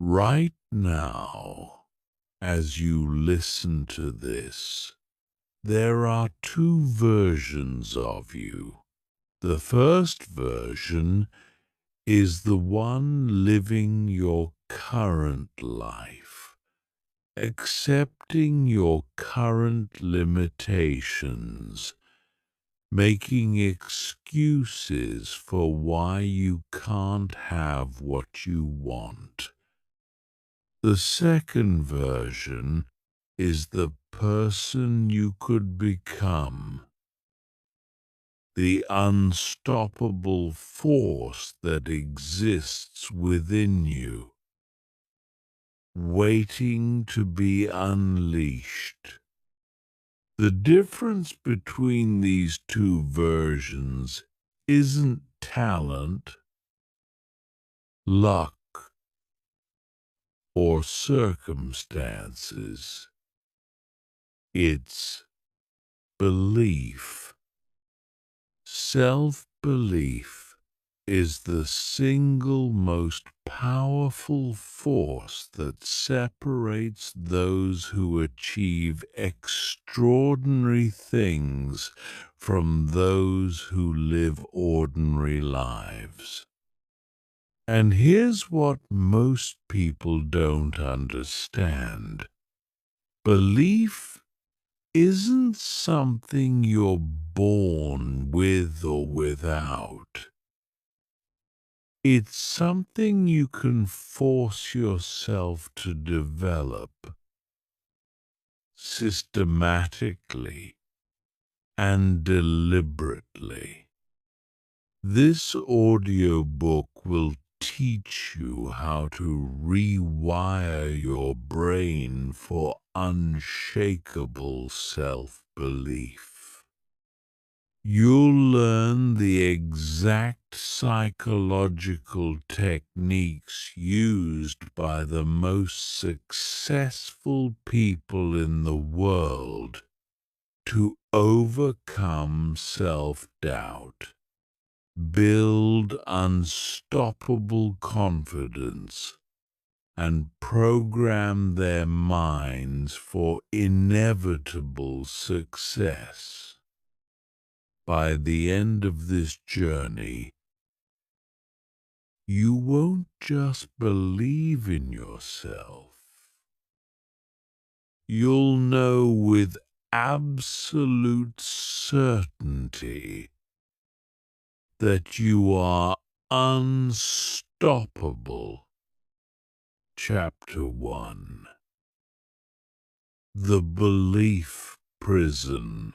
Right now, as you listen to this, there are two versions of you. The first version is the one living your current life, accepting your current limitations, making excuses for why you can't have what you want. The second version is the person you could become, the unstoppable force that exists within you, waiting to be unleashed. The difference between these two versions isn't talent, luck, or circumstances. It's belief. Self-belief is the single most powerful force that separates those who achieve extraordinary things from those who live ordinary lives. And here's what most people don't understand. Belief isn't something you're born with or without. It's something you can force yourself to develop systematically and deliberately. This audiobook will teach you how to rewire your brain for unshakable self-belief. You'll learn the exact psychological techniques used by the most successful people in the world to overcome self-doubt, build unstoppable confidence, and program their minds for inevitable success. By the end of this journey, you won't just believe in yourself. You'll know with absolute certainty that you are unstoppable. Chapter 1. The Belief Prison.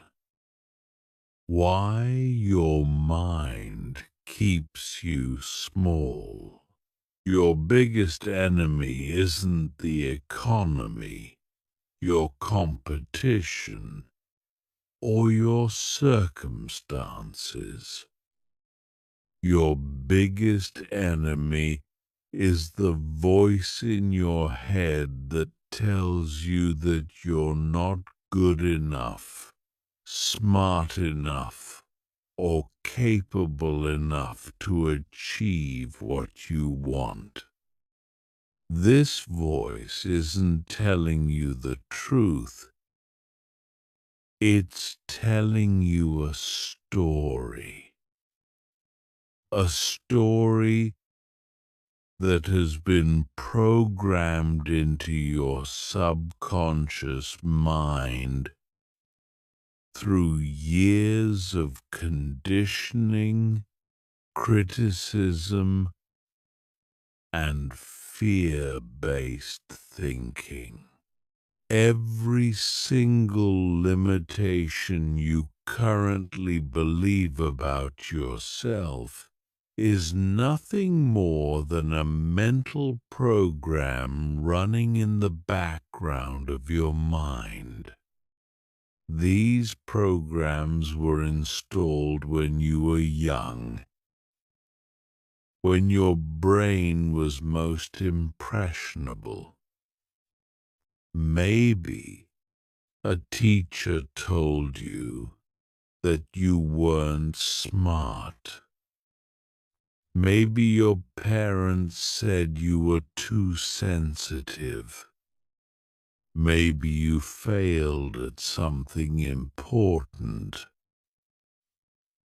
Why your mind keeps you small. Your biggest enemy isn't the economy, your competition, or your circumstances. Your biggest enemy is the voice in your head that tells you that you're not good enough, smart enough, or capable enough to achieve what you want. This voice isn't telling you the truth. It's telling you a story. A story that has been programmed into your subconscious mind through years of conditioning, criticism, and fear-based thinking. Every single limitation you currently believe about yourself is nothing more than a mental program running in the background of your mind. These programs were installed when you were young, when your brain was most impressionable. Maybe a teacher told you that you weren't smart. Maybe your parents said you were too sensitive. Maybe you failed at something important,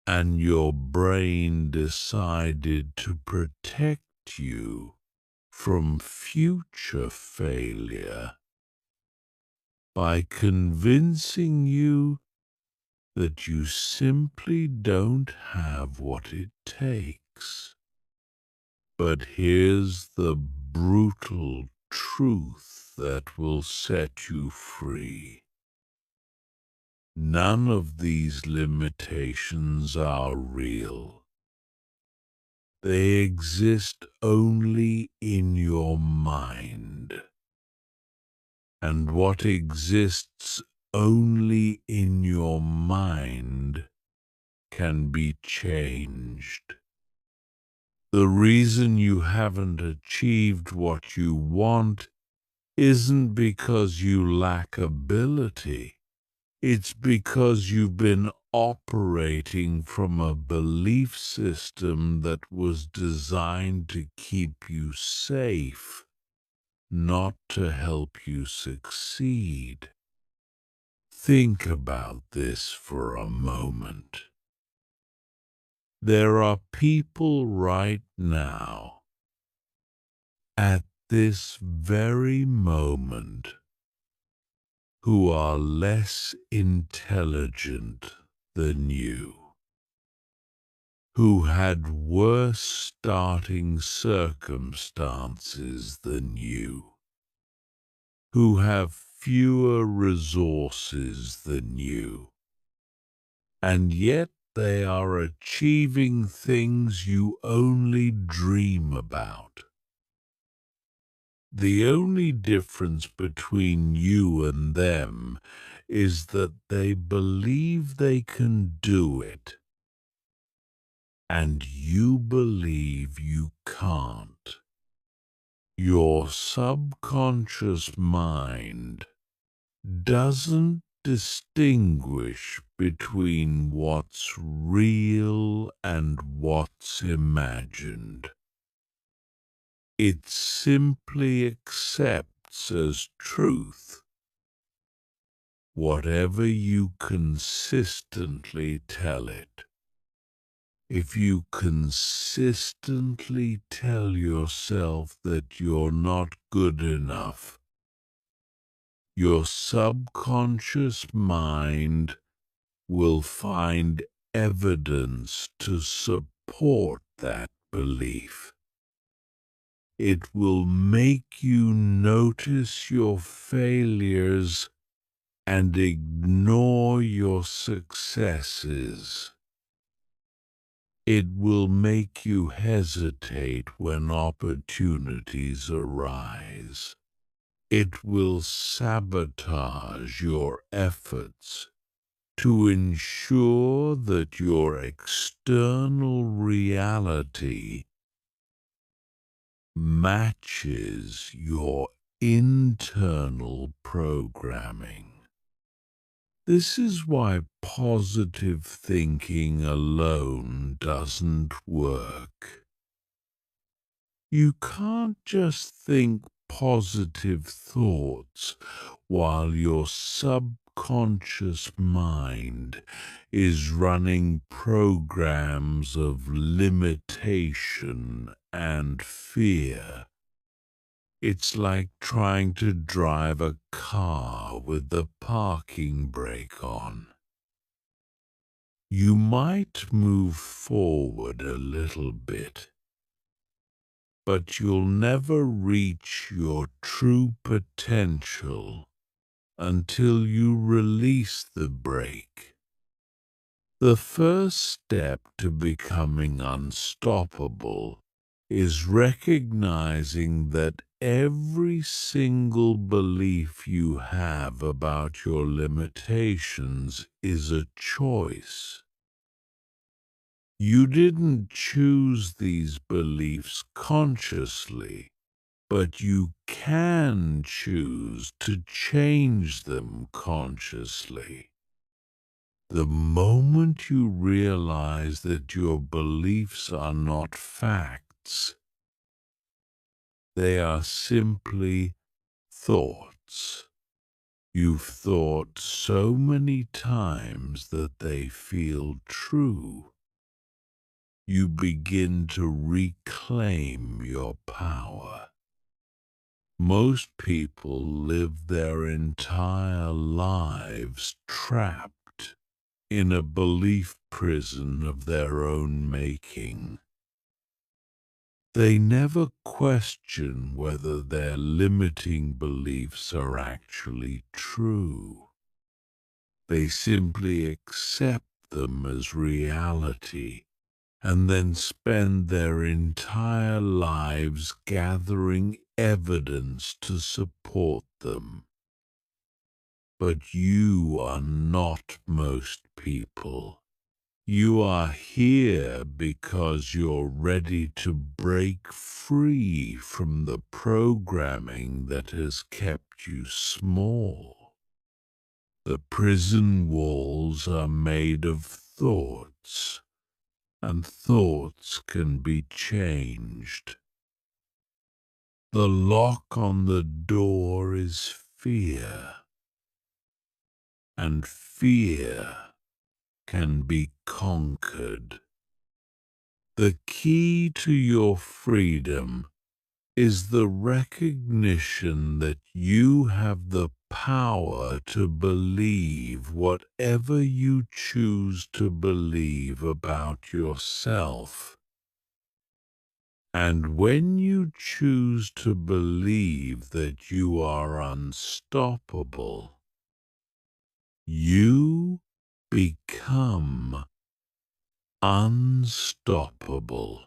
and your brain decided to protect you from future failure by convincing you that you simply don't have what it takes. But here's the brutal truth that will set you free. None of these limitations are real. They exist only in your mind. And what exists only in your mind can be changed. The reason you haven't achieved what you want isn't because you lack ability. It's because you've been operating from a belief system that was designed to keep you safe, not to help you succeed. Think about this for a moment. There are people right now, at this very moment, who are less intelligent than you, who had worse starting circumstances than you, who have fewer resources than you, and yet they are achieving things you only dream about. The only difference between you and them is that they believe they can do it, and you believe you can't. Your subconscious mind doesn't distinguish between what's real and what's imagined. It simply accepts as truth whatever you consistently tell it. If you consistently tell yourself that you're not good enough, your subconscious mind will find evidence to support that belief. It will make you notice your failures and ignore your successes. It will make you hesitate when opportunities arise. It will sabotage your efforts to ensure that your external reality matches your internal programming. This is why positive thinking alone doesn't work. You can't just think positive thoughts while your subconscious mind is running programs of limitation and fear. It's like trying to drive a car with the parking brake on. You might move forward a little bit, but you'll never reach your true potential until you release the brake. The first step to becoming unstoppable is recognizing that every single belief you have about your limitations is a choice. You didn't choose these beliefs consciously, but you can choose to change them consciously. The moment you realize that your beliefs are not facts, they are simply thoughts you've thought so many times that they feel true, you begin to reclaim your power. Most people live their entire lives trapped in a belief prison of their own making. They never question whether their limiting beliefs are actually true. They simply accept them as reality and then spend their entire lives gathering evidence to support them. But you are not most people. You are here because you're ready to break free from the programming that has kept you small. The prison walls are made of thoughts, and thoughts can be changed. The lock on the door is fear, and fear can be conquered. The key to your freedom is the recognition that you have the power to believe whatever you choose to believe about yourself. And when you choose to believe that you are unstoppable, you become unstoppable.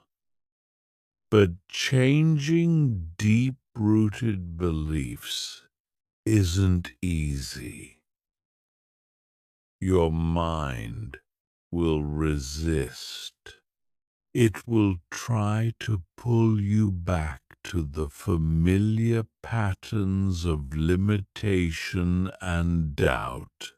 But changing deep-rooted beliefs isn't easy. Your mind will resist. It will try to pull you back to the familiar patterns of limitation and doubt.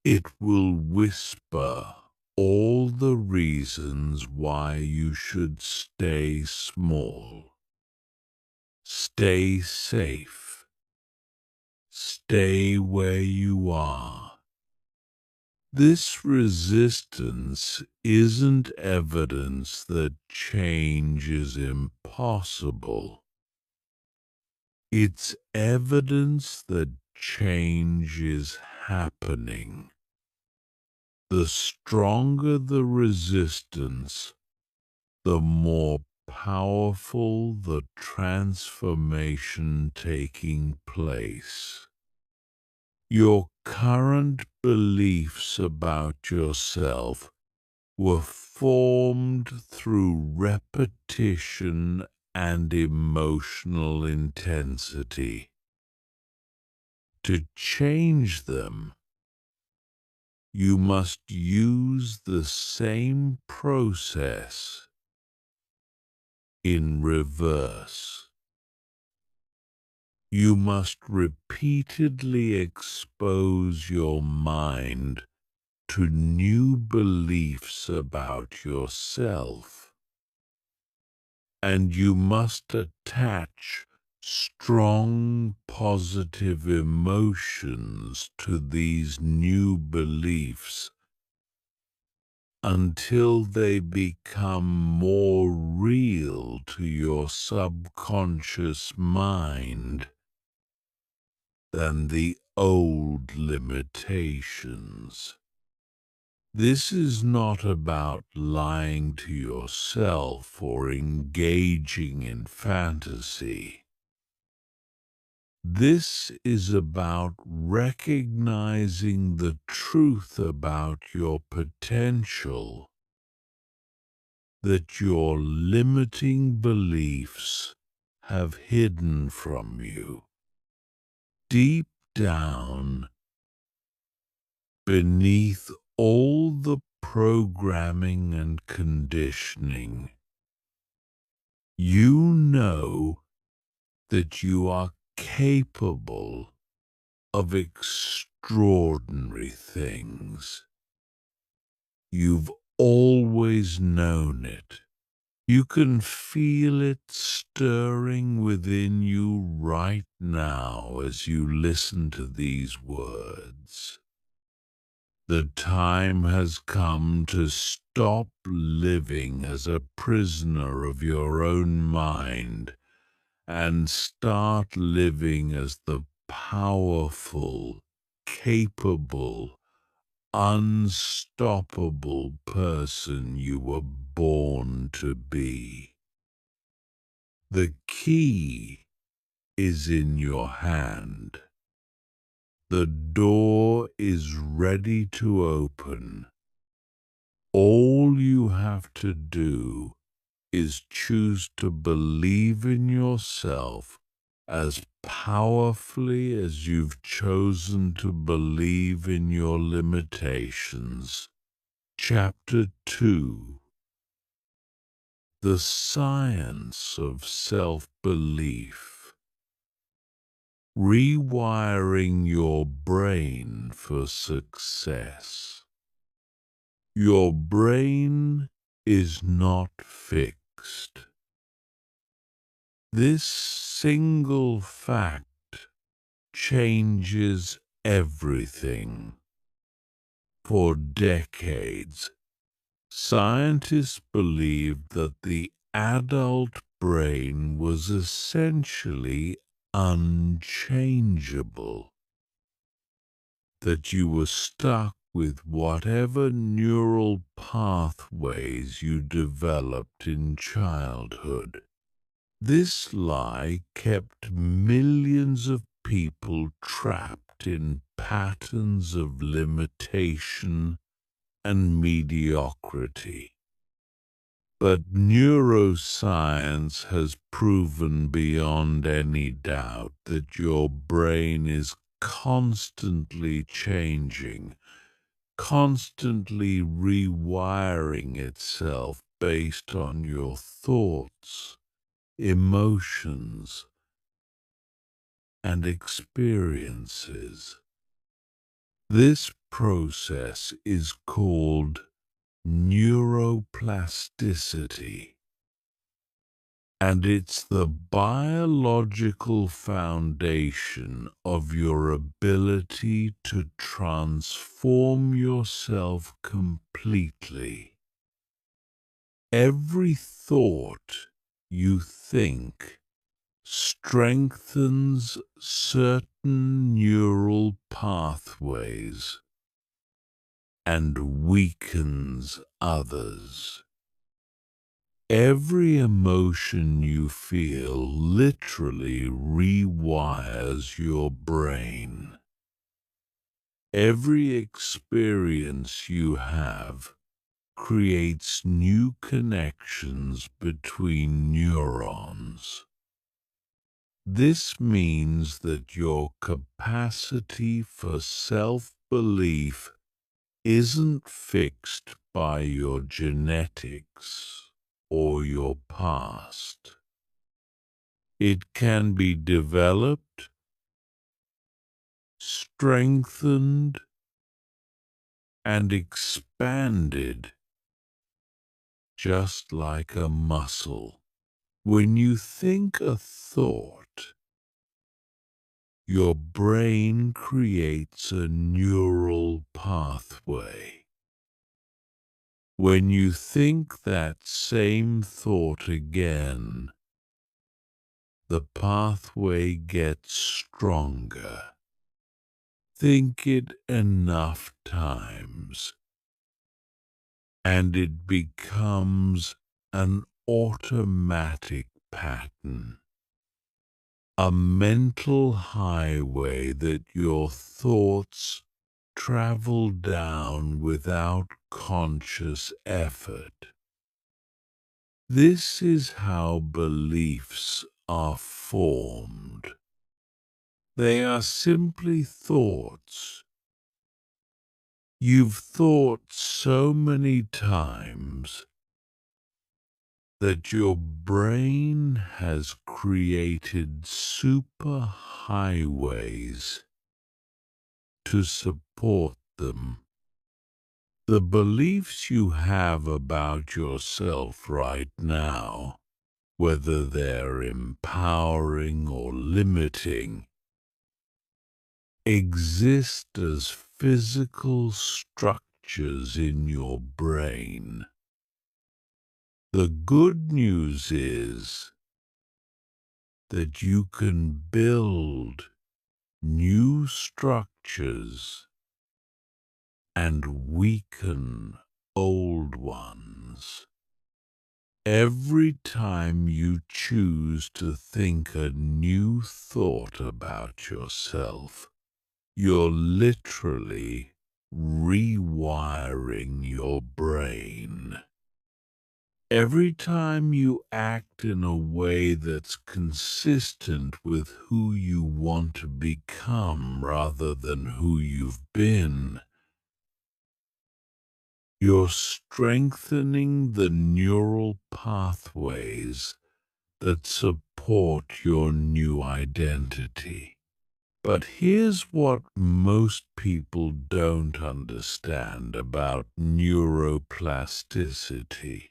It will whisper all the reasons why you should stay small, stay safe, stay where you are. This resistance isn't evidence that change is impossible. It's evidence that change is happening. The stronger the resistance, the more powerful the transformation taking place. Your current beliefs about yourself were formed through repetition and emotional intensity. To change them, you must use the same process in reverse. You must repeatedly expose your mind to new beliefs about yourself, and you must attach strong positive emotions to these new beliefs until they become more real to your subconscious mind than the old limitations. This is not about lying to yourself or engaging in fantasy. This is about recognizing the truth about your potential that your limiting beliefs have hidden from you. Deep down, beneath all the programming and conditioning, you know that you are capable of extraordinary extraordinary things. You've always known it. You can feel it stirring within you right now as you listen to these words. The time has come to stop living as a prisoner of your own mind and start living as the powerful, capable, unstoppable person you were born to be. The key is in your hand. The door is ready to open. All you have to do is choose to believe in yourself as powerfully as you've chosen to believe in your limitations. Chapter 2: The Science of Self-Belief. Rewiring your brain for success. Your brain is not fixed. This single fact changes everything. For decades, scientists believed that the adult brain was essentially unchangeable, that you were stuck with whatever neural pathways you developed in childhood. This lie kept millions of people trapped in patterns of limitation and mediocrity. But neuroscience has proven beyond any doubt that your brain is constantly changing, constantly rewiring itself based on your thoughts, emotions, and experiences. This process is called neuroplasticity, and it's the biological foundation of your ability to transform yourself completely. Every thought you think strengthens certain neural pathways and weakens others. Every emotion you feel literally rewires your brain. Every experience you have creates new connections between neurons. This means that your capacity for self-belief isn't fixed by your genetics or your past. It can be developed, strengthened, and expanded just like a muscle. When you think a thought, your brain creates a neural pathway. When you think that same thought again, the pathway gets stronger. Think it enough times, and it becomes an automatic pattern, a mental highway that your thoughts travel down without conscious effort. This is how beliefs are formed. They are simply thoughts. You've thought so many times that your brain has created superhighways to support them. The beliefs you have about yourself right now, whether they're empowering or limiting, exist as physical structures in your brain. The good news is that you can build new structures and weaken old ones. Every time you choose to think a new thought about yourself, you're literally rewiring your brain. Every time you act in a way that's consistent with who you want to become rather than who you've been, you're strengthening the neural pathways that support your new identity. But here's what most people don't understand about neuroplasticity.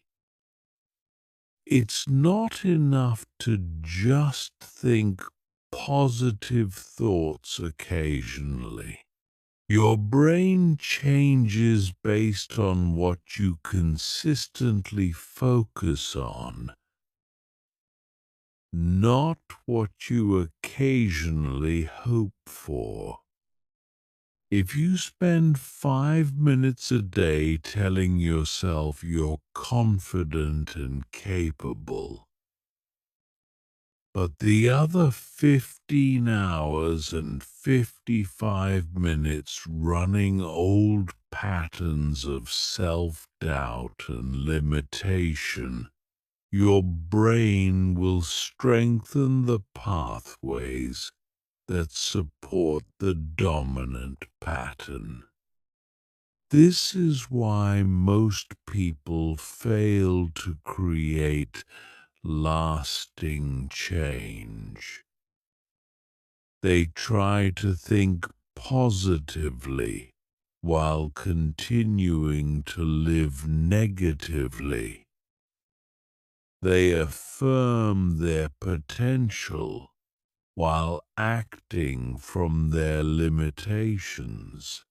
It's not enough to just think positive thoughts occasionally. Your brain changes based on what you consistently focus on, not what you occasionally hope for. If you spend 5 minutes a day telling yourself you're confident and capable, but the other 15 hours and 55 minutes running old patterns of self-doubt and limitation, your brain will strengthen the pathways that support the dominant pattern. This is why most people fail to create lasting change. They try to think positively while continuing to live negatively. They affirm their potential while acting from their limitations.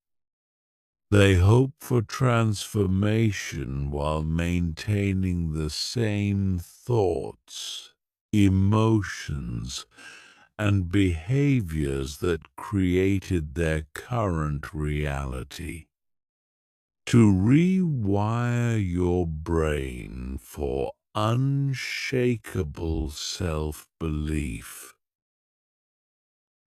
They hope for transformation while maintaining the same thoughts, emotions, and behaviors that created their current reality. To rewire your brain for unshakable self-belief,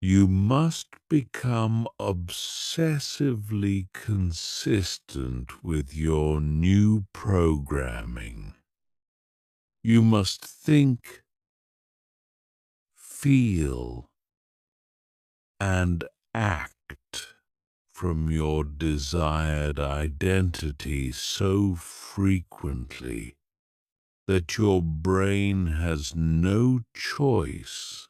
you must become obsessively consistent with your new programming. You must think, feel, and act from your desired identity so frequently that your brain has no choice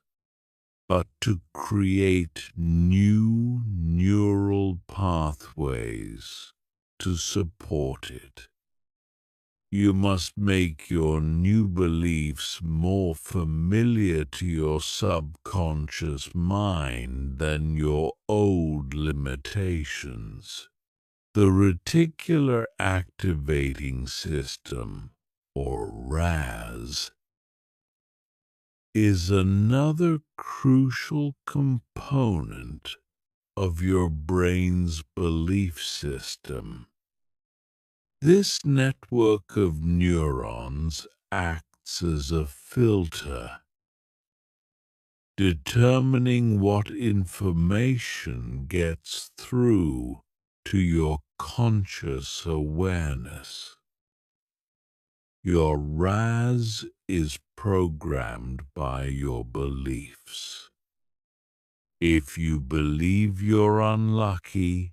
but to create new neural pathways to support it. You must make your new beliefs more familiar to your subconscious mind than your old limitations. The reticular activating system, or RAS, is another crucial component of your brain's belief system. This network of neurons acts as a filter, determining what information gets through to your conscious awareness. Your RAS is programmed by your beliefs. If you believe you're unlucky,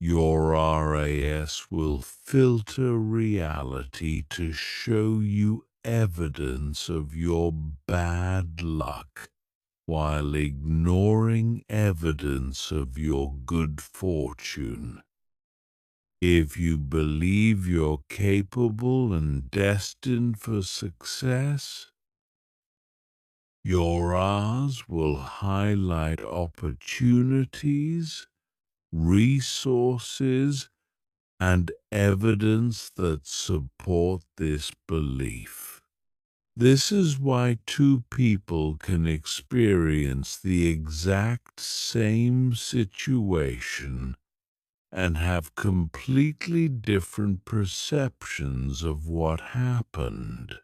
your RAS will filter reality to show you evidence of your bad luck while ignoring evidence of your good fortune. If you believe you're capable and destined for success, your eyes will highlight opportunities, resources, and evidence that support this belief. This is why two people can experience the exact same situation and have completely different perceptions of what happened.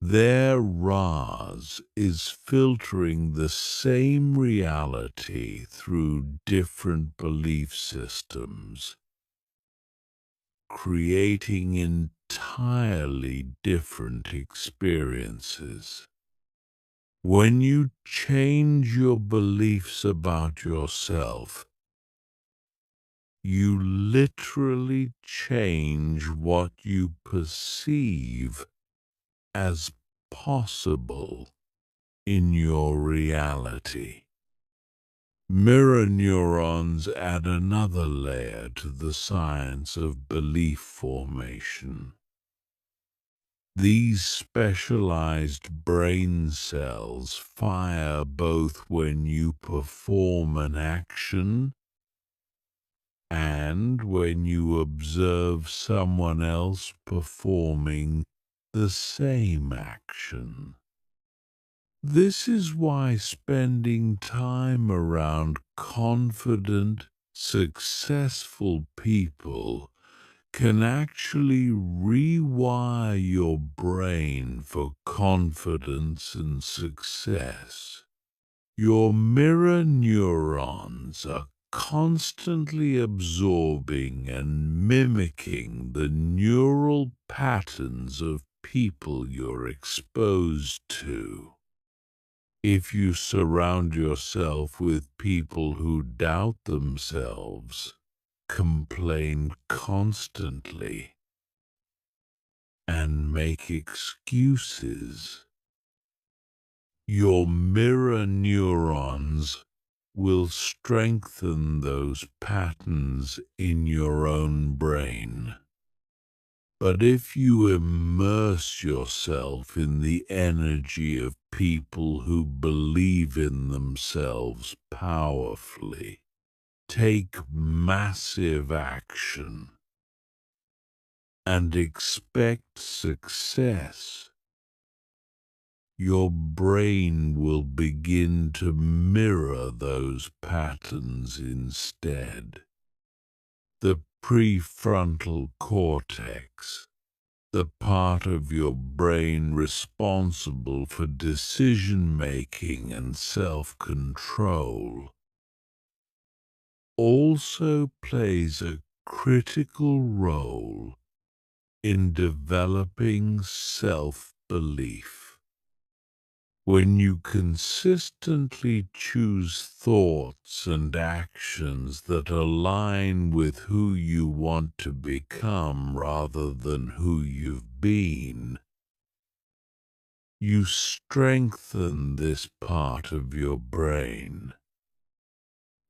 Their Raz is filtering the same reality through different belief systems, creating entirely different experiences. When you change your beliefs about yourself, you literally change what you perceive as possible in your reality. Mirror neurons add another layer to the science of belief formation. These specialized brain cells fire both when you perform an action and when you observe someone else performing the same action. This is why spending time around confident, successful people can actually rewire your brain for confidence and success. Your mirror neurons are constantly absorbing and mimicking the neural patterns of people you're exposed to. If you surround yourself with people who doubt themselves, complain constantly, and make excuses, your mirror neurons will strengthen those patterns in your own brain. But if you immerse yourself in the energy of people who believe in themselves powerfully, take massive action, and expect success, your brain will begin to mirror those patterns instead. The prefrontal cortex, the part of your brain responsible for decision-making and self-control, also plays a critical role in developing self-belief. When you consistently choose thoughts and actions that align with who you want to become rather than who you've been, you strengthen this part of your brain.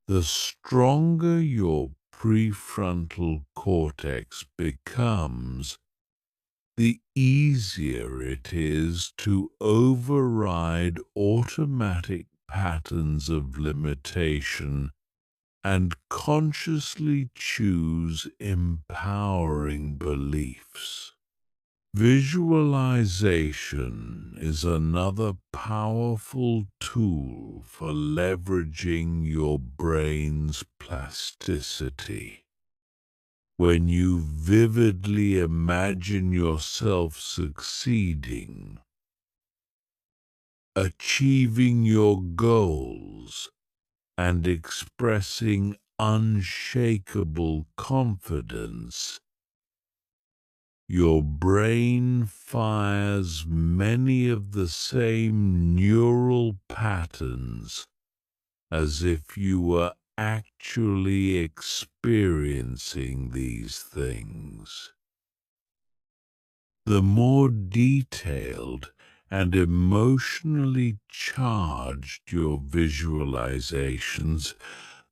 The stronger your prefrontal cortex becomes, the easier it is to override automatic patterns of limitation and consciously choose empowering beliefs. Visualization is another powerful tool for leveraging your brain's plasticity. When you vividly imagine yourself succeeding, achieving your goals, and expressing unshakable confidence, your brain fires many of the same neural patterns as if you were actually experiencing these things. The more detailed and emotionally charged your visualizations,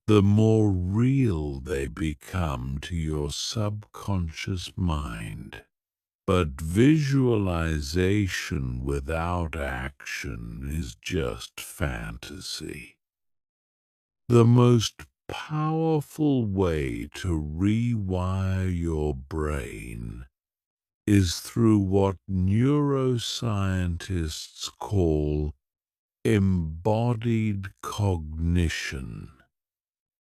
the more real they become to your subconscious mind. But visualization without action is just fantasy. The most powerful way to rewire your brain is through what neuroscientists call embodied cognition.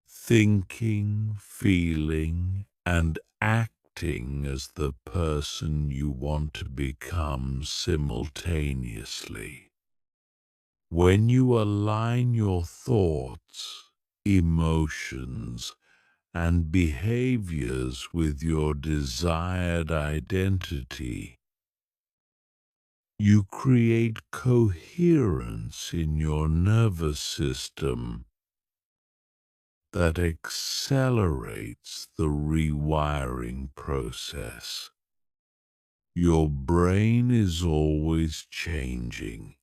Thinking, feeling, and acting as the person you want to become simultaneously. When you align your thoughts, emotions, and behaviors with your desired identity, you create coherence in your nervous system that accelerates the rewiring process. Your brain is always changing.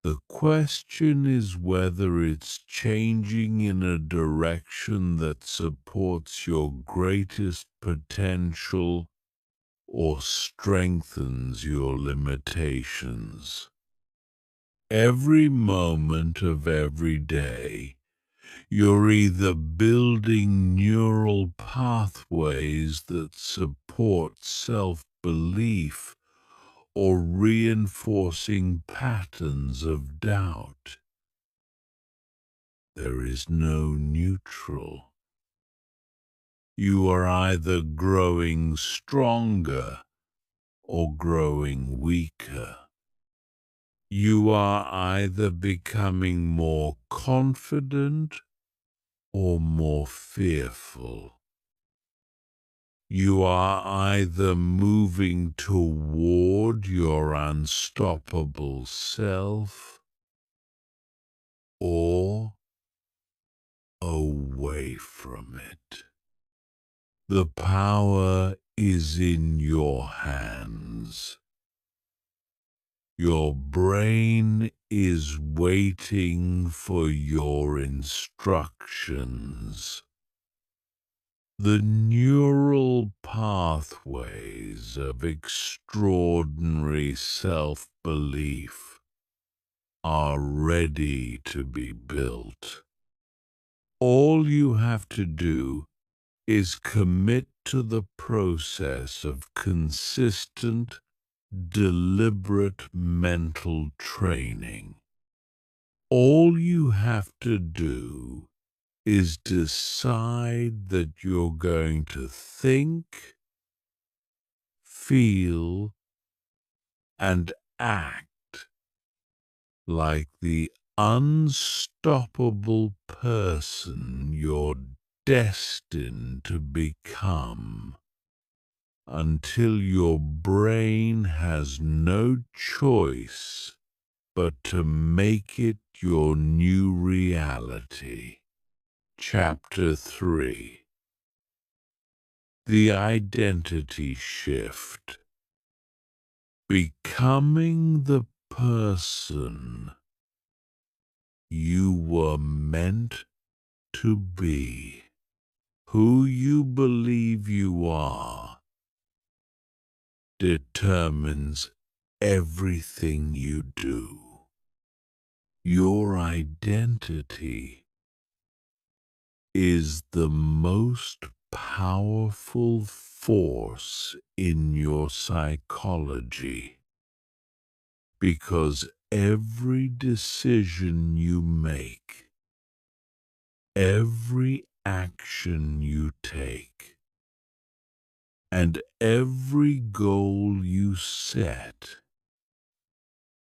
The question is whether it's changing in a direction that supports your greatest potential or strengthens your limitations. Every moment of every day, you're either building neural pathways that support self-belief or reinforcing patterns of doubt. There is no neutral. You are either growing stronger or growing weaker. You are either becoming more confident or more fearful. You are either moving toward your unstoppable self or away from it. The power is in your hands. Your brain is waiting for your instructions. The neural pathways of extraordinary self-belief are ready to be built. All you have to do is commit to the process of consistent, deliberate mental training. All you have to do is decide that you're going to think, feel, and act like the unstoppable person you're destined to become until your brain has no choice but to make it your new reality. Chapter 3: The Identity Shift. Becoming the person you were meant to be. Who you believe you are determines everything you do. Your identity is the most powerful force in your psychology, because every decision you make, every action you take, and every goal you set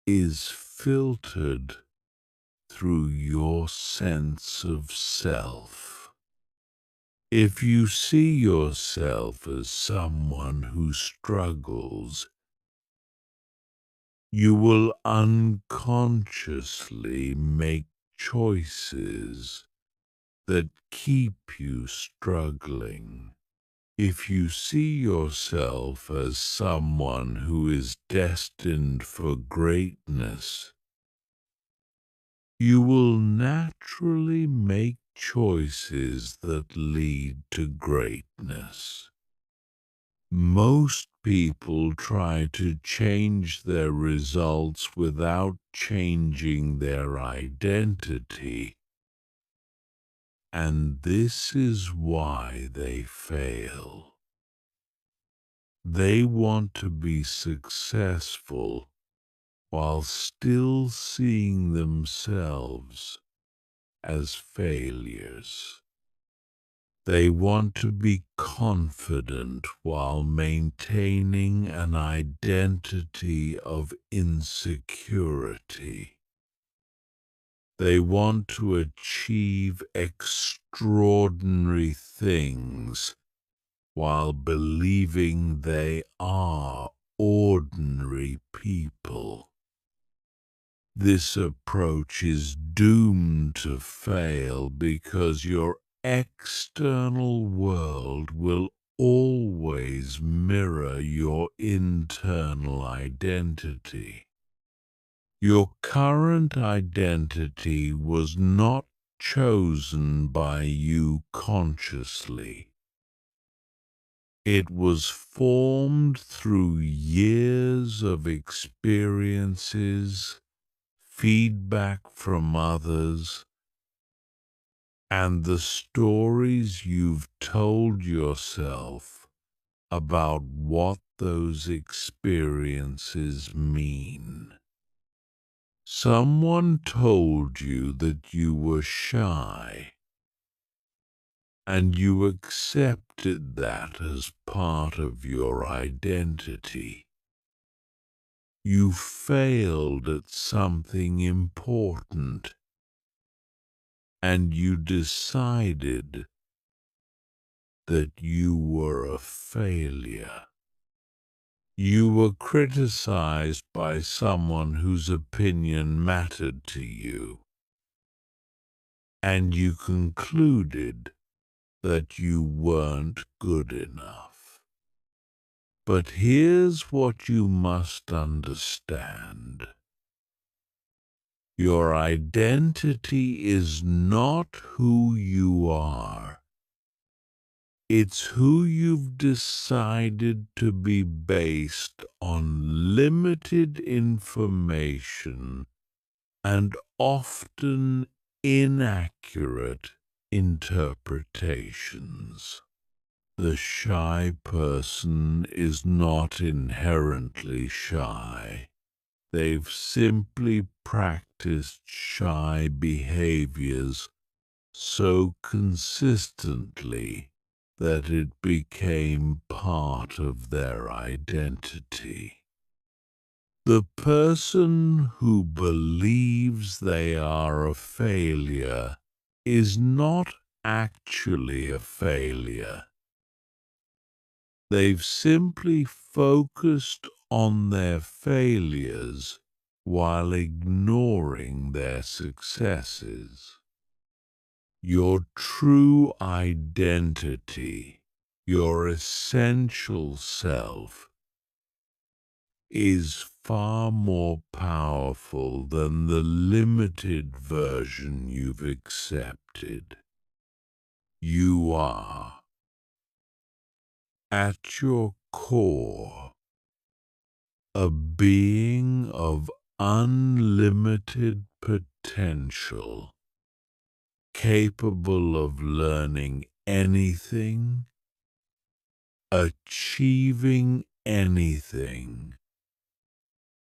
is filtered through your sense of self. If you see yourself as someone who struggles, you will unconsciously make choices that keep you struggling. If you see yourself as someone who is destined for greatness, you will naturally make choices that lead to greatness. Most people try to change their results without changing their identity, and this is why they fail. They want to be successful while still seeing themselves as failures. They want to be confident while maintaining an identity of insecurity. They want to achieve extraordinary things while believing they are ordinary people. This approach is doomed to fail because your external world will always mirror your internal identity. Your current identity was not chosen by you consciously. It was formed through years of experiences, feedback from others, and the stories you've told yourself about what those experiences mean. Someone told you that you were shy, and you accepted that as part of your identity. You failed at something important, and you decided that you were a failure. You were criticized by someone whose opinion mattered to you, and you concluded that you weren't good enough. But here's what you must understand. Your identity is not who you are. It's who you've decided to be based on limited information and often inaccurate interpretations. The shy person is not inherently shy. They've simply practiced shy behaviors so consistently that it became part of their identity. The person who believes they are a failure is not actually a failure. They've simply focused on their failures while ignoring their successes. Your true identity, your essential self, is far more powerful than the limited version you've accepted. You are, at your core, a being of unlimited potential, capable of learning anything, achieving anything,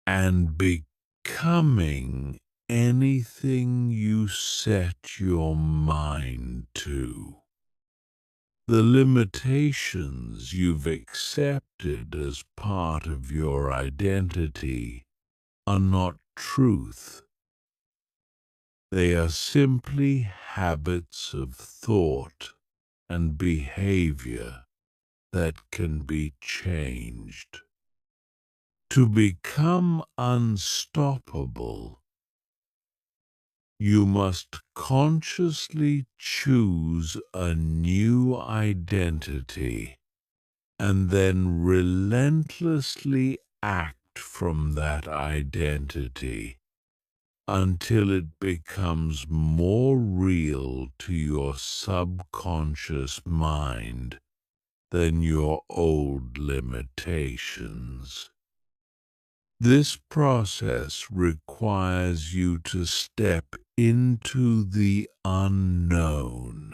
and becoming anything you set your mind to. The limitations you've accepted as part of your identity are not truth. They are simply habits of thought and behavior that can be changed. To become unstoppable, you must consciously choose a new identity and then relentlessly act from that identity until it becomes more real to your subconscious mind than your old limitations. This process requires you to step into the unknown,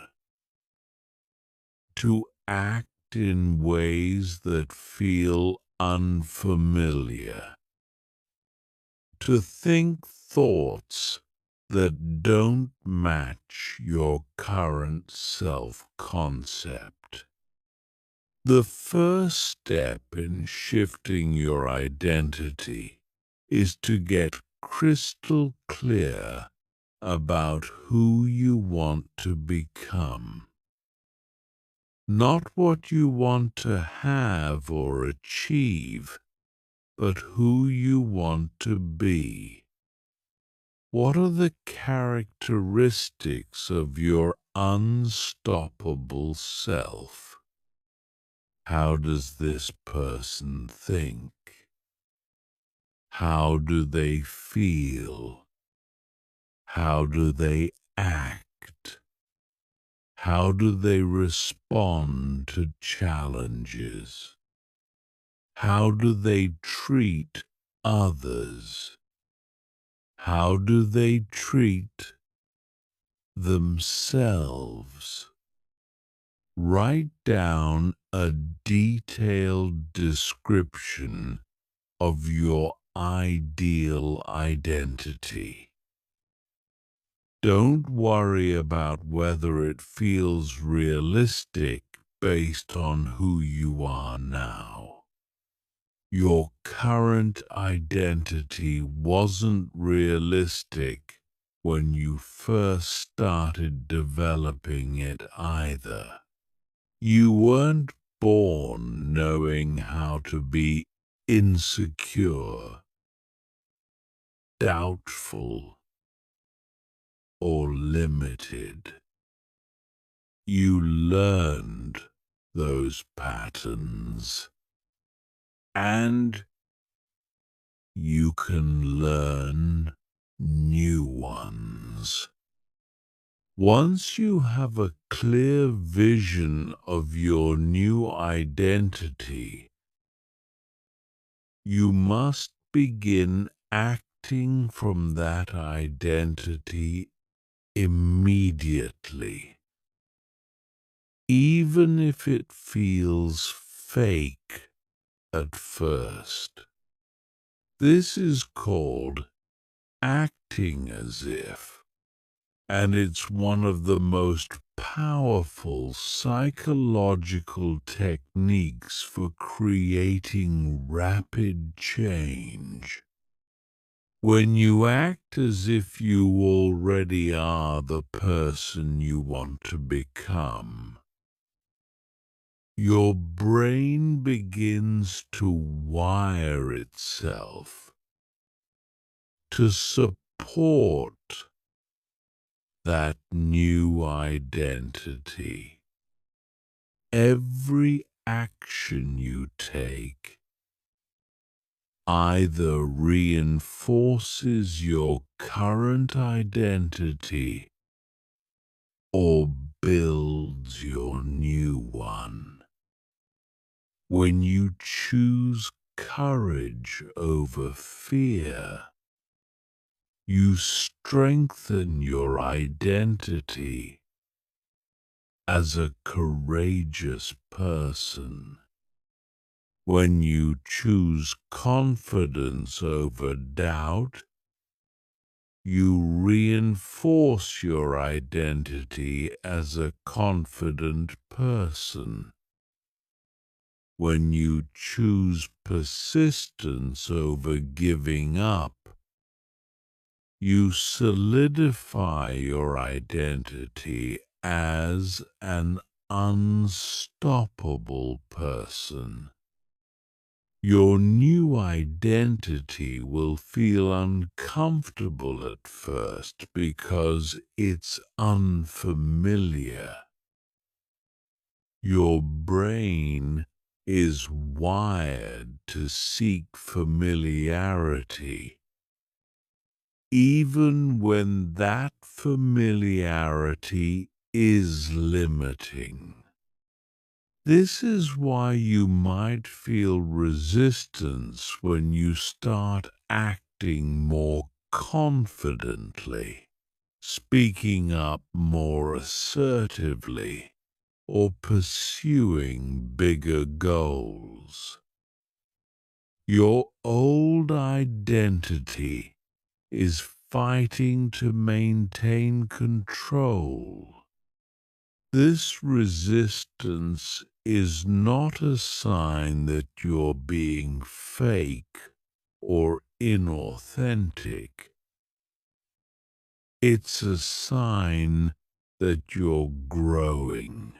to act in ways that feel unfamiliar, to think thoughts that don't match your current self-concept. The first step in shifting your identity is to get crystal clear about who you want to become. Not what you want to have or achieve, but who you want to be. What are the characteristics of your unstoppable self? How does this person think? How do they feel? How do they act? How do they respond to challenges? How do they treat others? How do they treat themselves? Write down a detailed description of your ideal identity. Don't worry about whether it feels realistic based on who you are now. Your current identity wasn't realistic when you first started developing it either. You weren't born knowing how to be insecure, doubtful, or limited. You learned those patterns, and you can learn new ones. Once you have a clear vision of your new identity, you must begin acting from that identity immediately, even if it feels fake at first. This is called acting as if, and it's one of the most powerful psychological techniques for creating rapid change. When you act as if you already are the person you want to become, your brain begins to wire itself to support that new identity. Every action you take either reinforces your current identity or builds your new one. When you choose courage over fear, you strengthen your identity as a courageous person. When you choose confidence over doubt, you reinforce your identity as a confident person. When you choose persistence over giving up, you solidify your identity as an unstoppable person. Your new identity will feel uncomfortable at first because it's unfamiliar. Your brain is wired to seek familiarity, even when that familiarity is limiting. This is why you might feel resistance when you start acting more confidently, speaking up more assertively, or pursuing bigger goals. Your old identity is fighting to maintain control. This resistance is not a sign that you're being fake or inauthentic. It's a sign that you're growing.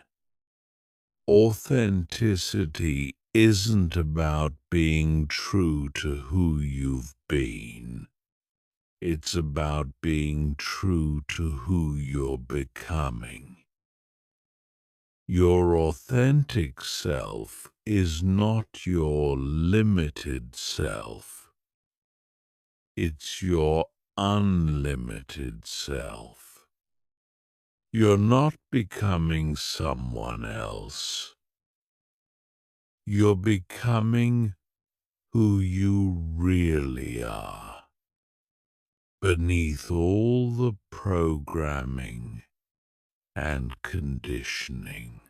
Authenticity isn't about being true to who you've been. It's about being true to who you're becoming. Your authentic self is not your limited self. It's your unlimited self. You're not becoming someone else. You're becoming who you really are, beneath all the programming and conditioning.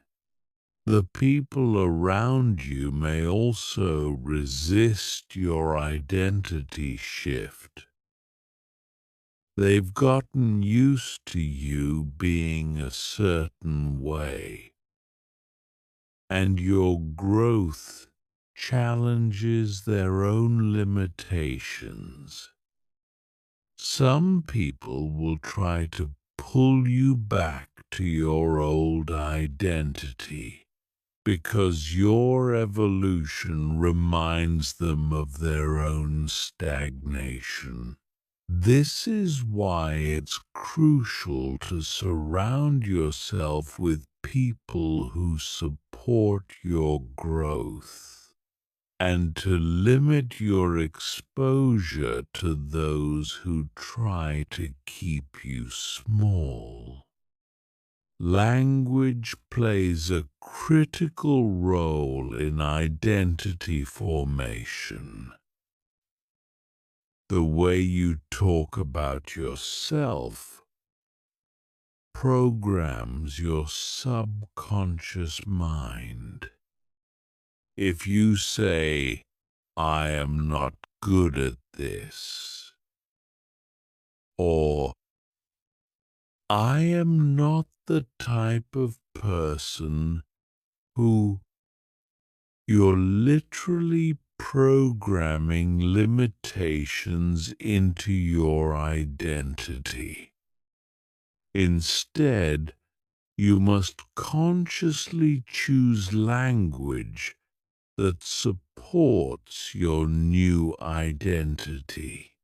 The people around you may also resist your identity shift. They've gotten used to you being a certain way, and your growth challenges their own limitations. Some people will try to pull you back to your old identity, because your evolution reminds them of their own stagnation. This is why it's crucial to surround yourself with people who support your growth, and to limit your exposure to those who try to keep you small. Language plays a critical role in identity formation. The way you talk about yourself programs your subconscious mind. If you say, "I am not good at this," or "I am not the type of person who," you're literally programming limitations into your identity. Instead, you must consciously choose language that supports your new identity.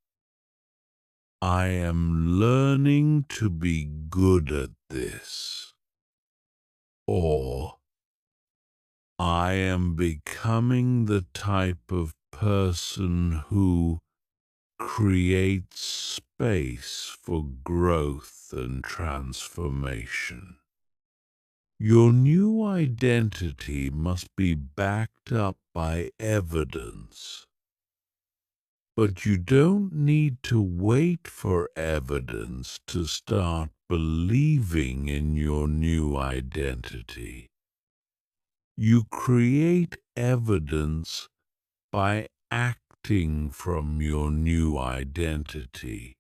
I am learning to be good at this. Or, I am becoming the type of person who creates space for growth and transformation. Your new identity must be backed up by evidence. But you don't need to wait for evidence to start believing in your new identity. You create evidence by acting from your new identity.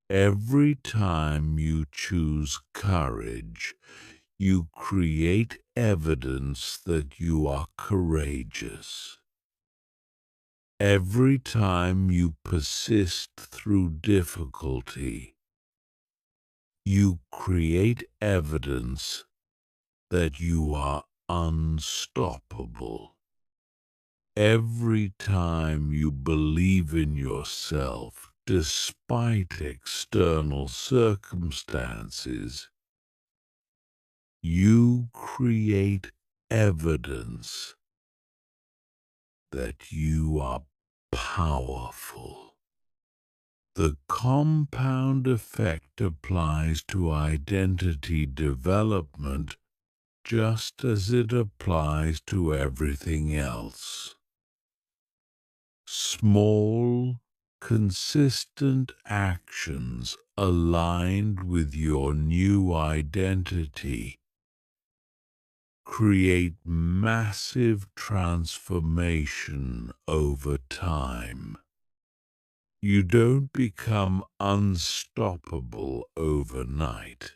Every time you choose courage, you create evidence that you are courageous. Every time you persist through difficulty, you create evidence that you are unstoppable. Every time you believe in yourself despite external circumstances, you create evidence that you are powerful. The compound effect applies to identity development just as it applies to everything else. Small, consistent actions aligned with your new identity create massive transformation over time. You don't become unstoppable overnight,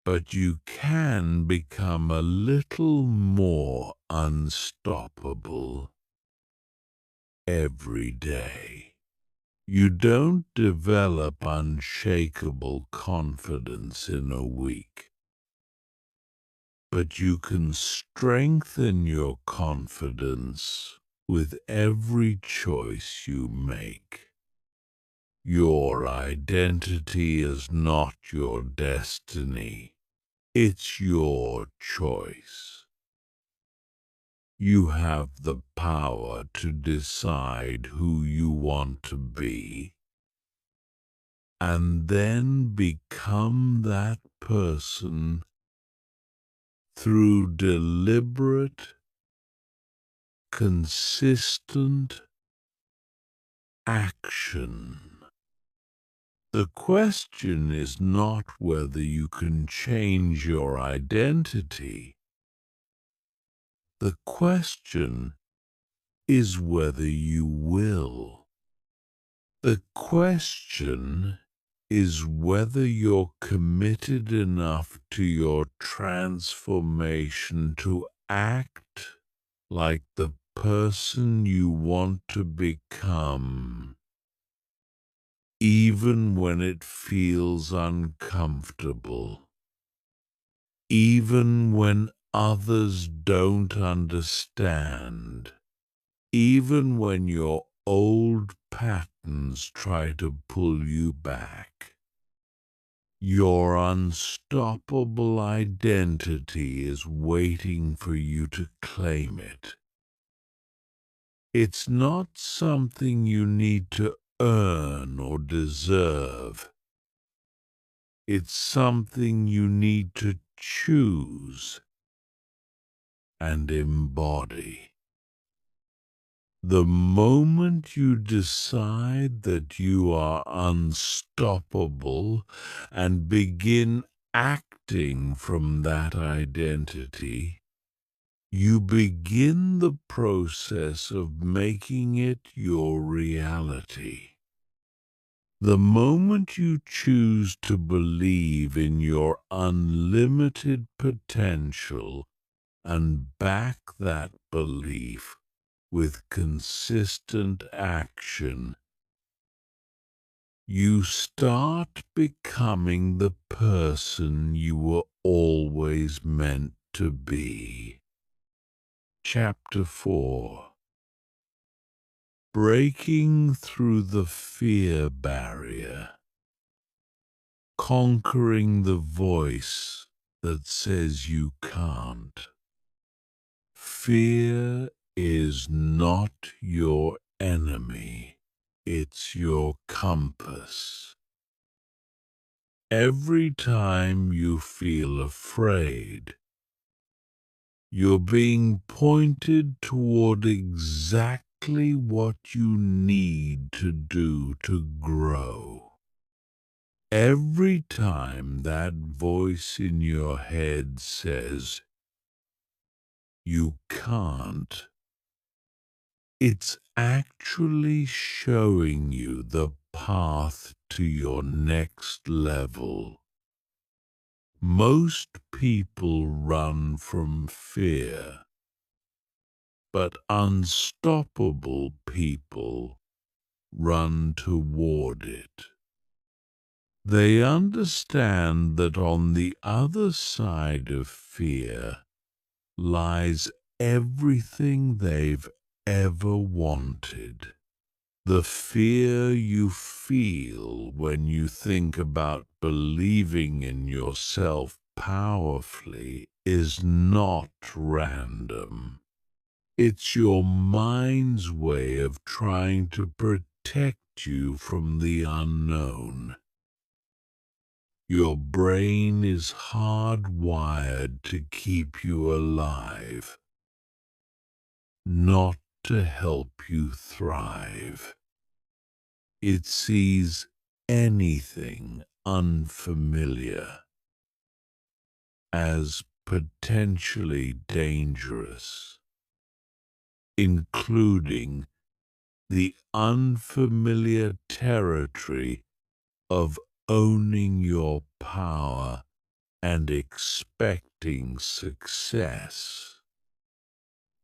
but you can become a little more unstoppable every day. You don't develop unshakable confidence in a week, but you can strengthen your confidence with every choice you make. Your identity is not your destiny. It's your choice. You have the power to decide who you want to be, and then become that person through deliberate, consistent action. The question is not whether you can change your identity. The question is whether you will. The question is whether you're committed enough to your transformation to act like the person you want to become, even when it feels uncomfortable, even when others don't understand, even when your old patterns try to pull you back. Your unstoppable identity is waiting for you to claim it. It's not something you need to earn or deserve. It's something you need to choose and embody. The moment you decide that you are unstoppable and begin acting from that identity, you begin the process of making it your reality. The moment you choose to believe in your unlimited potential and back that belief with consistent action, you start becoming the person you were always meant to be. Chapter 4. Breaking through the fear barrier. Conquering the voice that says you can't. Fear is not your enemy. It's your compass. Every time you feel afraid, you're being pointed toward exactly what you need to do to grow. Every time that voice in your head says, "You can't," it's actually showing you the path to your next level. Most people run from fear, but unstoppable people run toward it. They understand that on the other side of fear lies everything they've ever wanted. The fear you feel when you think about believing in yourself powerfully is not random. It's your mind's way of trying to protect you from the unknown. Your brain is hardwired to keep you alive, not to help you thrive. It sees anything unfamiliar as potentially dangerous, including the unfamiliar territory of owning your power and expecting success.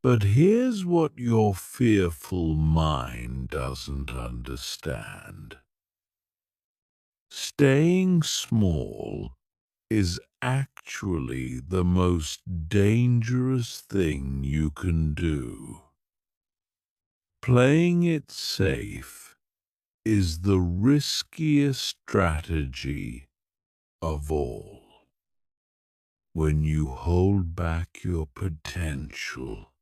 But here's what your fearful mind doesn't understand. Staying small is actually the most dangerous thing you can do. Playing it safe is the riskiest strategy of all. When you hold back your potential,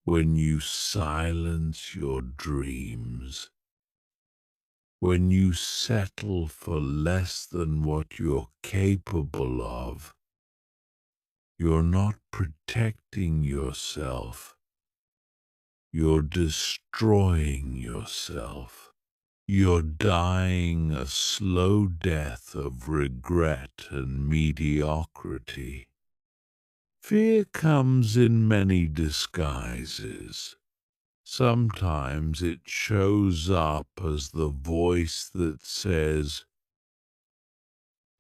when you silence your dreams, when you settle for less than what you're capable of, you're not protecting yourself. You're destroying yourself. You're dying a slow death of regret and mediocrity. Fear comes in many disguises. Sometimes it shows up as the voice that says,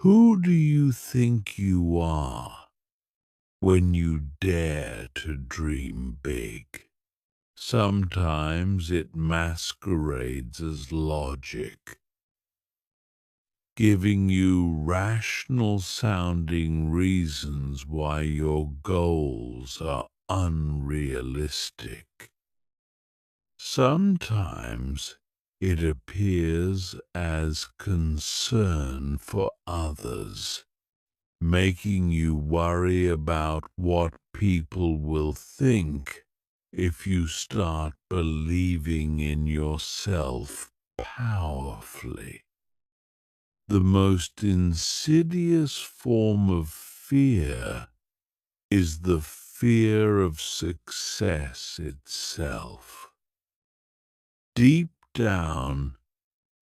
"Who do you think you are when you dare to dream big?" Sometimes it masquerades as logic, giving you rational-sounding reasons why your goals are unrealistic. Sometimes it appears as concern for others, making you worry about what people will think if you start believing in yourself powerfully. The most insidious form of fear is the fear of success itself. Deep down,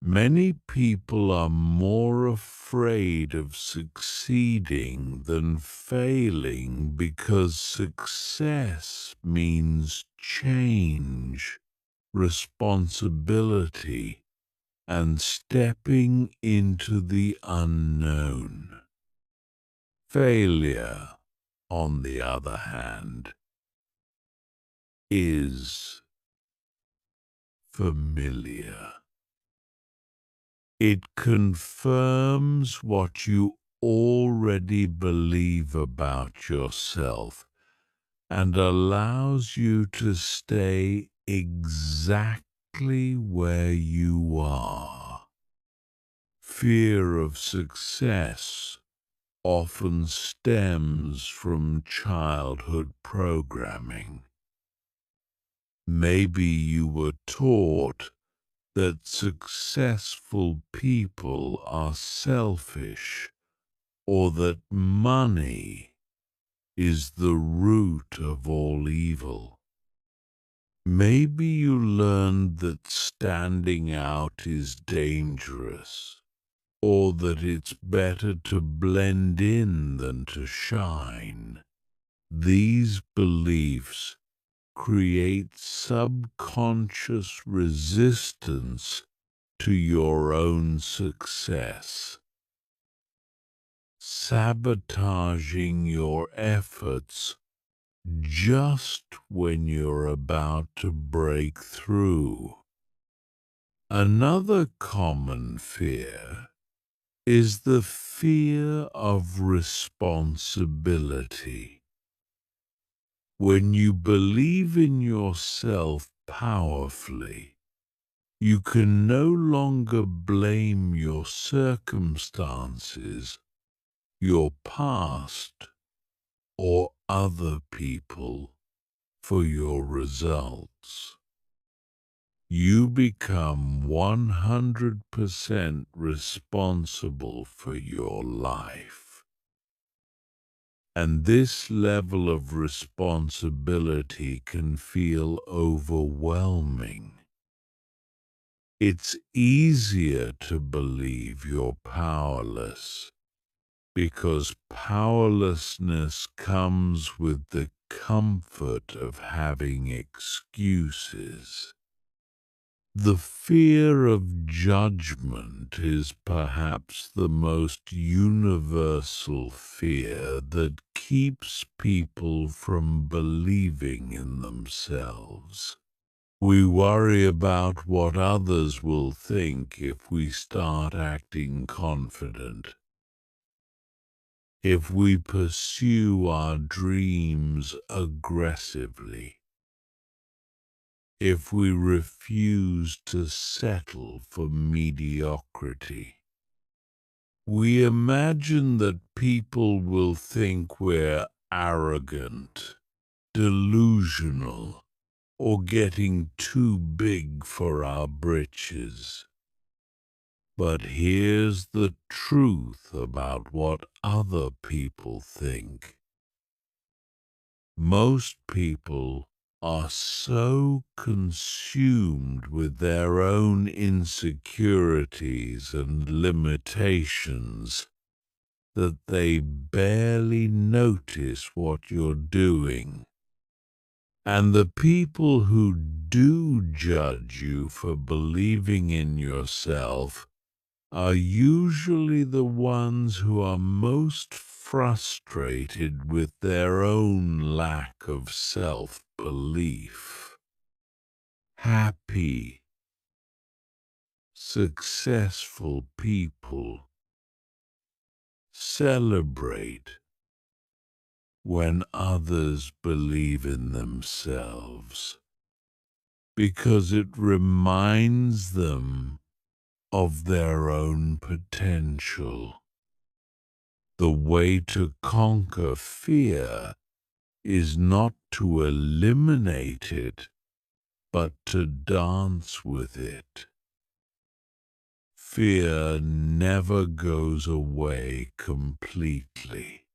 many people are more afraid of succeeding than failing because success means change, responsibility, and stepping into the unknown. Failure, on the other hand, is familiar. It confirms what you already believe about yourself and allows you to stay exactly where you are. Fear of success often stems from childhood programming. Maybe you were taught that successful people are selfish, or that money is the root of all evil. Maybe you learned that standing out is dangerous, or that it's better to blend in than to shine. These beliefs create subconscious resistance to your own success, sabotaging your efforts just when you're about to break through. Another common fear is the fear of responsibility. When you believe in yourself powerfully, you can no longer blame your circumstances, your past, or other people for your results. You become 100% responsible for your life. And this level of responsibility can feel overwhelming. It's easier to believe you're powerless, because powerlessness comes with the comfort of having excuses. The fear of judgment is perhaps the most universal fear that keeps people from believing in themselves. We worry about what others will think if we start acting confident, if we pursue our dreams aggressively, if we refuse to settle for mediocrity. We imagine that people will think we're arrogant, delusional, or getting too big for our britches. But here's the truth about what other people think. Most people are so consumed with their own insecurities and limitations that they barely notice what you're doing. And the people who do judge you for believing in yourself are usually the ones who are most frustrated with their own lack of self-belief. Happy, successful people celebrate when others believe in themselves, because it reminds them of their own potential. The way to conquer fear is not to eliminate it, but to dance with it. Fear never goes away completely.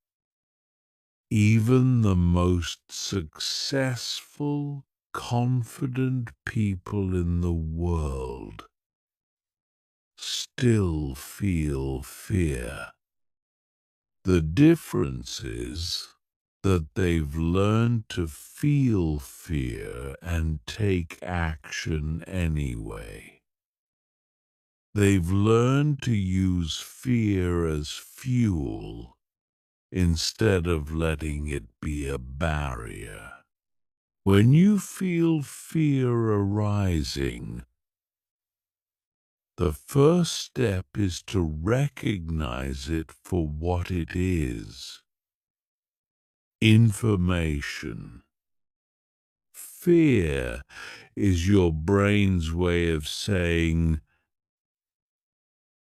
Even the most successful, confident people in the world still feel fear. The difference is that they've learned to feel fear and take action anyway. They've learned to use fear as fuel instead of letting it be a barrier. When you feel fear arising, the first step is to recognize it for what it is. Information. Fear is your brain's way of saying,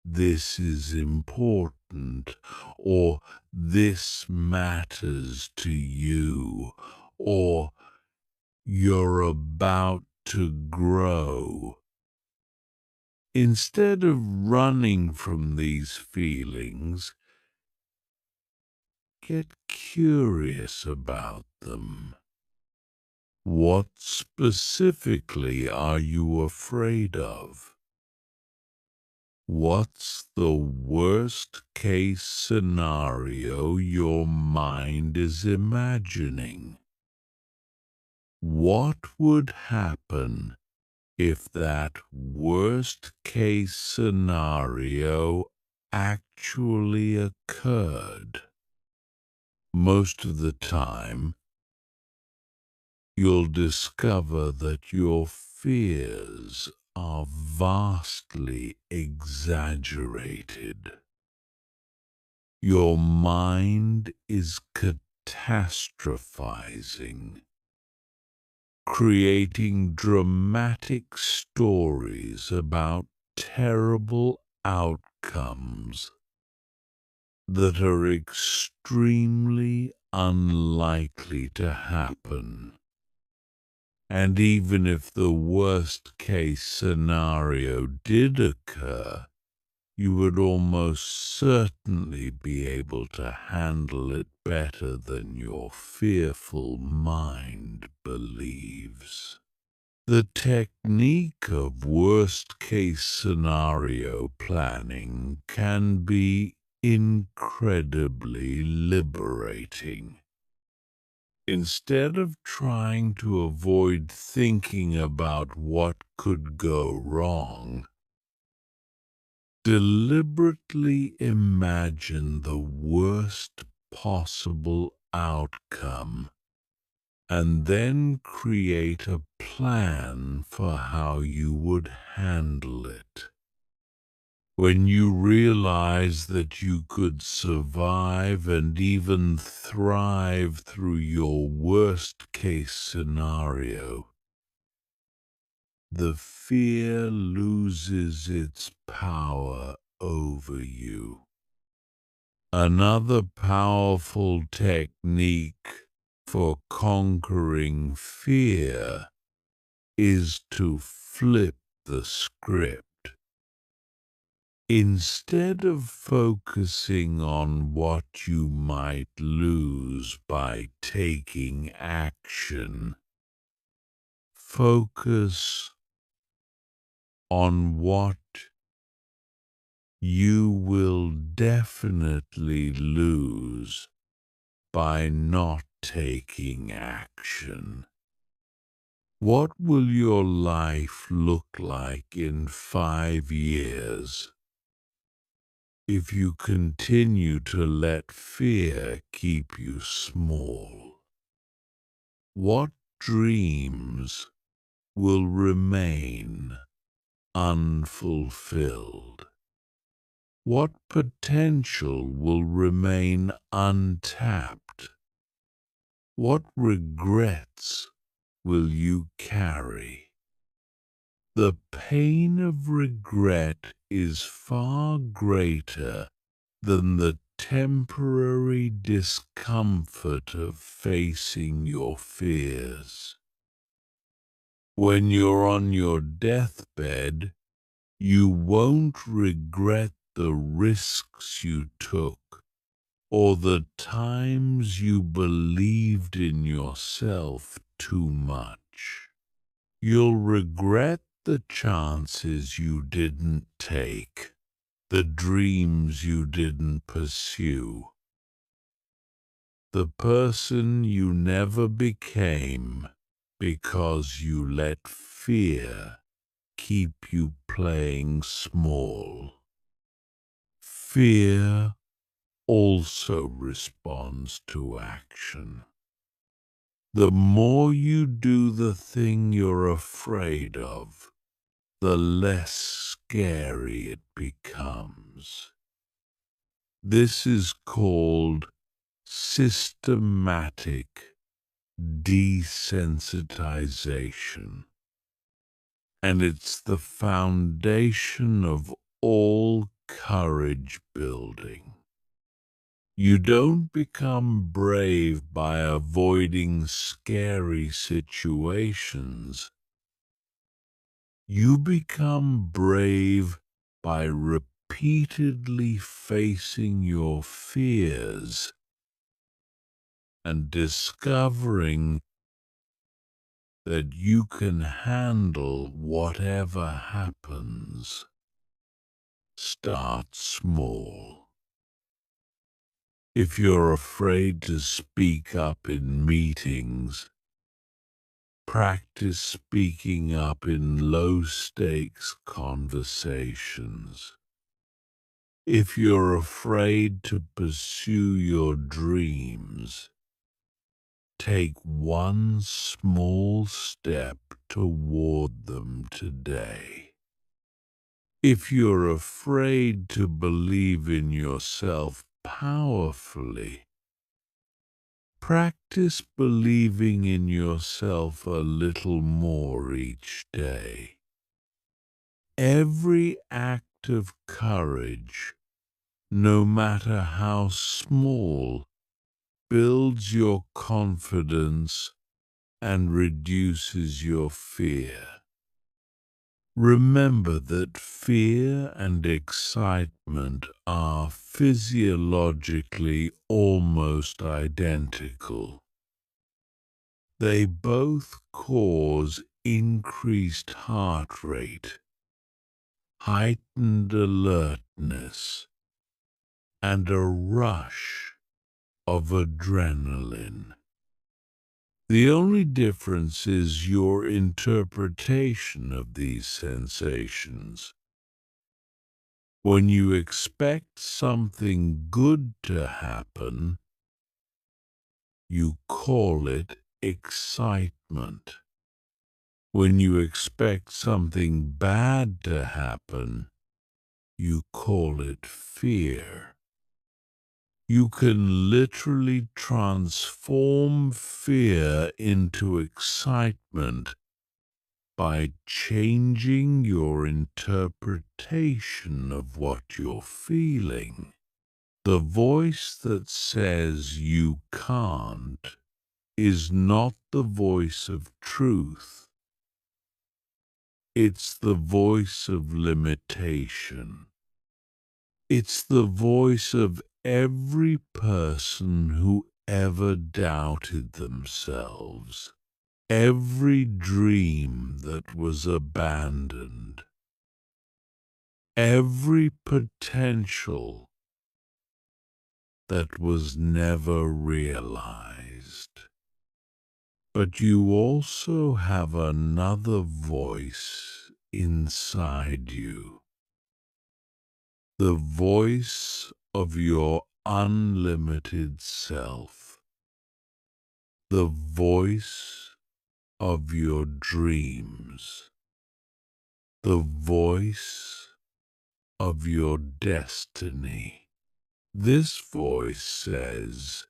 "This is important," or "This matters to you," or "You're about to grow." Instead of running from these feelings, get curious about them. What specifically are you afraid of? What's the worst-case scenario your mind is imagining? What would happen if that worst-case scenario actually occurred? Most of the time, you'll discover that your fears are vastly exaggerated. Your mind is catastrophizing, creating dramatic stories about terrible outcomes that are extremely unlikely to happen. And even if the worst-case scenario did occur, you would almost certainly be able to handle it better than your fearful mind believes. The technique of worst-case scenario planning can be incredibly liberating. Instead of trying to avoid thinking about what could go wrong, deliberately imagine the worst possible outcome and then create a plan for how you would handle it. When you realize that you could survive and even thrive through your worst-case scenario, the fear loses its power over you. Another powerful technique for conquering fear is to flip the script. Instead of focusing on what you might lose by taking action, focus on what you will definitely lose by not taking action. What will your life look like in 5 years if you continue to let fear keep you small? What dreams will remain unfulfilled? What potential will remain untapped? What regrets will you carry? The pain of regret is far greater than the temporary discomfort of facing your fears. When you're on your deathbed, you won't regret the risks you took or the times you believed in yourself too much. You'll regret the chances you didn't take, the dreams you didn't pursue, the person you never became because you let fear keep you playing small. Fear also responds to action. The more you do the thing you're afraid of, the less scary it becomes. This is called systematic desensitization, and it's the foundation of all courage building. You don't become brave by avoiding scary situations. You become brave by repeatedly facing your fears and discovering that you can handle whatever happens. Start small. If you're afraid to speak up in meetings, practice speaking up in low-stakes conversations. If you're afraid to pursue your dreams, take one small step toward them today. If you're afraid to believe in yourself powerfully, practice believing in yourself a little more each day. Every act of courage, no matter how small, builds your confidence and reduces your fear. Remember that fear and excitement are physiologically almost identical. They both cause increased heart rate, heightened alertness, and a rush of adrenaline. The only difference is your interpretation of these sensations. When you expect something good to happen, you call it excitement. When you expect something bad to happen, you call it fear. You can literally transform fear into excitement by changing your interpretation of what you're feeling. The voice that says you can't is not the voice of truth. It's the voice of limitation. It's the voice of every person who ever doubted themselves, every dream that was abandoned, every potential that was never realized. But you also have another voice inside you. The voice of your unlimited self, the voice of your dreams, the voice of your destiny. This voice says,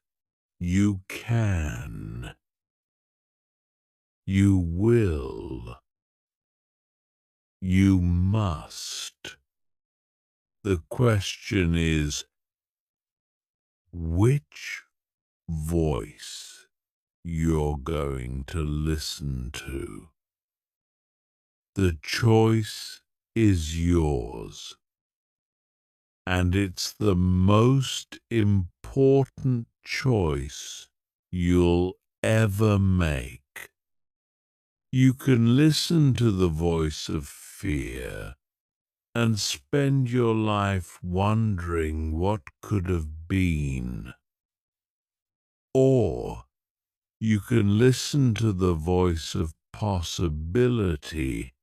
you can, you will, you must. The question is, which voice you're going to listen to? The choice is yours, and it's the most important choice you'll ever make. You can listen to the voice of fear and spend your life wondering what could have been. Or you can listen to the voice of possibility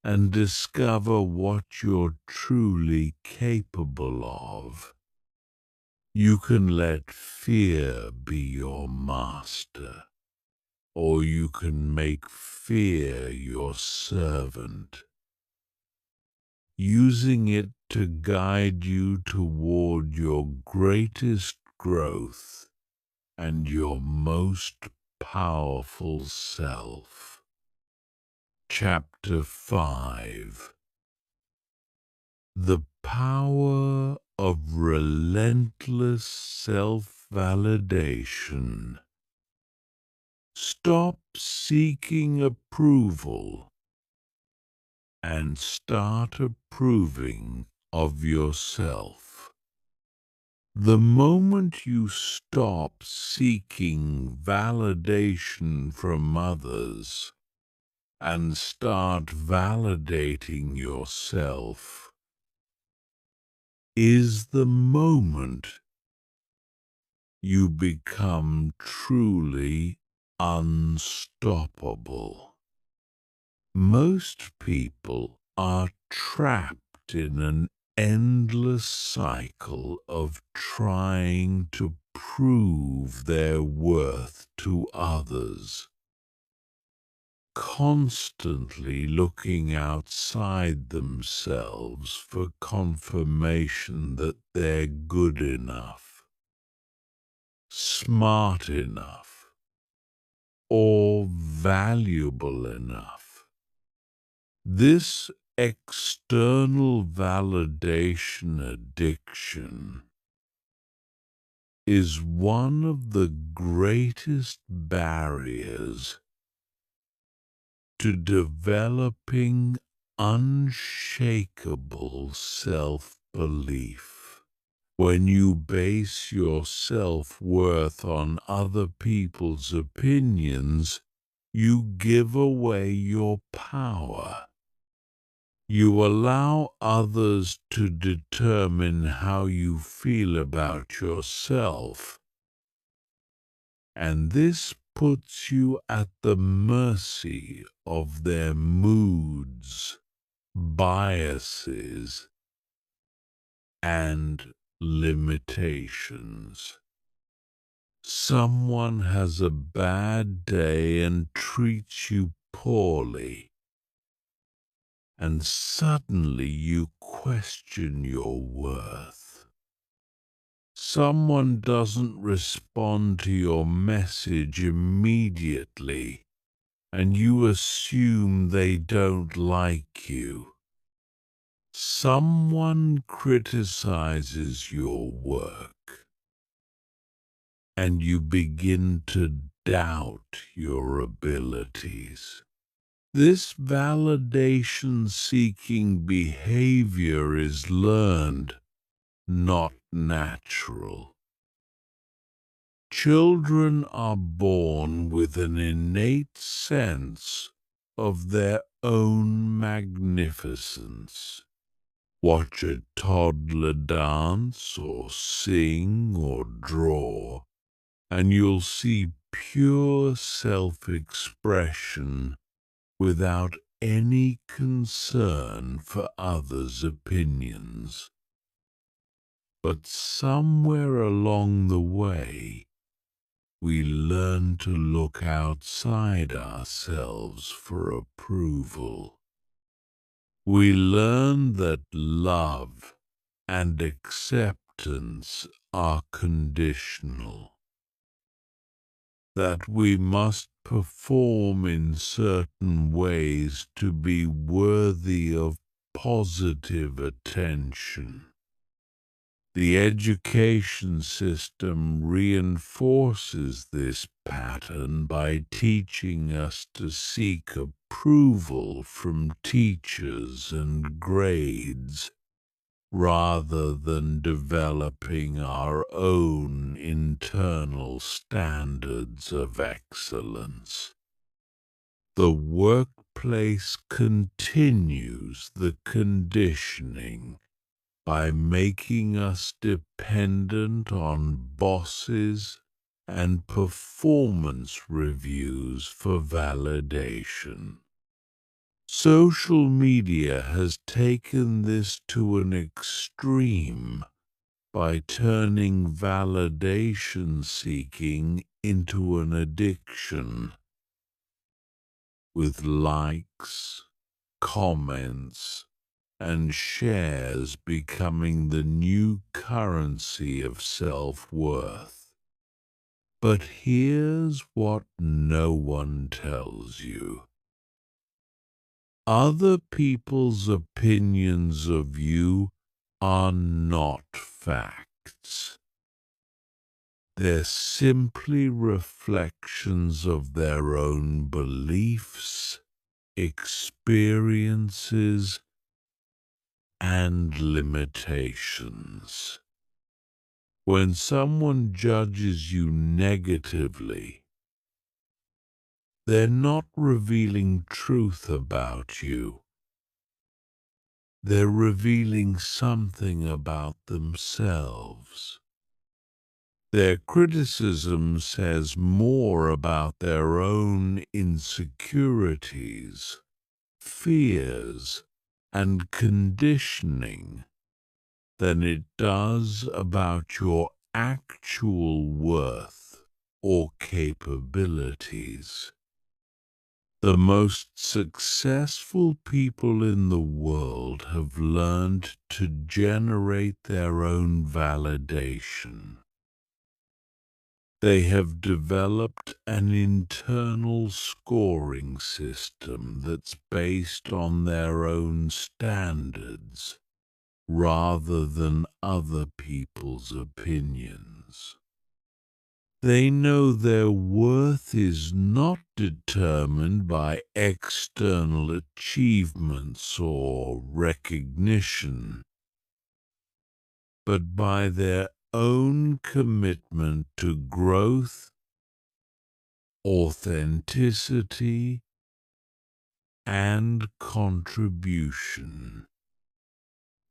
and discover what you're truly capable of. You can let fear be your master, or you can make fear your servant, using it to guide you toward your greatest growth and your most powerful self. Chapter 5: The Power of Relentless Self-Validation. Stop seeking approval and start approving of yourself. The moment you stop seeking validation from others and start validating yourself is the moment you become truly unstoppable. Most people are trapped in an endless cycle of trying to prove their worth to others, constantly looking outside themselves for confirmation that they're good enough, smart enough, or valuable enough. This external validation addiction is one of the greatest barriers to developing unshakable self-belief. When you base your self-worth on other people's opinions, you give away your power. You allow others to determine how you feel about yourself, and this puts you at the mercy of their moods, biases, and limitations. Someone has a bad day and treats you poorly, and suddenly you question your worth. Someone doesn't respond to your message immediately, and you assume they don't like you. Someone criticizes your work, and you begin to doubt your abilities. This validation-seeking behavior is learned, not natural. Children are born with an innate sense of their own magnificence. Watch a toddler dance or sing or draw, and you'll see pure self-expression without any concern for others' opinions. But somewhere along the way, we learn to look outside ourselves for approval. We learn that love and acceptance are conditional, that we must perform in certain ways to be worthy of positive attention. The education system reinforces this pattern by teaching us to seek approval from teachers and grades, rather than developing our own internal standards of excellence. The workplace continues the conditioning by making us dependent on bosses and performance reviews for validation. Social media has taken this to an extreme by turning validation seeking into an addiction, with likes, comments, and shares becoming the new currency of self-worth. But here's what no one tells you. Other people's opinions of you are not facts. They're simply reflections of their own beliefs, experiences, and limitations. When someone judges you negatively, they're not revealing truth about you. They're revealing something about themselves. Their criticism says more about their own insecurities, fears, and conditioning than it does about your actual worth or capabilities. The most successful people in the world have learned to generate their own validation. They have developed an internal scoring system that's based on their own standards, rather than other people's opinions. They know their worth is not determined by external achievements or recognition, but by their own commitment to growth, authenticity, and contribution.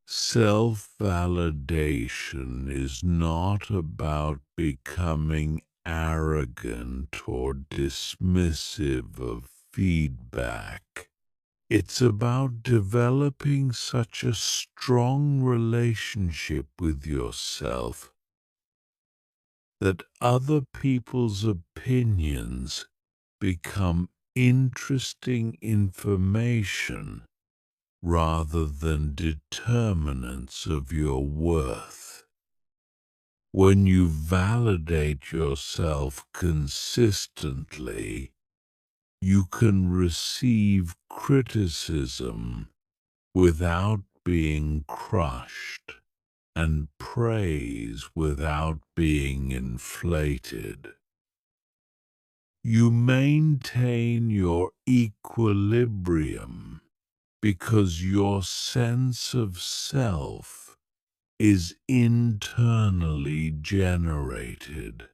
Self-validation is not about becoming arrogant or dismissive of feedback. It's about developing such a strong relationship with yourself that other people's opinions become interesting information rather than determinants of your worth. When you validate yourself consistently, you can receive criticism without being crushed and praise without being inflated. You maintain your equilibrium because your sense of self is internally generated.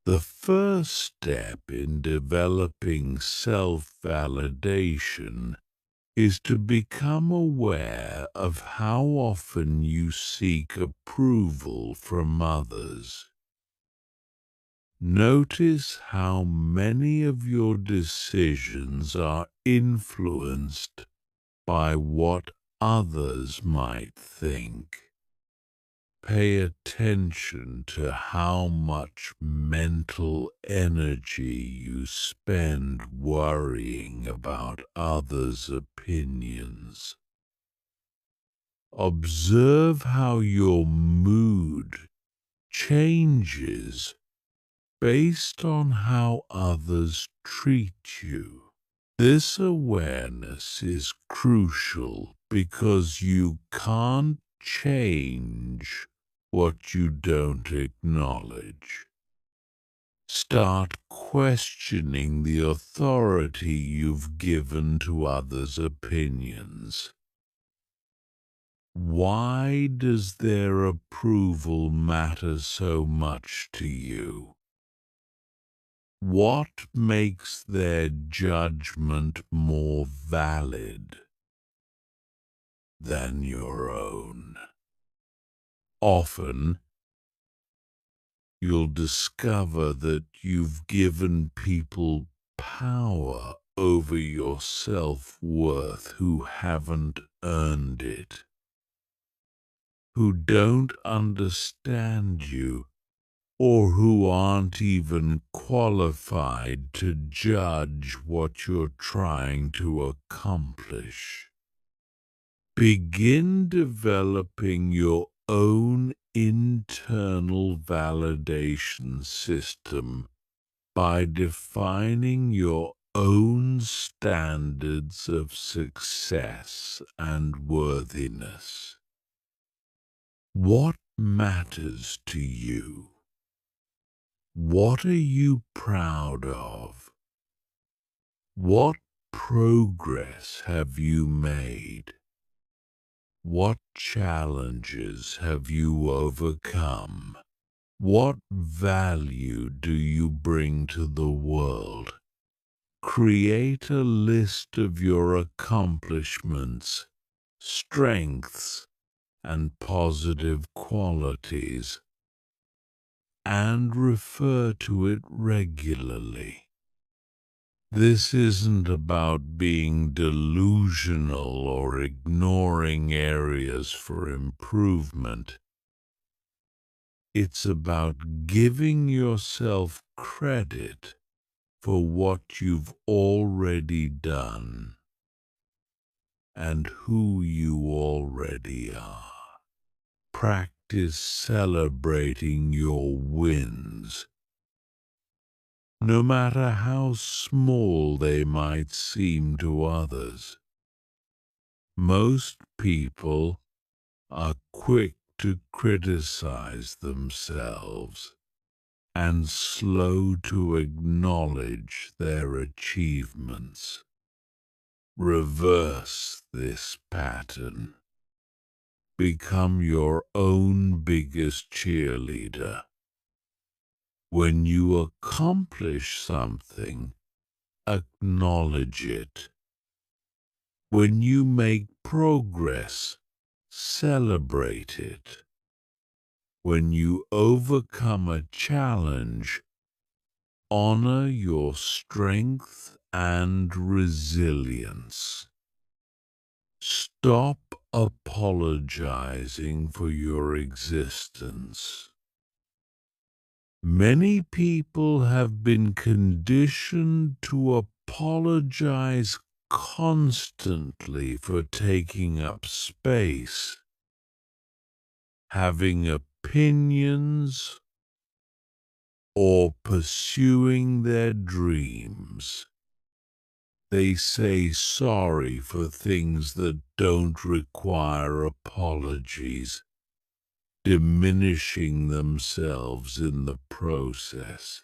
The first step in developing self-validation is to become aware of how often you seek approval from others. Notice how many of your decisions are influenced by what others might think. Pay attention to how much mental energy you spend worrying about others' opinions. Observe how your mood changes based on how others treat you. This awareness is crucial because you can't change what you don't acknowledge. Start questioning the authority you've given to others' opinions. Why does their approval matter so much to you? What makes their judgment more valid than your own? Often, you'll discover that you've given people power over your self-worth who haven't earned it, who don't understand you, or who aren't even qualified to judge what you're trying to accomplish. Begin developing your own internal validation system by defining your own standards of success and worthiness. What matters to you? What are you proud of? What progress have you made? What challenges have you overcome? What value do you bring to the world? Create a list of your accomplishments, strengths, and positive qualities, and refer to it regularly. This isn't about being delusional or ignoring areas for improvement. It's about giving yourself credit for what you've already done and who you already are. Practice celebrating your wins, no matter how small they might seem to others. Most people are quick to criticize themselves, and slow to acknowledge their achievements. Reverse this pattern. Become your own biggest cheerleader. When you accomplish something, acknowledge it. When you make progress, celebrate it. When you overcome a challenge, honor your strength and resilience. Stop apologizing for your existence. Many people have been conditioned to apologize constantly for taking up space, having opinions, or pursuing their dreams. They say sorry for things that don't require apologies, diminishing themselves in the process.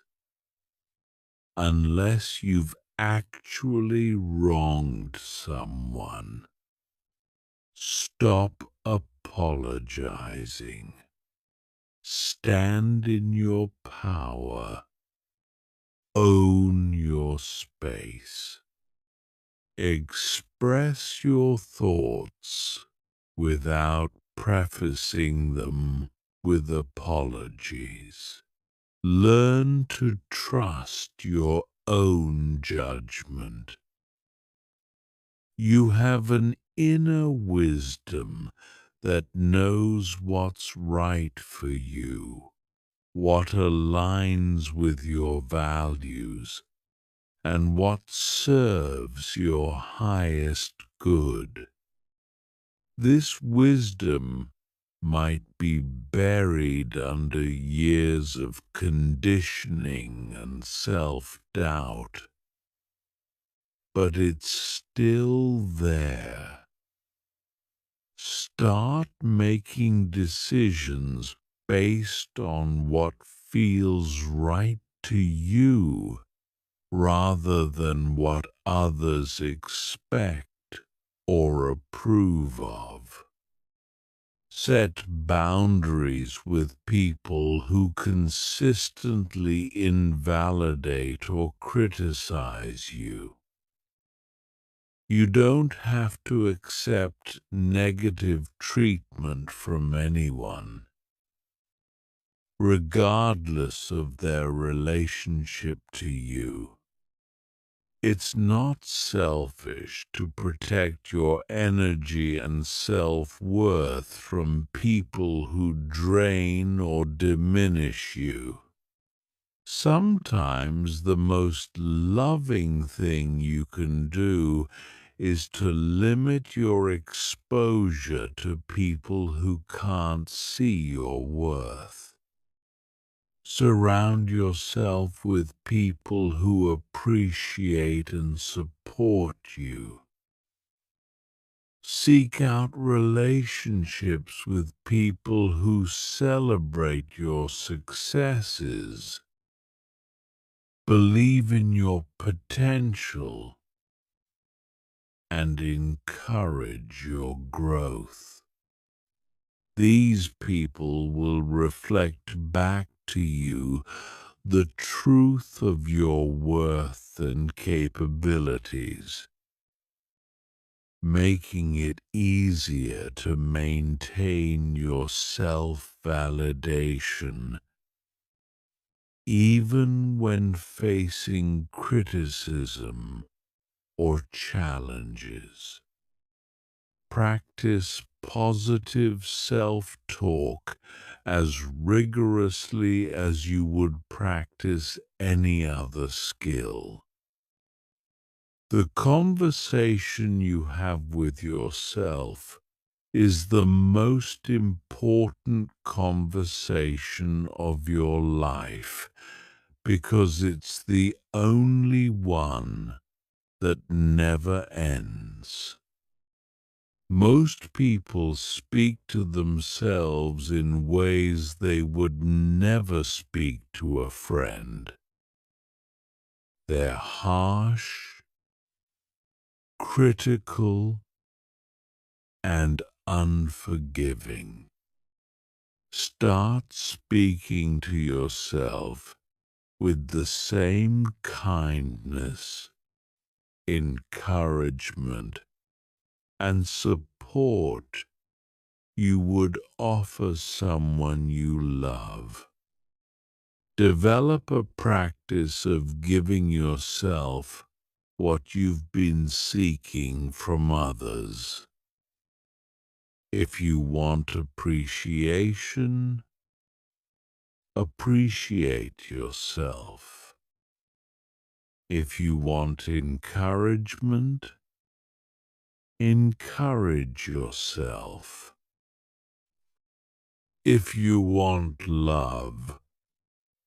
Unless you've actually wronged someone, stop apologizing. Stand in your power. Own your space. Express your thoughts without prefacing them with apologies. Learn to trust your own judgment. You have an inner wisdom that knows what's right for you, what aligns with your values, and what serves your highest good. This wisdom might be buried under years of conditioning and self-doubt, but it's still there. Start making decisions based on what feels right to you rather than what others expect or approve of. Set boundaries with people who consistently invalidate or criticize you. You don't have to accept negative treatment from anyone, regardless of their relationship to you. It's not selfish to protect your energy and self-worth from people who drain or diminish you. Sometimes the most loving thing you can do is to limit your exposure to people who can't see your worth. Surround yourself with people who appreciate and support you. Seek out relationships with people who celebrate your successes. Believe in your potential and encourage your growth. These people will reflect back to you the truth of your worth and capabilities, making it easier to maintain your self-validation, even when facing criticism or challenges. Practice positive self-talk as rigorously as you would practice any other skill. The conversation you have with yourself is the most important conversation of your life because it's the only one that never ends. Most people speak to themselves in ways they would never speak to a friend. They're harsh, critical, and unforgiving. Start speaking to yourself with the same kindness, encouragement, and support you would offer someone you love. Develop a practice of giving yourself what you've been seeking from others. If you want appreciation, appreciate yourself. If you want encouragement, encourage yourself. If you want love,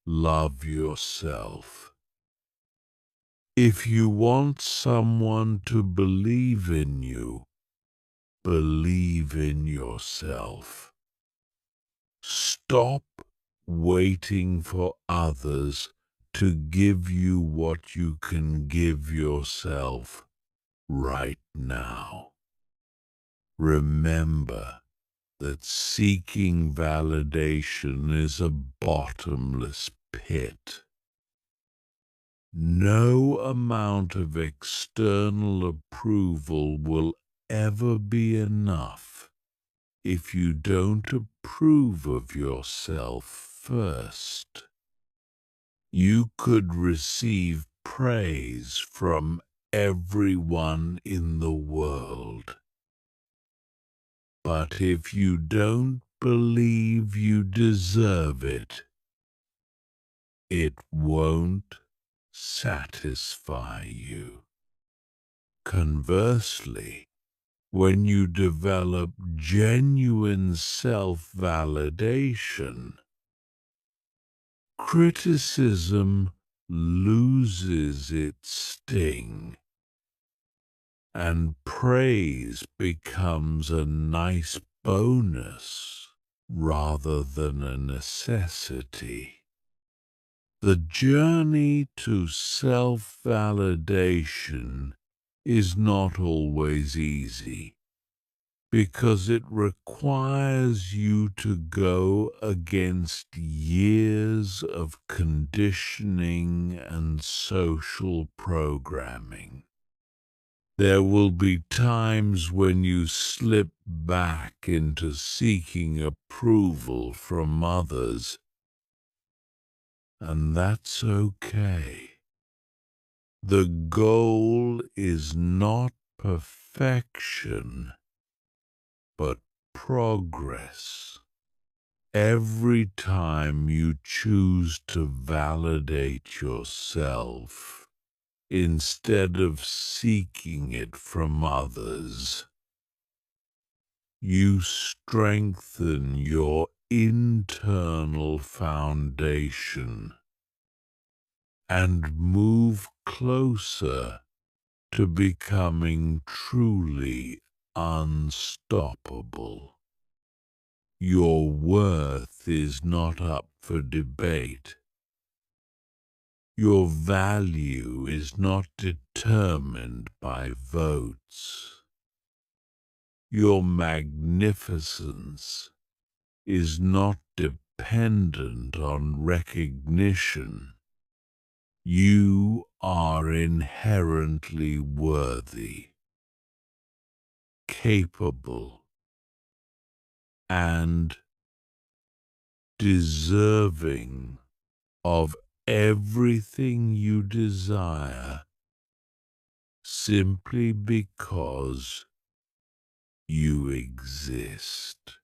love yourself. If you want someone to believe in you, believe in yourself. Stop waiting for others to give you what you can give yourself right now. Remember that seeking validation is a bottomless pit. No amount of external approval will ever be enough if you don't approve of yourself first. You could receive praise from everyone in the world. But if you don't believe you deserve it, it won't satisfy you. Conversely, when you develop genuine self-validation, criticism loses its sting, and praise becomes a nice bonus rather than a necessity. The journey to self-validation is not always easy, because it requires you to go against years of conditioning and social programming. There will be times when you slip back into seeking approval from others, and that's okay. The goal is not perfection, but progress. Every time you choose to validate yourself instead of seeking it from others, you strengthen your internal foundation and move closer to becoming truly unstoppable. Your worth is not up for debate. Your value is not determined by votes. Your magnificence is not dependent on recognition. You are inherently worthy, capable, and deserving of everything you desire simply because you exist.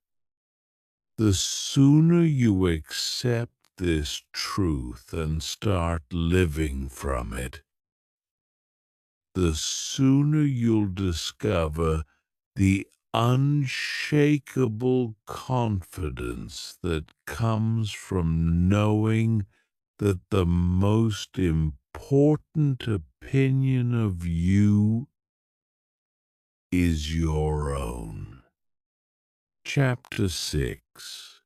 The sooner you accept this truth and start living from it, the sooner you'll discover the unshakable confidence that comes from knowing that the most important opinion of you is your own. Chapter 6.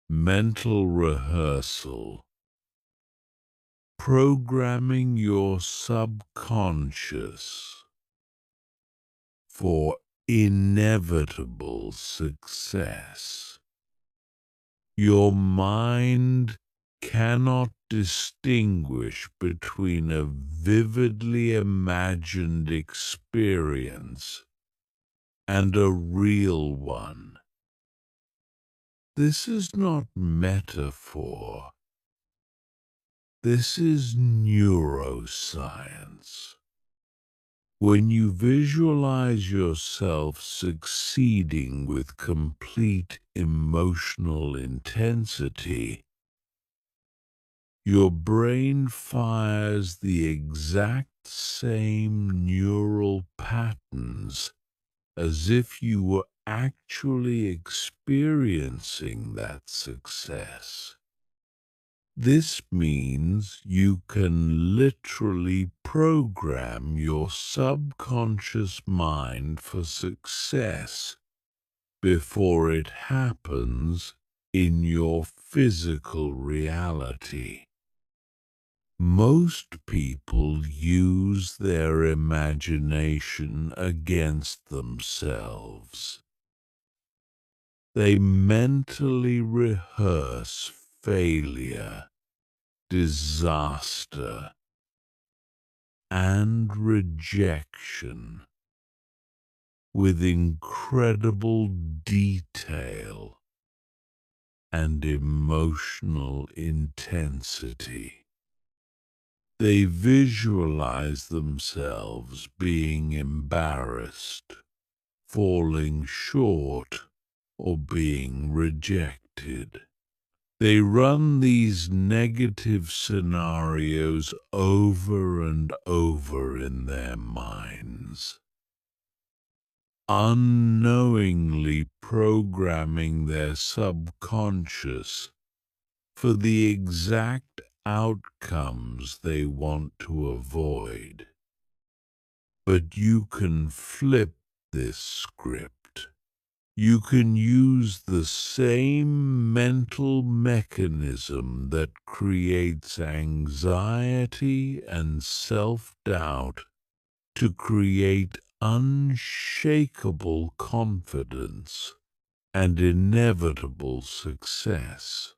Mental Rehearsal. Programming your subconscious for inevitable success. Your mind cannot distinguish between a vividly imagined experience and a real one. This is not metaphor. This is neuroscience. When you visualize yourself succeeding with complete emotional intensity, your brain fires the exact same neural patterns as if you were actually experiencing that success. This means you can literally program your subconscious mind for success before it happens in your physical reality. Most people use their imagination against themselves. They mentally rehearse failure, disaster, and rejection with incredible detail and emotional intensity. They visualize themselves being embarrassed, falling short, or being rejected. They run these negative scenarios over and over in their minds, unknowingly programming their subconscious for the exact outcomes they want to avoid. But you can flip this script. You can use the same mental mechanism that creates anxiety and self-doubt to create unshakable confidence and inevitable success.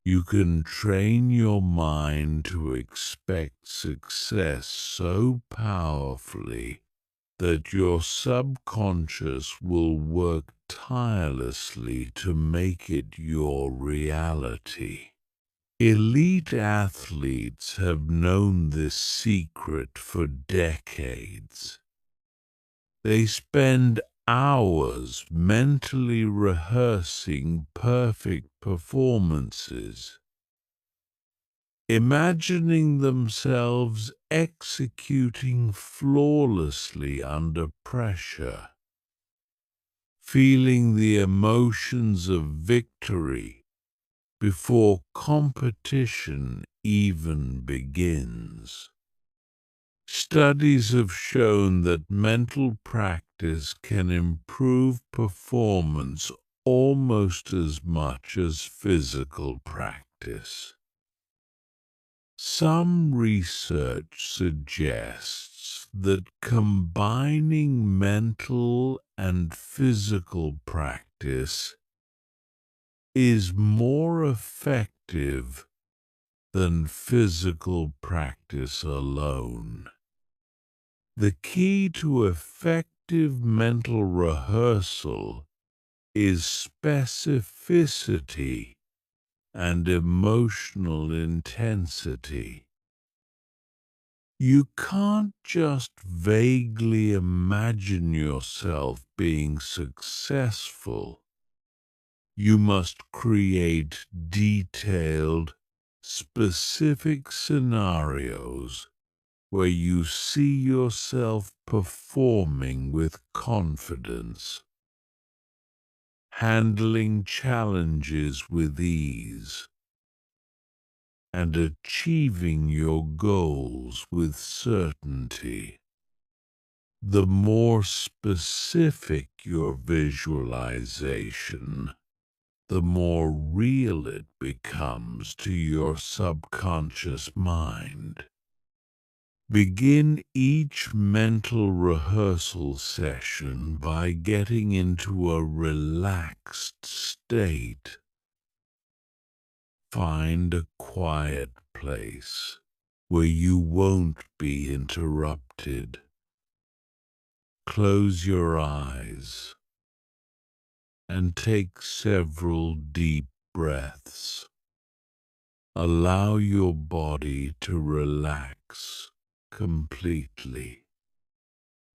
You can train your mind to expect success so powerfully that your subconscious will work tirelessly to make it your reality. Elite athletes have known this secret for decades. They spend hours mentally rehearsing perfect performances, imagining themselves executing flawlessly under pressure, feeling the emotions of victory before competition even begins. Studies have shown that mental practice can improve performance almost as much as physical practice. Some research suggests that combining mental and physical practice is more effective than physical practice alone. The key to effective mental rehearsal is specificity and emotional intensity. You can't just vaguely imagine yourself being successful. You must create detailed, specific scenarios where you see yourself performing with confidence, handling challenges with ease, and achieving your goals with certainty. The more specific your visualization, the more real it becomes to your subconscious mind. Begin each mental rehearsal session by getting into a relaxed state. Find a quiet place where you won't be interrupted. Close your eyes and take several deep breaths. Allow your body to relax completely.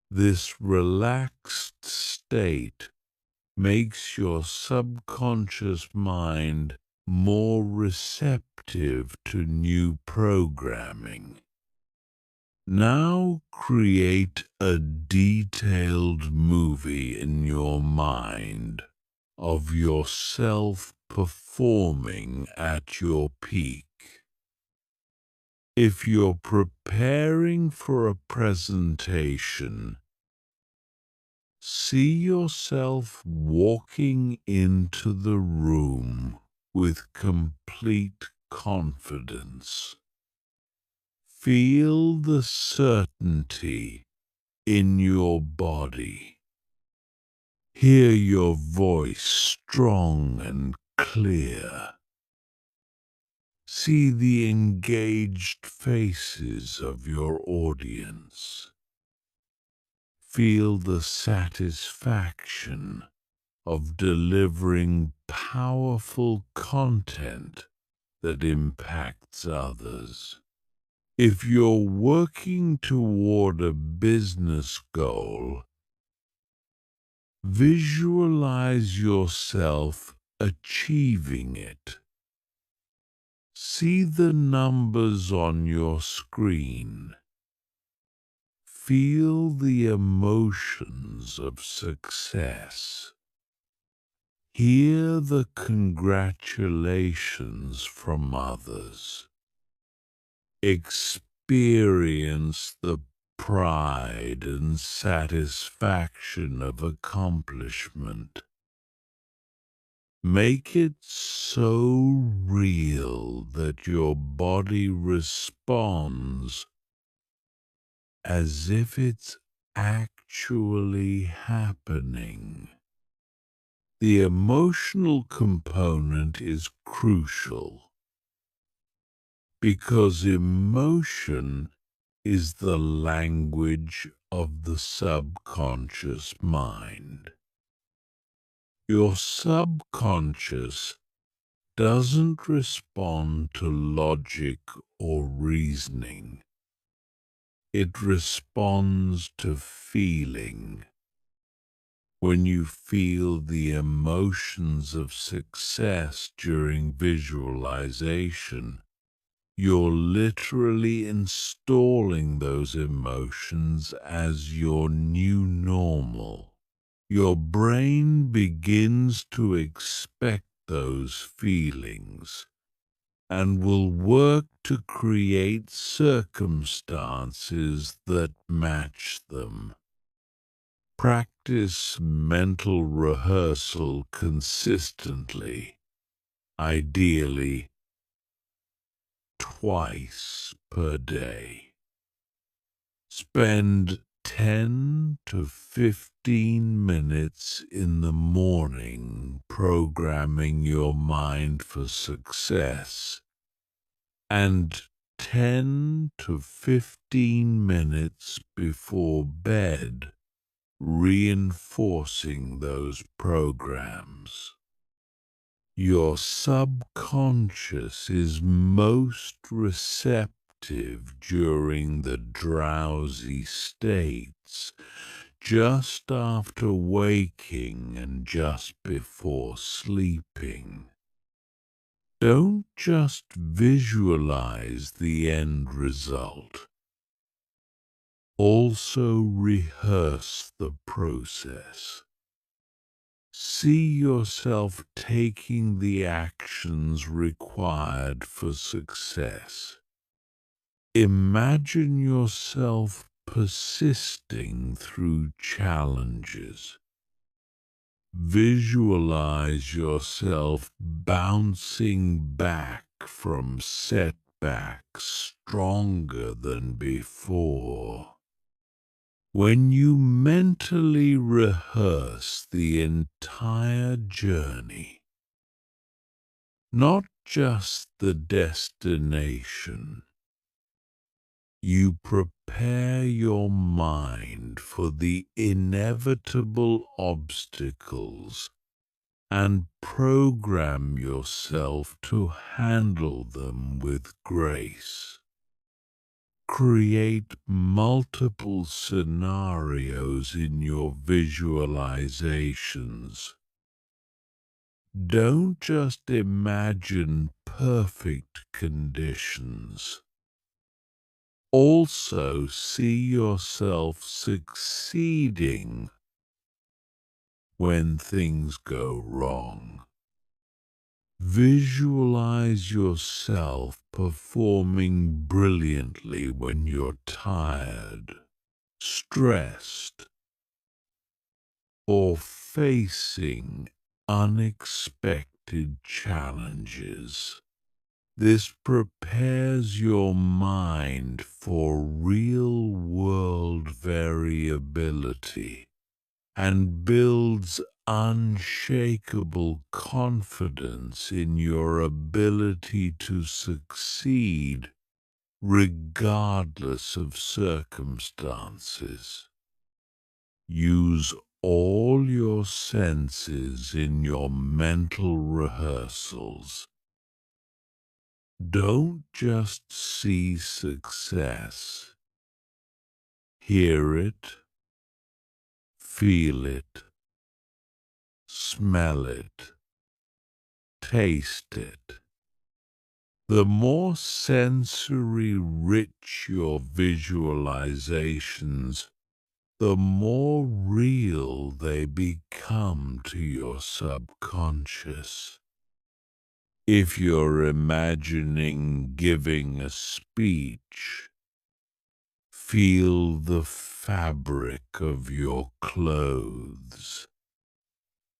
This relaxed state makes your subconscious mind more receptive to new programming. Now create a detailed movie in your mind of yourself performing at your peak. If you're preparing for a presentation, see yourself walking into the room with complete confidence. Feel the certainty in your body. Hear your voice strong and clear. See the engaged faces of your audience. Feel the satisfaction of delivering powerful content that impacts others. If you're working toward a business goal, visualize yourself achieving it. See the numbers on your screen. Feel the emotions of success. Hear the congratulations from others. Experience the pride and satisfaction of accomplishment. Make it so real that your body responds as if it's actually happening. The emotional component is crucial because emotion is the language of the subconscious mind. Your subconscious doesn't respond to logic or reasoning. It responds to feeling. When you feel the emotions of success during visualization, you're literally installing those emotions as your new normal. Your brain begins to expect those feelings and will work to create circumstances that match them. Practice mental rehearsal consistently, ideally twice per day. Spend 10 to 15 minutes in the morning programming your mind for success, and 10 to 15 minutes before bed reinforcing those programs. Your subconscious is most receptive during the drowsy states, just after waking and just before sleeping. Don't just visualize the end result. Also rehearse the process. See yourself taking the actions required for success. Imagine yourself persisting through challenges. Visualize yourself bouncing back from setbacks stronger than before. When you mentally rehearse the entire journey, not just the destination, you prepare your mind for the inevitable obstacles and program yourself to handle them with grace. Create multiple scenarios in your visualizations. Don't just imagine perfect conditions. Also see yourself succeeding when things go wrong. Visualize yourself performing brilliantly when you're tired, stressed, or facing unexpected challenges. This prepares your mind for real-world variability and builds unshakable confidence in your ability to succeed regardless of circumstances. Use all your senses in your mental rehearsals. Don't just see success. Hear it, feel it, smell it, taste it. The more sensory rich your visualizations, the more real they become to your subconscious. If you're imagining giving a speech, feel the fabric of your clothes.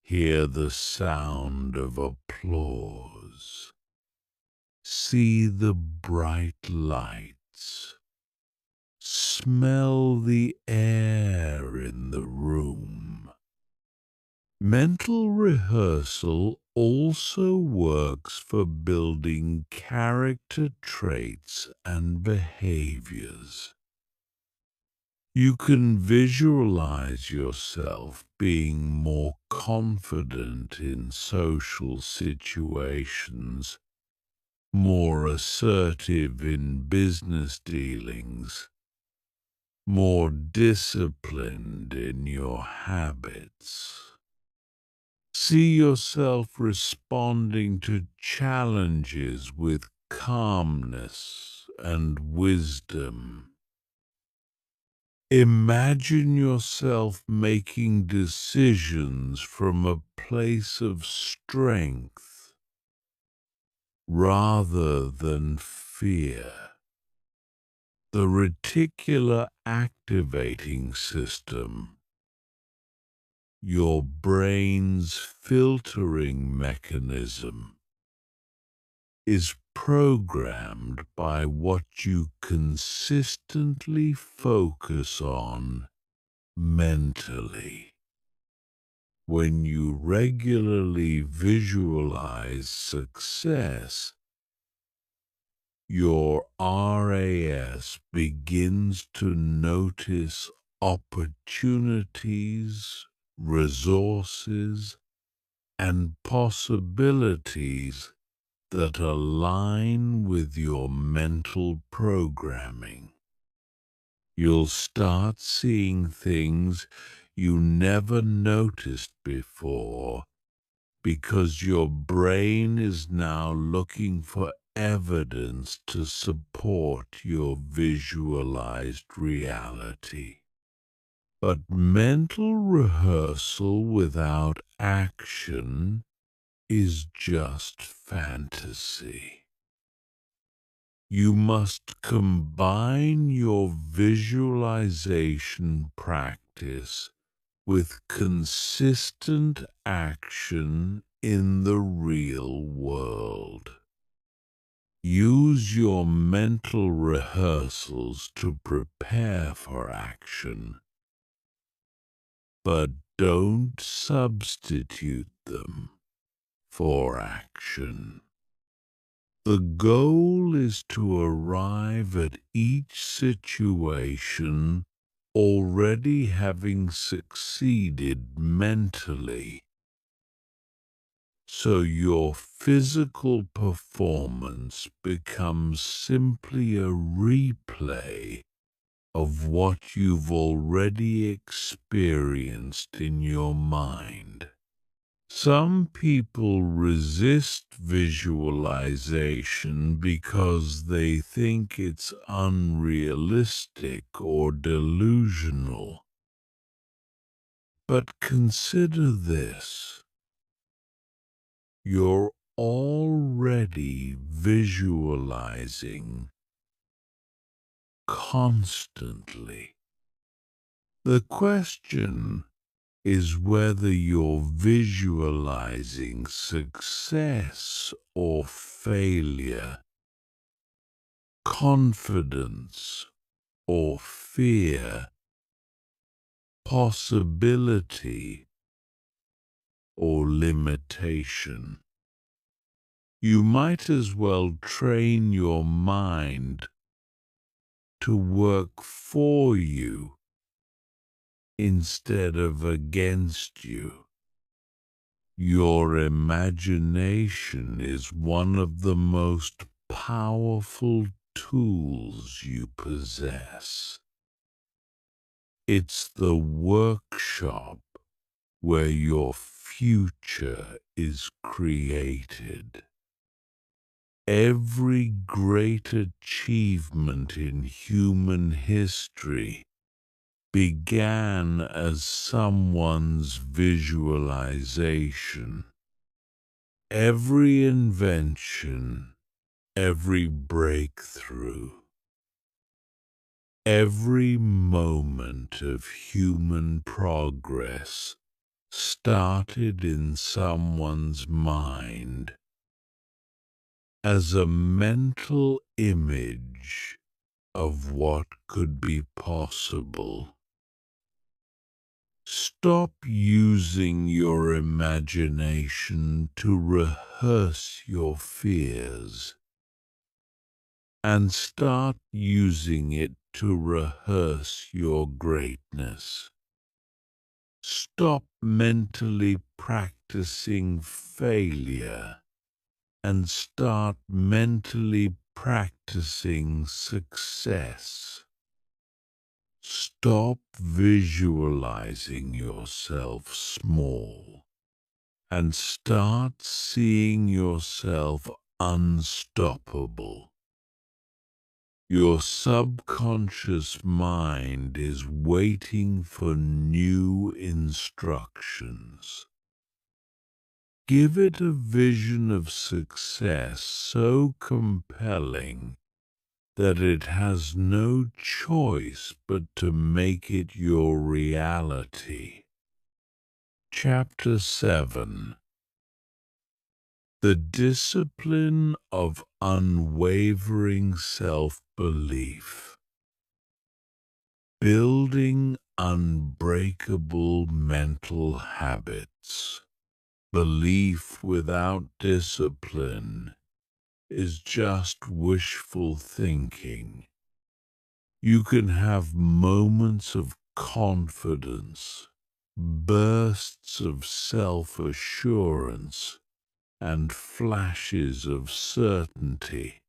Hear the sound of applause. See the bright lights. Smell the air in the room. Mental rehearsal also works for building character traits and behaviors. You can visualize yourself being more confident in social situations, more assertive in business dealings, more disciplined in your habits. See yourself responding to challenges with calmness and wisdom. Imagine yourself making decisions from a place of strength rather than fear. The reticular activating system, your brain's filtering mechanism, is programmed by what you consistently focus on mentally. When you regularly visualize success, your RAS begins to notice opportunities, resources, and possibilities that align with your mental programming. You'll start seeing things you never noticed before because your brain is now looking for evidence to support your visualized reality. But mental rehearsal without action is just fantasy. You must combine your visualization practice with consistent action in the real world. Use your mental rehearsals to prepare for action, but don't substitute them for action. The goal is to arrive at each situation already having succeeded mentally, so your physical performance becomes simply a replay of what you've already experienced in your mind. Some people resist visualization because they think it's unrealistic or delusional. But consider this. You're already visualizing constantly. The question is whether you're visualizing success or failure, confidence or fear, possibility or limitation. You might as well train your mind to work for you instead of against you. Your imagination is one of the most powerful tools you possess. It's the workshop where your future is created. Every great achievement in human history began as someone's visualization. Every invention, every breakthrough, every moment of human progress started in someone's mind as a mental image of what could be possible. Stop using your imagination to rehearse your fears and start using it to rehearse your greatness. Stop mentally practicing failure and start mentally practicing success. Stop visualizing yourself small and start seeing yourself unstoppable. Your subconscious mind is waiting for new instructions. Give it a vision of success so compelling that it has no choice but to make it your reality. Chapter 7. The Discipline of Unwavering Self-Belief. Building unbreakable mental habits. Belief without discipline is just wishful thinking. You can have moments of confidence, bursts of self-assurance, and flashes of certainty.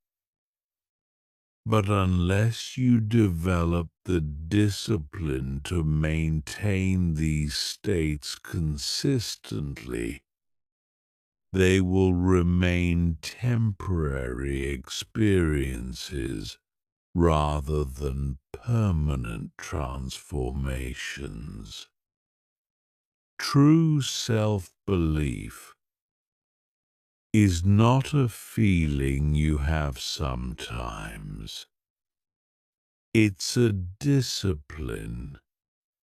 But unless you develop the discipline to maintain these states consistently, they will remain temporary experiences rather than permanent transformations. True self-belief is not a feeling you have sometimes. It's a discipline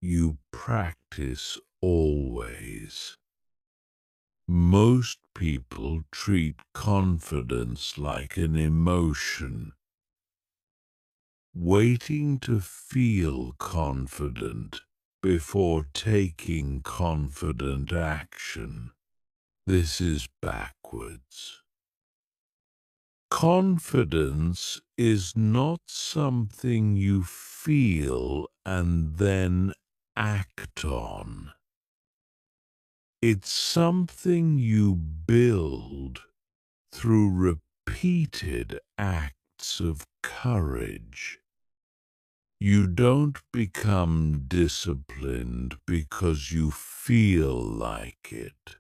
you practice always. Most people treat confidence like an emotion, waiting to feel confident before taking confident action. This is backwards. Confidence is not something you feel and then act on. It's something you build through repeated acts of courage. You don't become disciplined because you feel like it.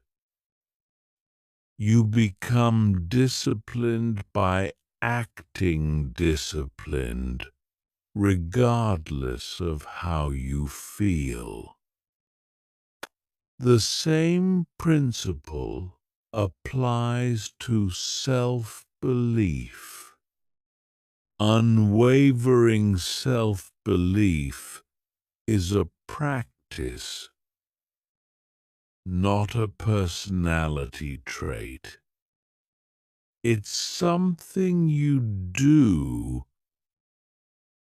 You become disciplined by acting disciplined, regardless of how you feel. The same principle applies to self-belief. Unwavering self-belief is a practice, not a personality trait. It's something you do,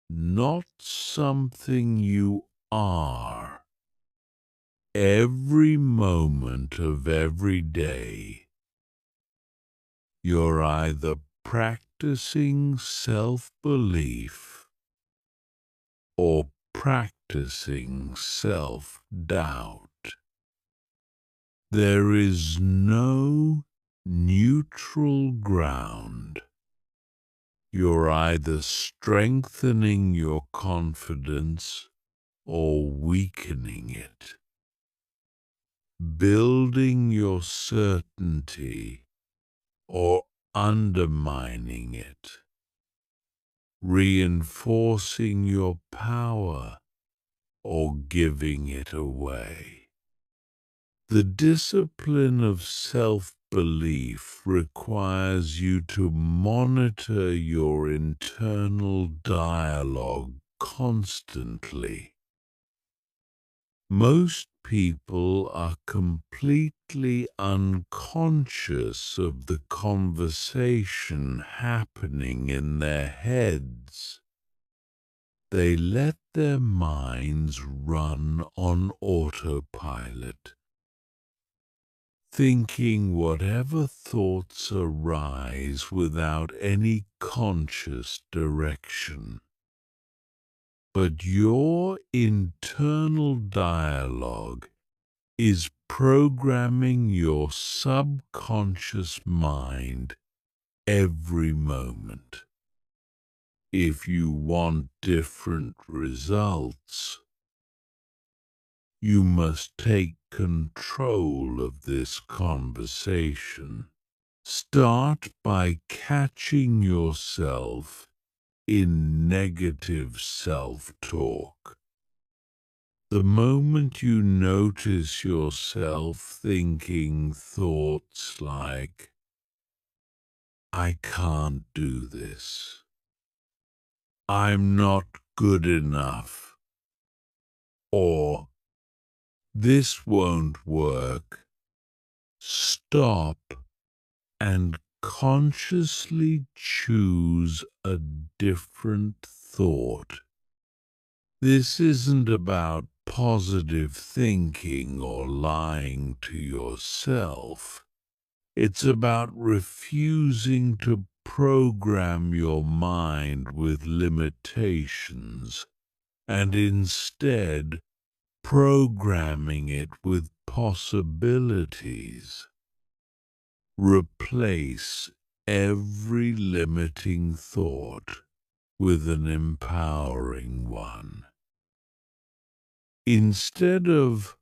not something you are. Every moment of every day, you're either practicing self-belief or practicing self-doubt. There is no neutral ground. You're either strengthening your confidence or weakening it, building your certainty or undermining it, reinforcing your power or giving it away. The discipline of self-belief requires you to monitor your internal dialogue constantly. Most people are completely unconscious of the conversation happening in their heads. They let their minds run on autopilot, thinking whatever thoughts arise without any conscious direction. But your internal dialogue is programming your subconscious mind every moment. If you want different results, you must take control of this conversation. Start by catching yourself in negative self-talk. The moment you notice yourself thinking thoughts like, "I can't do this," "I'm not good enough," or "this won't work," stop and consciously choose a different thought. This isn't about positive thinking or lying to yourself. It's about refusing to program your mind with limitations and instead programming it with possibilities. Replace every limiting thought with an empowering one. Instead of,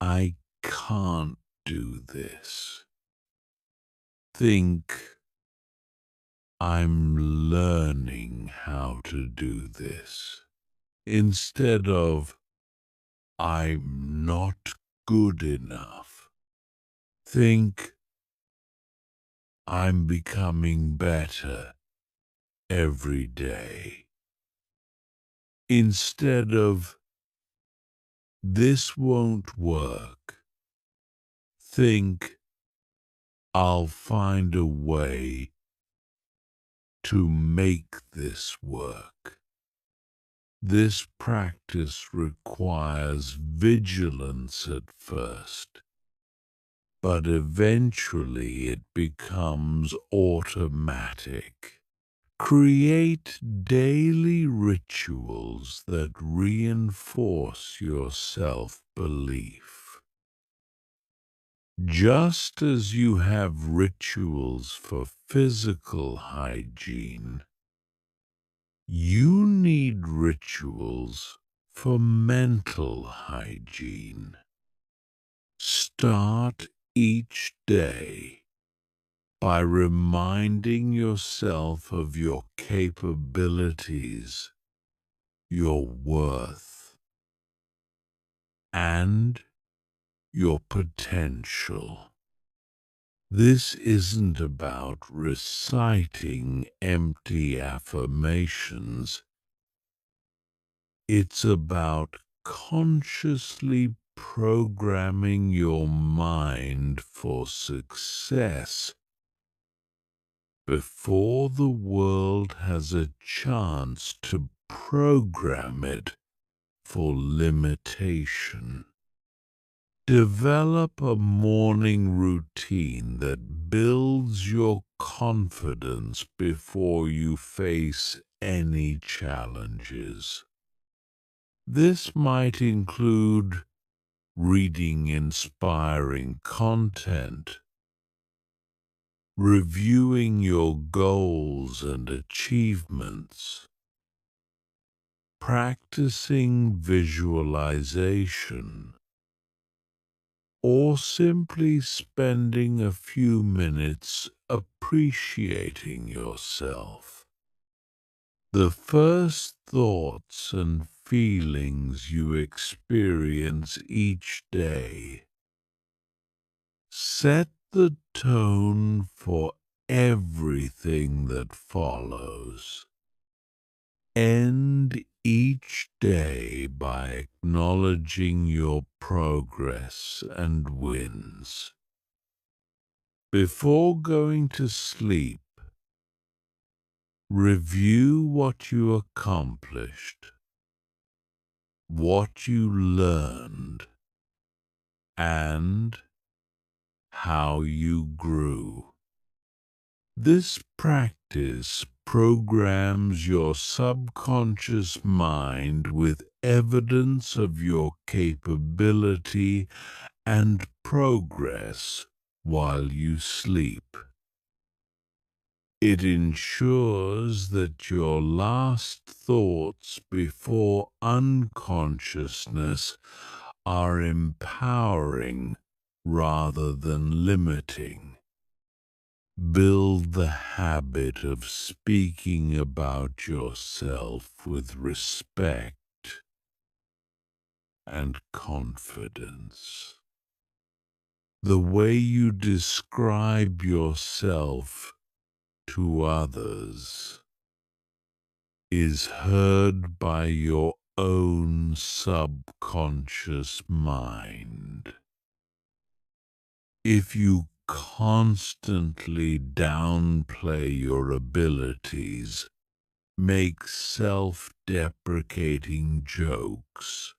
"I can't do this," think, "I'm learning how to do this." Instead of, "I'm not good enough," think, I'm becoming better every day. Instead of, this won't work, think, I'll find a way to make this work. This practice requires vigilance at first, but eventually it becomes automatic. Create daily rituals that reinforce your self-belief. Just as you have rituals for physical hygiene, you need rituals for mental hygiene. Start each day by reminding yourself of your capabilities, your worth, and your potential. This isn't about reciting empty affirmations. It's about consciously programming your mind for success before the world has a chance to program it for limitation. Develop a morning routine that builds your confidence before you face any challenges. This might include reading inspiring content, reviewing your goals and achievements, practicing visualization, or simply spending a few minutes appreciating yourself. The first thoughts and feelings you experience each day set the tone for everything that follows. End each day by acknowledging your progress and wins. Before going to sleep, review what you accomplished, what you learned, and how you grew. This practice programs your subconscious mind with evidence of your capability and progress while you sleep. It ensures that your last thoughts before unconsciousness are empowering rather than limiting. Build the habit of speaking about yourself with respect and confidence. The way you describe yourself to others is heard by your own subconscious mind. If you constantly downplay your abilities, make self-deprecating jokes,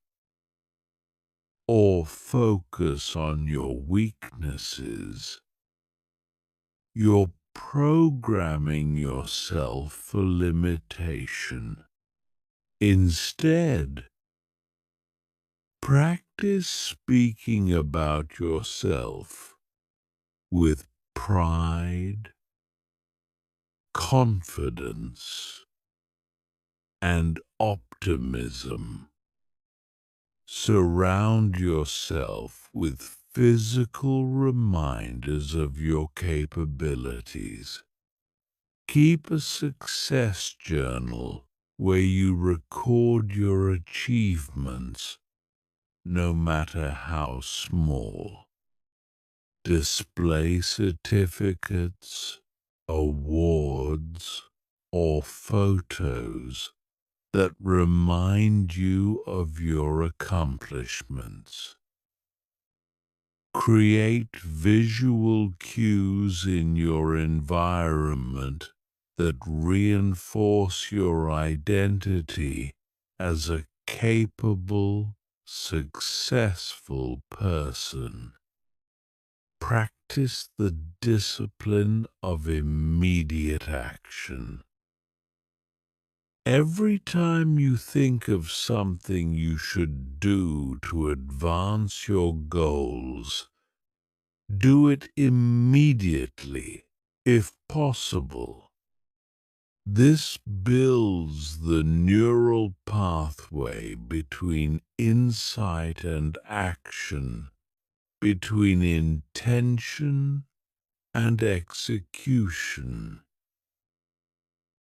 or focus on your weaknesses, you're programming yourself for limitation. Instead, practice speaking about yourself with pride, confidence, and optimism. Surround yourself with physical reminders of your capabilities. Keep a success journal where you record your achievements, no matter how small. display certificates, awards, or photos that remind you of your accomplishments. Create visual cues in your environment that reinforce your identity as a capable, successful person. Practice the discipline of immediate action. Every time you think of something you should do to advance your goals, do it immediately, if possible. This builds the neural pathway between insight and action, between intention and execution.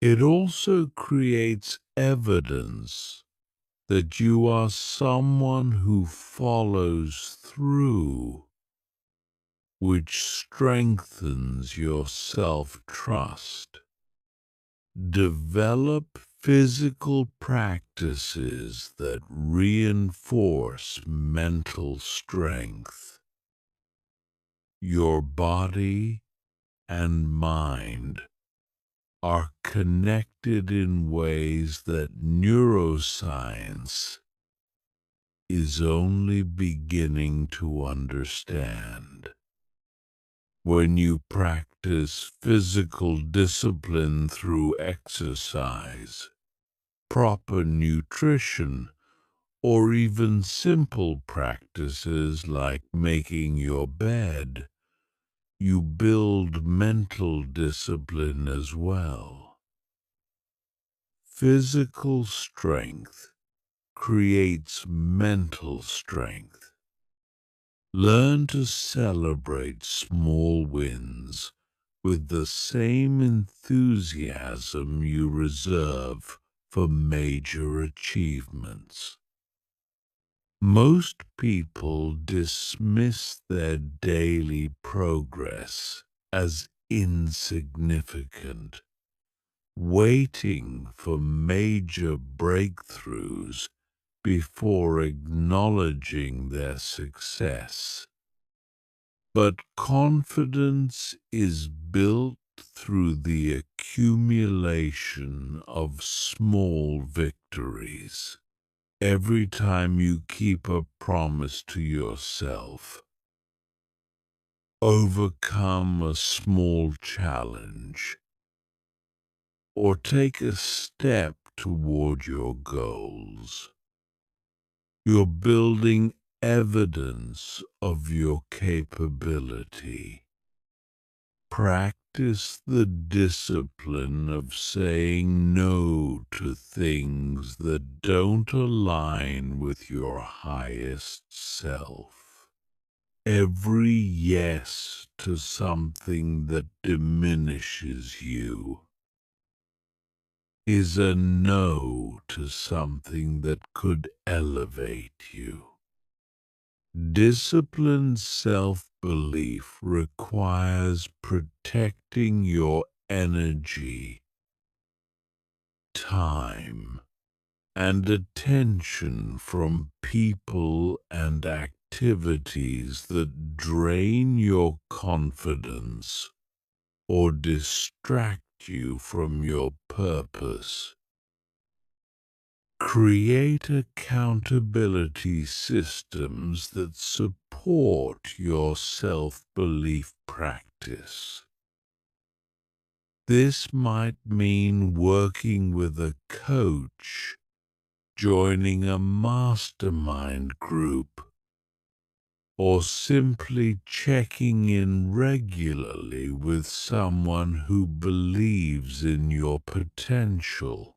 It also creates evidence that you are someone who follows through, which strengthens your self-trust. Develop physical practices that reinforce mental strength. Your body and mind are connected in ways that neuroscience is only beginning to understand. When you practice physical discipline through exercise, proper nutrition, or even simple practices like making your bed, you build mental discipline as well. Physical strength creates mental strength. Learn to celebrate small wins with the same enthusiasm you reserve for major achievements. Most people dismiss their daily progress as insignificant, waiting for major breakthroughs before acknowledging their success. But confidence is built through the accumulation of small victories. Every time you keep a promise to yourself, overcome a small challenge, or take a step toward your goals, you're building evidence of your capability. Practice the discipline of saying no to things that don't align with your highest self. Every yes to something that diminishes you is a no to something that could elevate you. Disciplined self-belief requires protecting your energy, time, and attention from people and activities that drain your confidence or distract you from your purpose. Create accountability systems that support your self-belief practice. This might mean working with a coach, joining a mastermind group, or simply checking in regularly with someone who believes in your potential.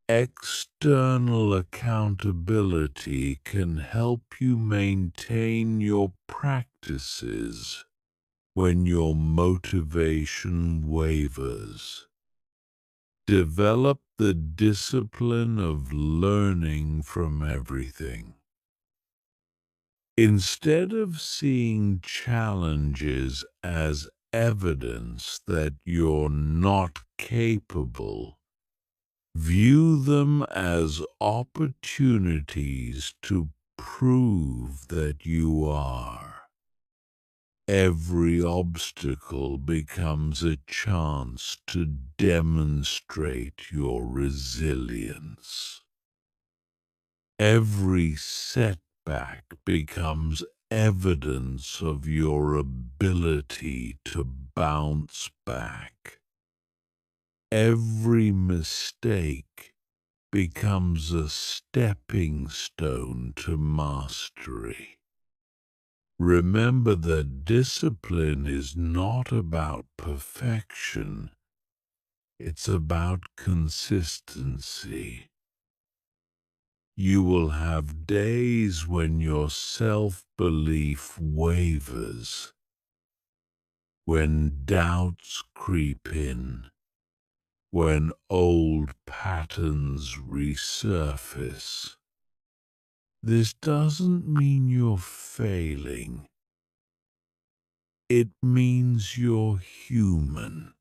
External accountability can help you maintain your practices when your motivation wavers. Develop the discipline of learning from everything. Instead of seeing challenges as evidence that you're not capable, view them as opportunities to prove that you are. Every obstacle becomes a chance to demonstrate your resilience. Every setback becomes evidence of your ability to bounce back. Every mistake becomes a stepping stone to mastery. Remember that discipline is not about perfection, it's about consistency. You will have days when your self-belief wavers, when doubts creep in, when old patterns resurface. This doesn't mean you're failing. It means you're human.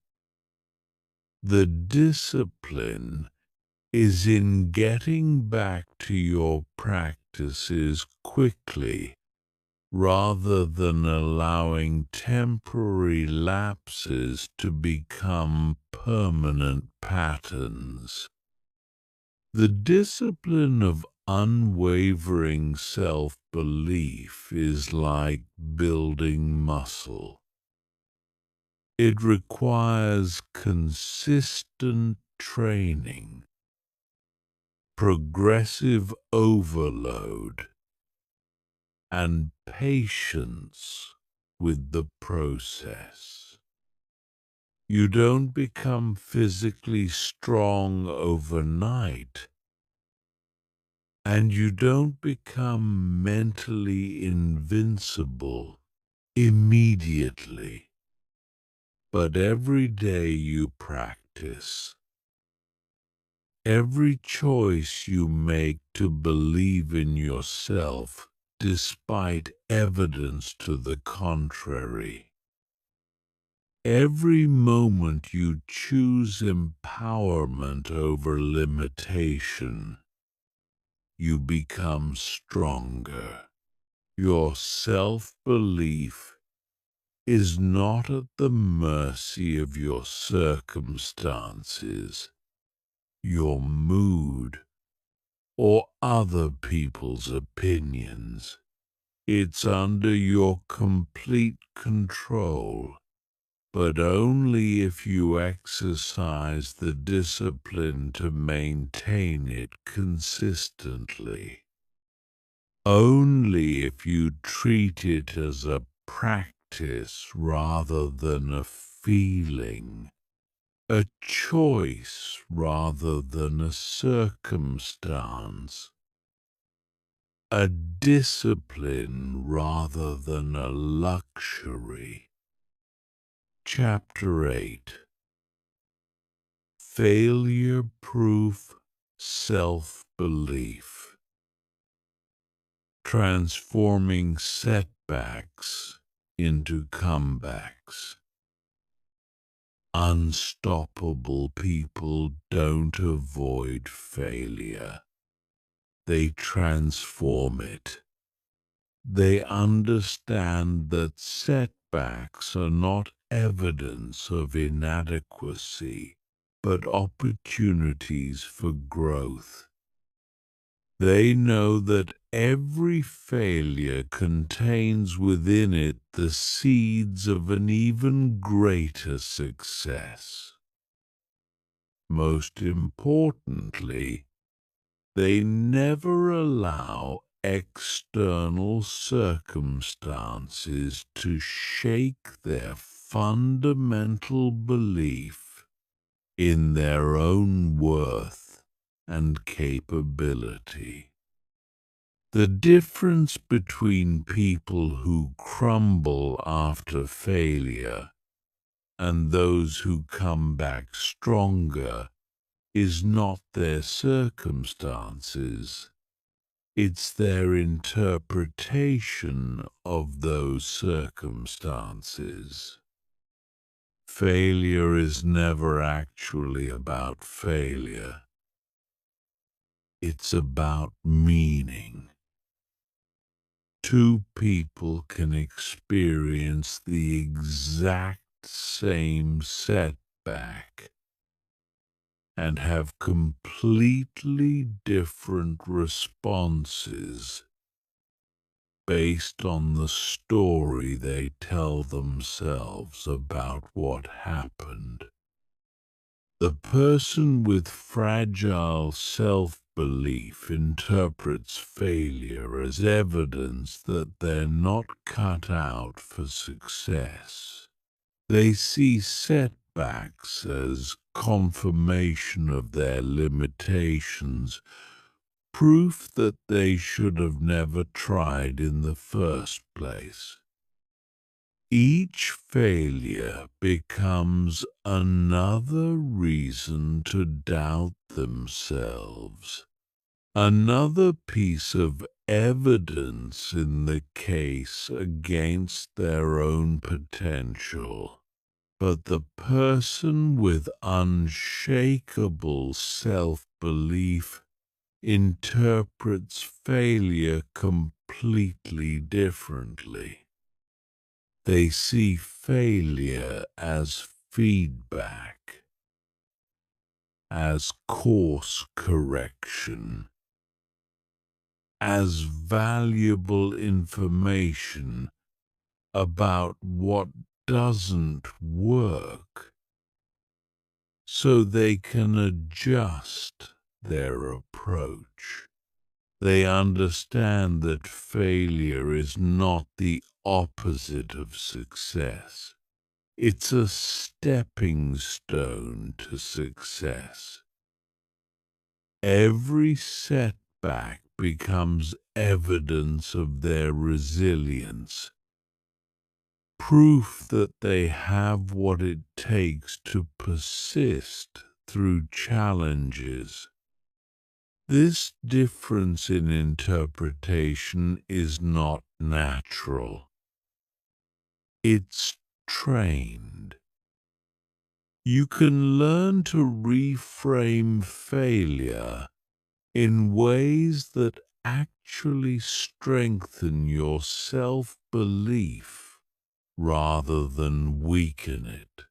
The discipline is in getting back to your practices quickly rather than allowing temporary lapses to become permanent patterns. The discipline of unwavering self-belief is like building muscle. It requires consistent training, progressive overload, and patience with the process. You don't become physically strong overnight, and you don't become mentally invincible immediately. But every day you practice, every choice you make to believe in yourself despite evidence to the contrary, every moment you choose empowerment over limitation, you become stronger. Your self-belief is not at the mercy of your circumstances, your mood, or other people's opinions. It's under your complete control, but only if you exercise the discipline to maintain it consistently. Only if you treat it as a practice rather than a feeling, a choice rather than a circumstance, a discipline rather than a luxury. Chapter 8: Failure-Proof Self-Belief. Transforming setbacks into comebacks. Unstoppable people don't avoid failure. They transform it. They understand that setbacks are not evidence of inadequacy, but opportunities for growth. They know that every failure contains within it the seeds of an even greater success. Most importantly, they never allow external circumstances to shake their fundamental belief in their own worth and capability. The difference between people who crumble after failure and those who come back stronger is not their circumstances. It's their interpretation of those circumstances. Failure is never actually about failure. It's about meaning. Two people can experience the exact same setback and have completely different responses based on the story they tell themselves about what happened. The person with fragile self-belief interprets failure as evidence that they're not cut out for success. They see setbacks as confirmation of their limitations, proof that they should have never tried in the first place. Each failure becomes another reason to doubt themselves, another piece of evidence in the case against their own potential. But the person with unshakable self-belief interprets failure completely differently. They see failure as feedback, as course correction, as valuable information about what doesn't work, so they can adjust their approach. They understand that failure is not the opposite of success. It's a stepping stone to success. Every setback becomes evidence of their resilience, proof that they have what it takes to persist through challenges. This difference in interpretation is not natural. It's trained. You can learn to reframe failure in ways that actually strengthen your self-belief rather than weaken it.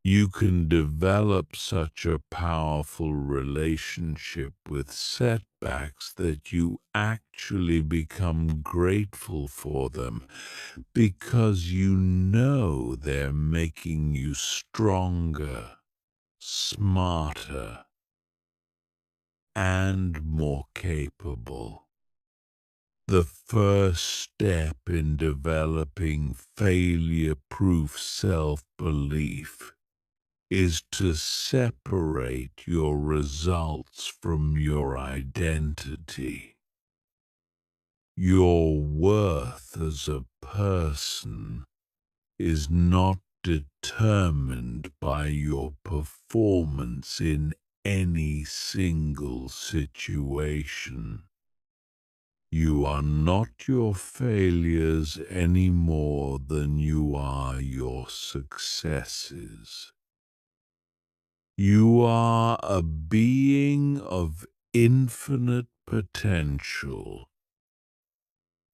You can develop such a powerful relationship with setbacks that you actually become grateful for them because you know they're making you stronger, smarter, and more capable. The first step in developing failure-proof self-belief is to separate your results from your identity. Your worth as a person is not determined by your performance in any single situation. You are not your failures any more than you are your successes. You are a being of infinite potential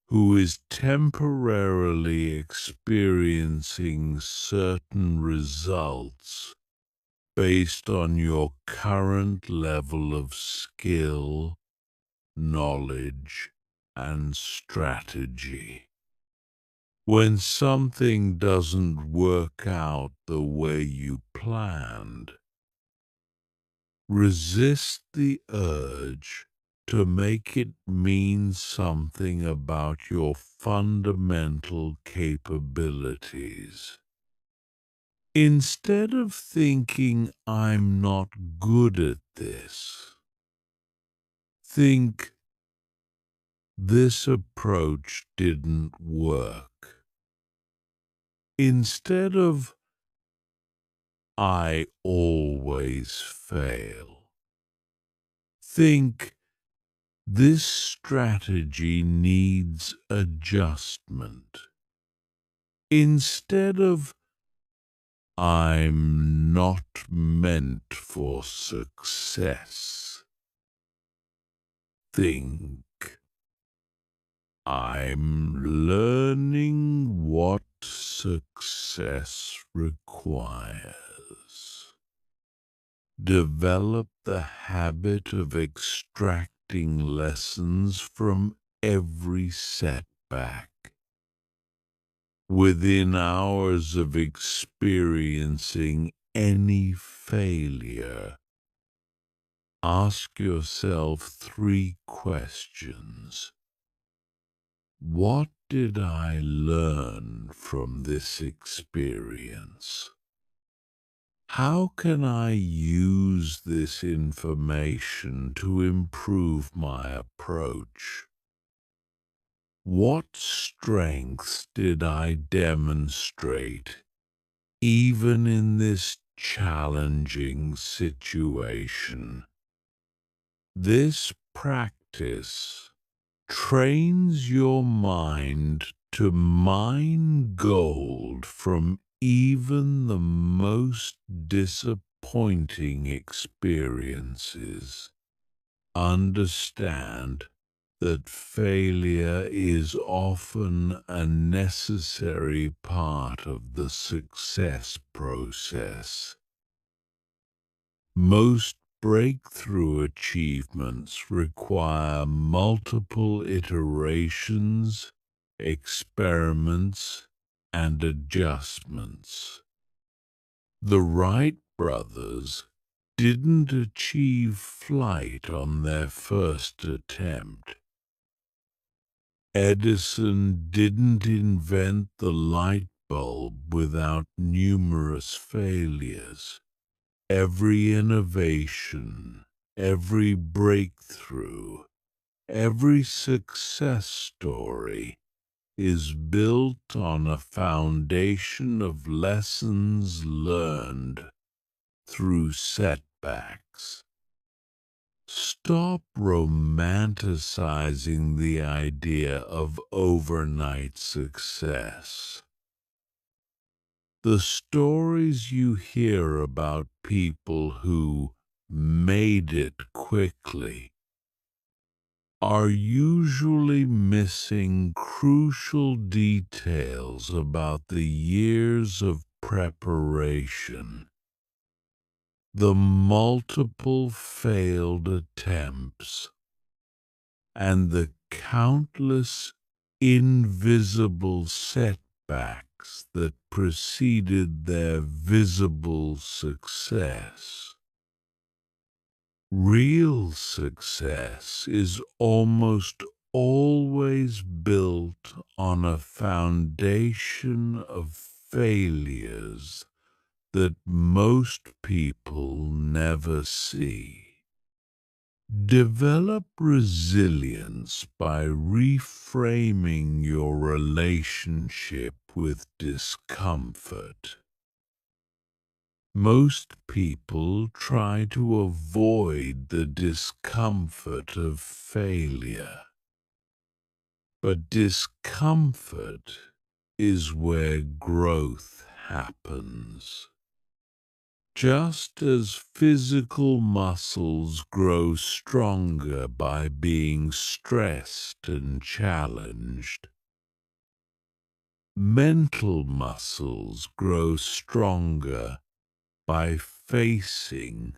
who is temporarily experiencing certain results based on your current level of skill, knowledge, and strategy. When something doesn't work out the way you planned, resist the urge to make it mean something about your fundamental capabilities. Instead of thinking, "I'm not good at this," think, "This approach didn't work." Instead of, "I always fail," think, This strategy needs adjustment. Instead of "I'm not meant for success," think "I'm learning what success requires." Develop the habit of extracting lessons from every setback. Within hours of experiencing any failure, ask yourself 3 questions. What did I learn from this experience? How can I use this information to improve my approach? What strengths did I demonstrate, even in this challenging situation? This practice trains your mind to mine gold from even the most disappointing experiences. Understand that failure is often a necessary part of the success process. Most breakthrough achievements require multiple iterations, experiments, and adjustments. The Wright brothers didn't achieve flight on their first attempt. Edison didn't invent the light bulb without numerous failures. Every innovation, every breakthrough, every success story is built on a foundation of lessons learned through setbacks. Stop romanticizing the idea of overnight success. The stories you hear about people who made it quickly are usually missing crucial details about the years of preparation, the multiple failed attempts, and the countless invisible setbacks that preceded their visible success. Real success is almost always built on a foundation of failures that most people never see. Develop resilience by reframing your relationship with discomfort. Most people try to avoid the discomfort of failure, but discomfort is where growth happens. Just as physical muscles grow stronger by being stressed and challenged, mental muscles grow stronger by facing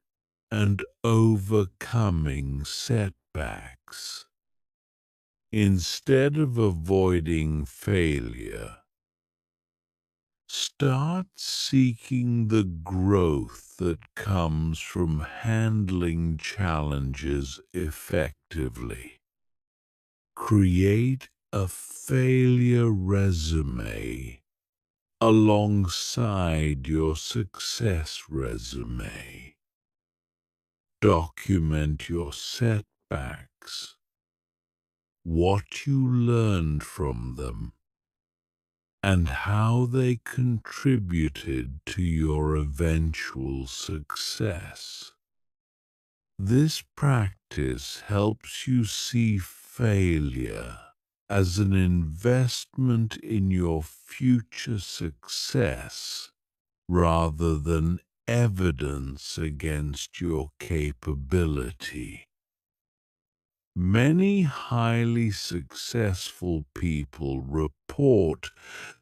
and overcoming setbacks. Instead of avoiding failure, start seeking the growth that comes from handling challenges effectively. Create a failure resume alongside your success resume. Document your setbacks, what you learned from them, and how they contributed to your eventual success. This practice helps you see failure as an investment in your future success rather than evidence against your capability. Many highly successful people report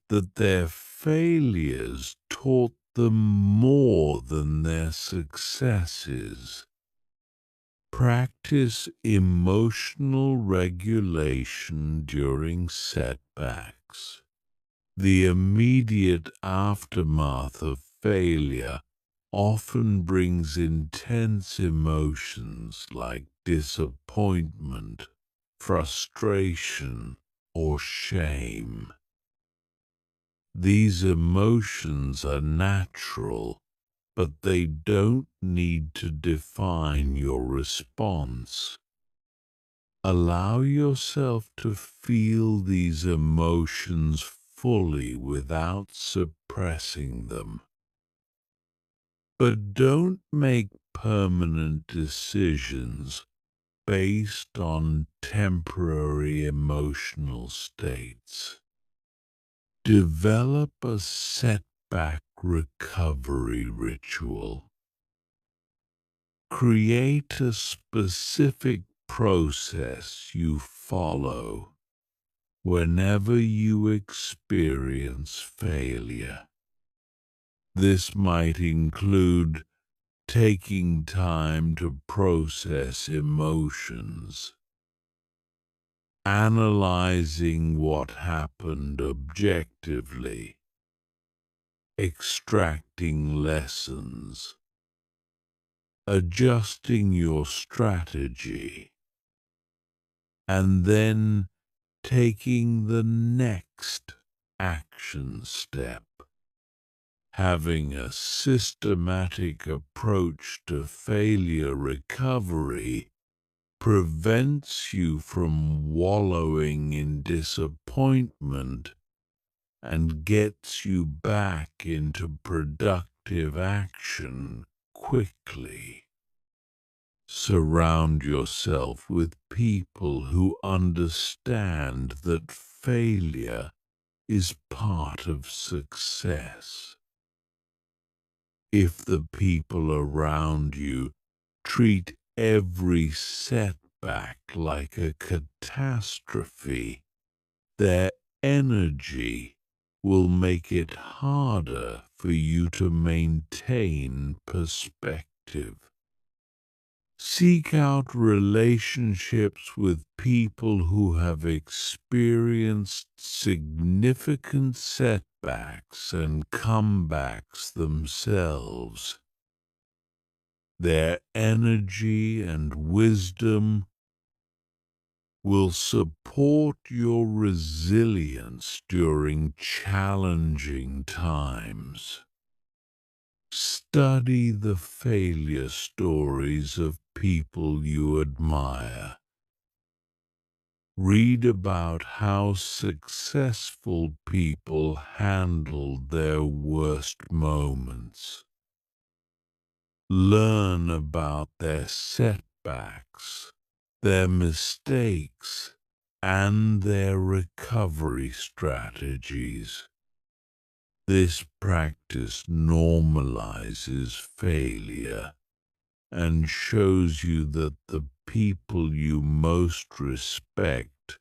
that their failures taught them more than their successes. Practice emotional regulation during setbacks. The immediate aftermath of failure often brings intense emotions like disappointment, frustration, or shame. These emotions are natural, but they don't need to define your response. Allow yourself to feel these emotions fully without suppressing them. But don't make permanent decisions based on temporary emotional states. Develop a setback recovery ritual. Create a specific process you follow whenever you experience failure. This might include taking time to process emotions, analyzing what happened objectively, extracting lessons, adjusting your strategy, and then taking the next action step. Having a systematic approach to failure recovery prevents you from wallowing in disappointment and gets you back into productive action quickly. Surround yourself with people who understand that failure is part of success. If the people around you treat every setback like a catastrophe, their energy will make it harder for you to maintain perspective. Seek out relationships with people who have experienced significant setbacks and comebacks themselves. Their energy and wisdom will support your resilience during challenging times. Study the failure stories of people you admire. Read about how successful people handled their worst moments. Learn about their setbacks, their mistakes, and their recovery strategies. This practice normalizes failure and shows you that the people you most respect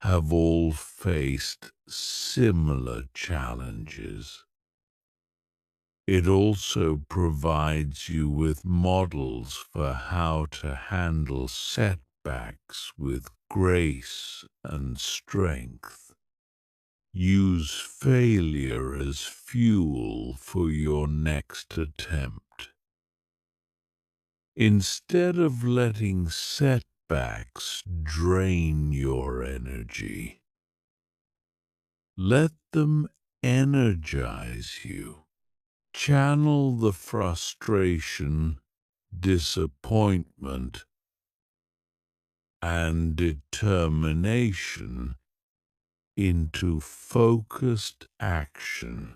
have all faced similar challenges. It also provides you with models for how to handle setbacks with grace and strength. Use failure as fuel for your next attempt. Instead of letting setbacks drain your energy, let them energize you. Channel the frustration, disappointment, and determination into focused action.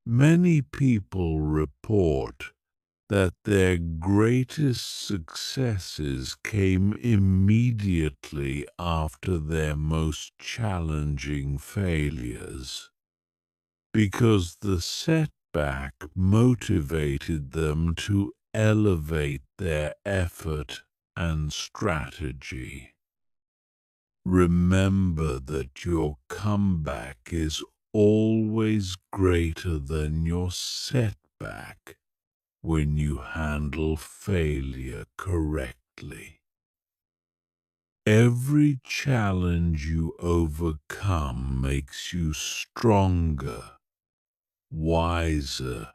Many people report that their greatest successes came immediately after their most challenging failures, because the setback motivated them to elevate their effort and strategy. Remember that your comeback is always greater than your setback when you handle failure correctly. Every challenge you overcome makes you stronger, wiser,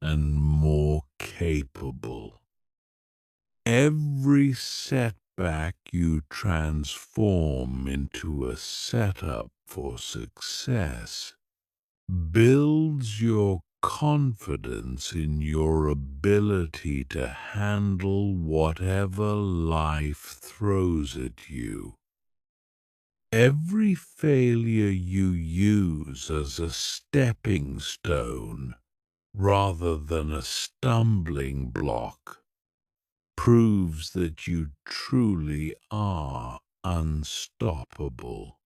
and more capable. Every setback you transform into a setup for success builds your confidence in your ability to handle whatever life throws at you. Every failure you use as a stepping stone rather than a stumbling block proves that you truly are unstoppable.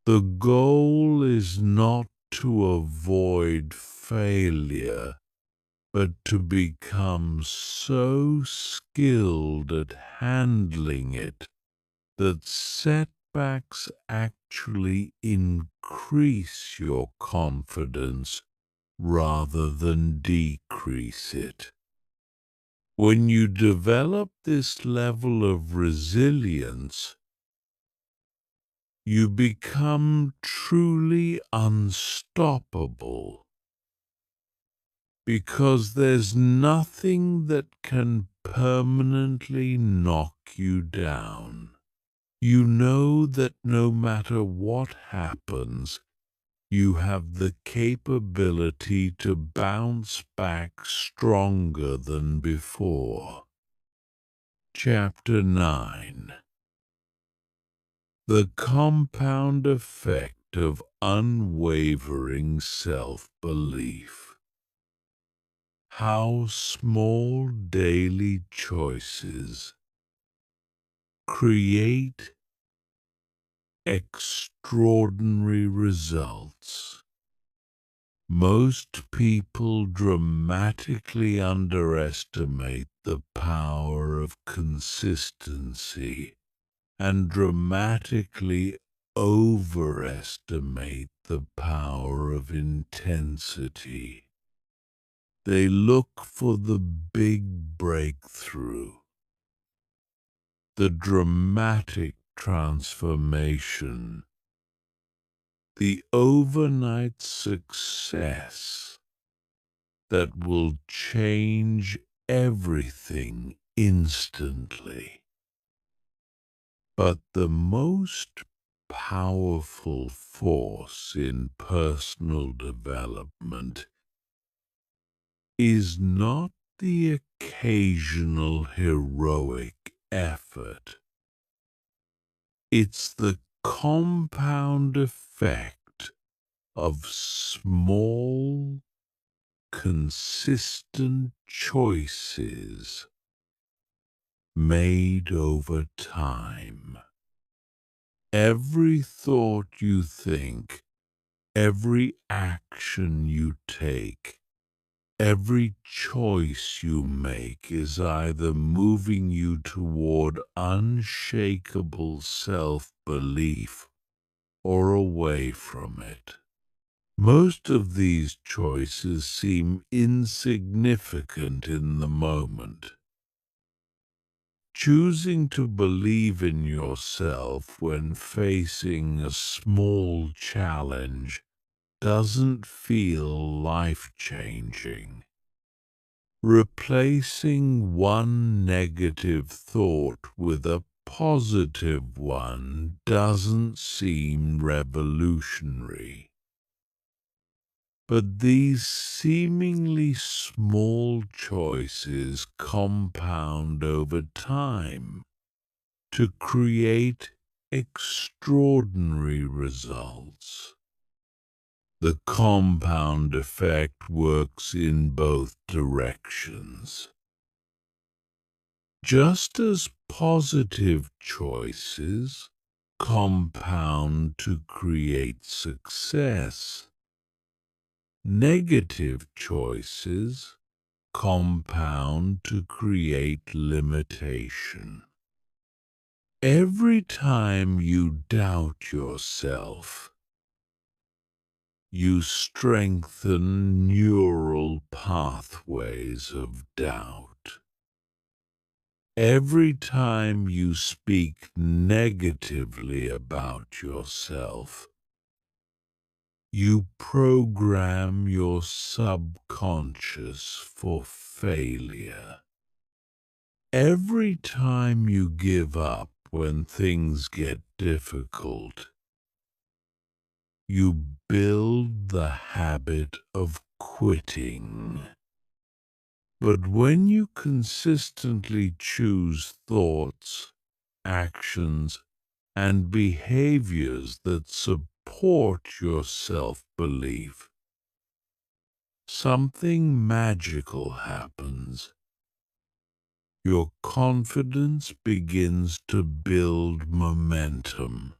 The goal is not to avoid failure, but to become so skilled at handling it that setbacks actually increase your confidence rather than decrease it. When you develop this level of resilience, you become truly unstoppable, because there's nothing that can permanently knock you down. You know that no matter what happens, you have the capability to bounce back stronger than before. Chapter 9. The compound effect of unwavering self-belief. How small daily choices create extraordinary results. Most people dramatically underestimate the power of consistency and dramatically overestimate the power of intensity. They look for the big breakthrough, the dramatic transformation, the overnight success that will change everything instantly. But the most powerful force in personal development is not the occasional heroic effort. It's the compound effect of small, consistent choices made over time. Every thought you think, every action you take, every choice you make is either moving you toward unshakable self-belief or away from it. Most of these choices seem insignificant in the moment. Choosing to believe in yourself when facing a small challenge doesn't feel life-changing. Replacing one negative thought with a positive one doesn't seem revolutionary. But these seemingly small choices compound over time to create extraordinary results. The compound effect works in both directions. Just as positive choices compound to create success, negative choices compound to create limitation. Every time you doubt yourself, you strengthen neural pathways of doubt. Every time you speak negatively about yourself, you program your subconscious for failure. Every time you give up when things get difficult, you build the habit of quitting. But when you consistently choose thoughts, actions, and behaviors that support your self-belief, something magical happens. Your confidence begins to build momentum.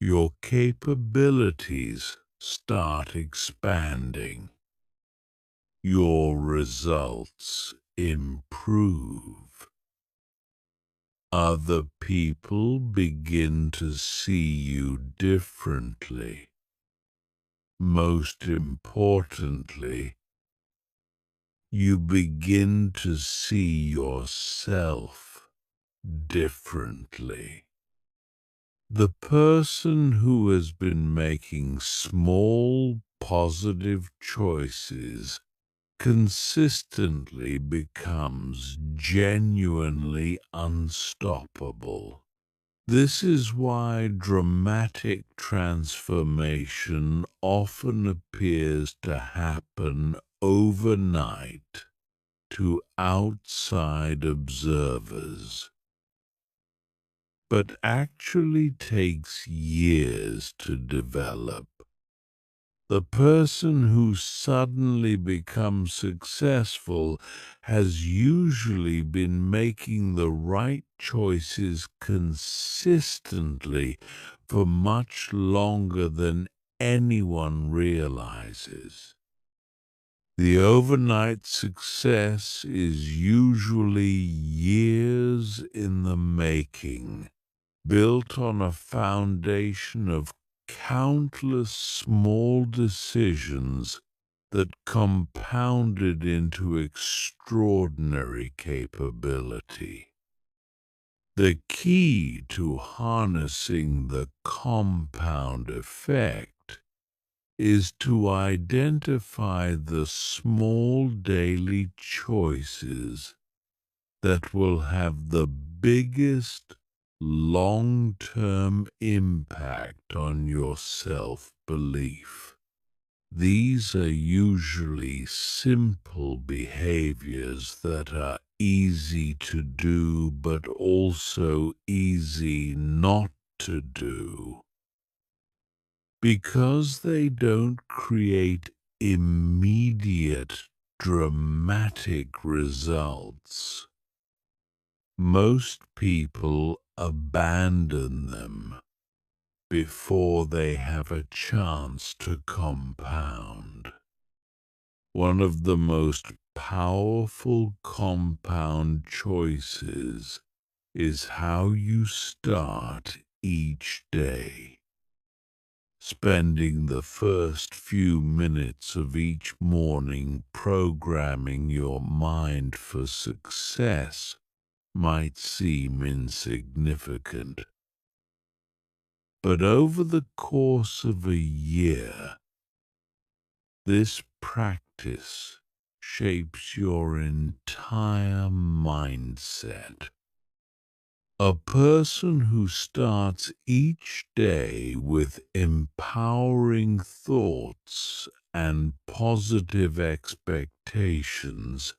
Your capabilities start expanding. Your results improve. Other people begin to see you differently. Most importantly, you begin to see yourself differently. The person who has been making small, positive choices consistently becomes genuinely unstoppable. This is why dramatic transformation often appears to happen overnight to outside observers, but actually takes years to develop. The person who suddenly becomes successful has usually been making the right choices consistently for much longer than anyone realizes. The overnight success is usually years in the making, built on a foundation of countless small decisions that compounded into extraordinary capability. The key to harnessing the compound effect is to identify the small daily choices that will have the biggest long-term impact on your self-belief. These are usually simple behaviors that are easy to do but also easy not to do, because they don't create immediate dramatic results. Most people abandon them before they have a chance to compound. One of the most powerful compound choices is how you start each day. Spending the first few minutes of each morning programming your mind for success might seem insignificant, but over the course of a year, this practice shapes your entire mindset. A person who starts each day with empowering thoughts and positive expectations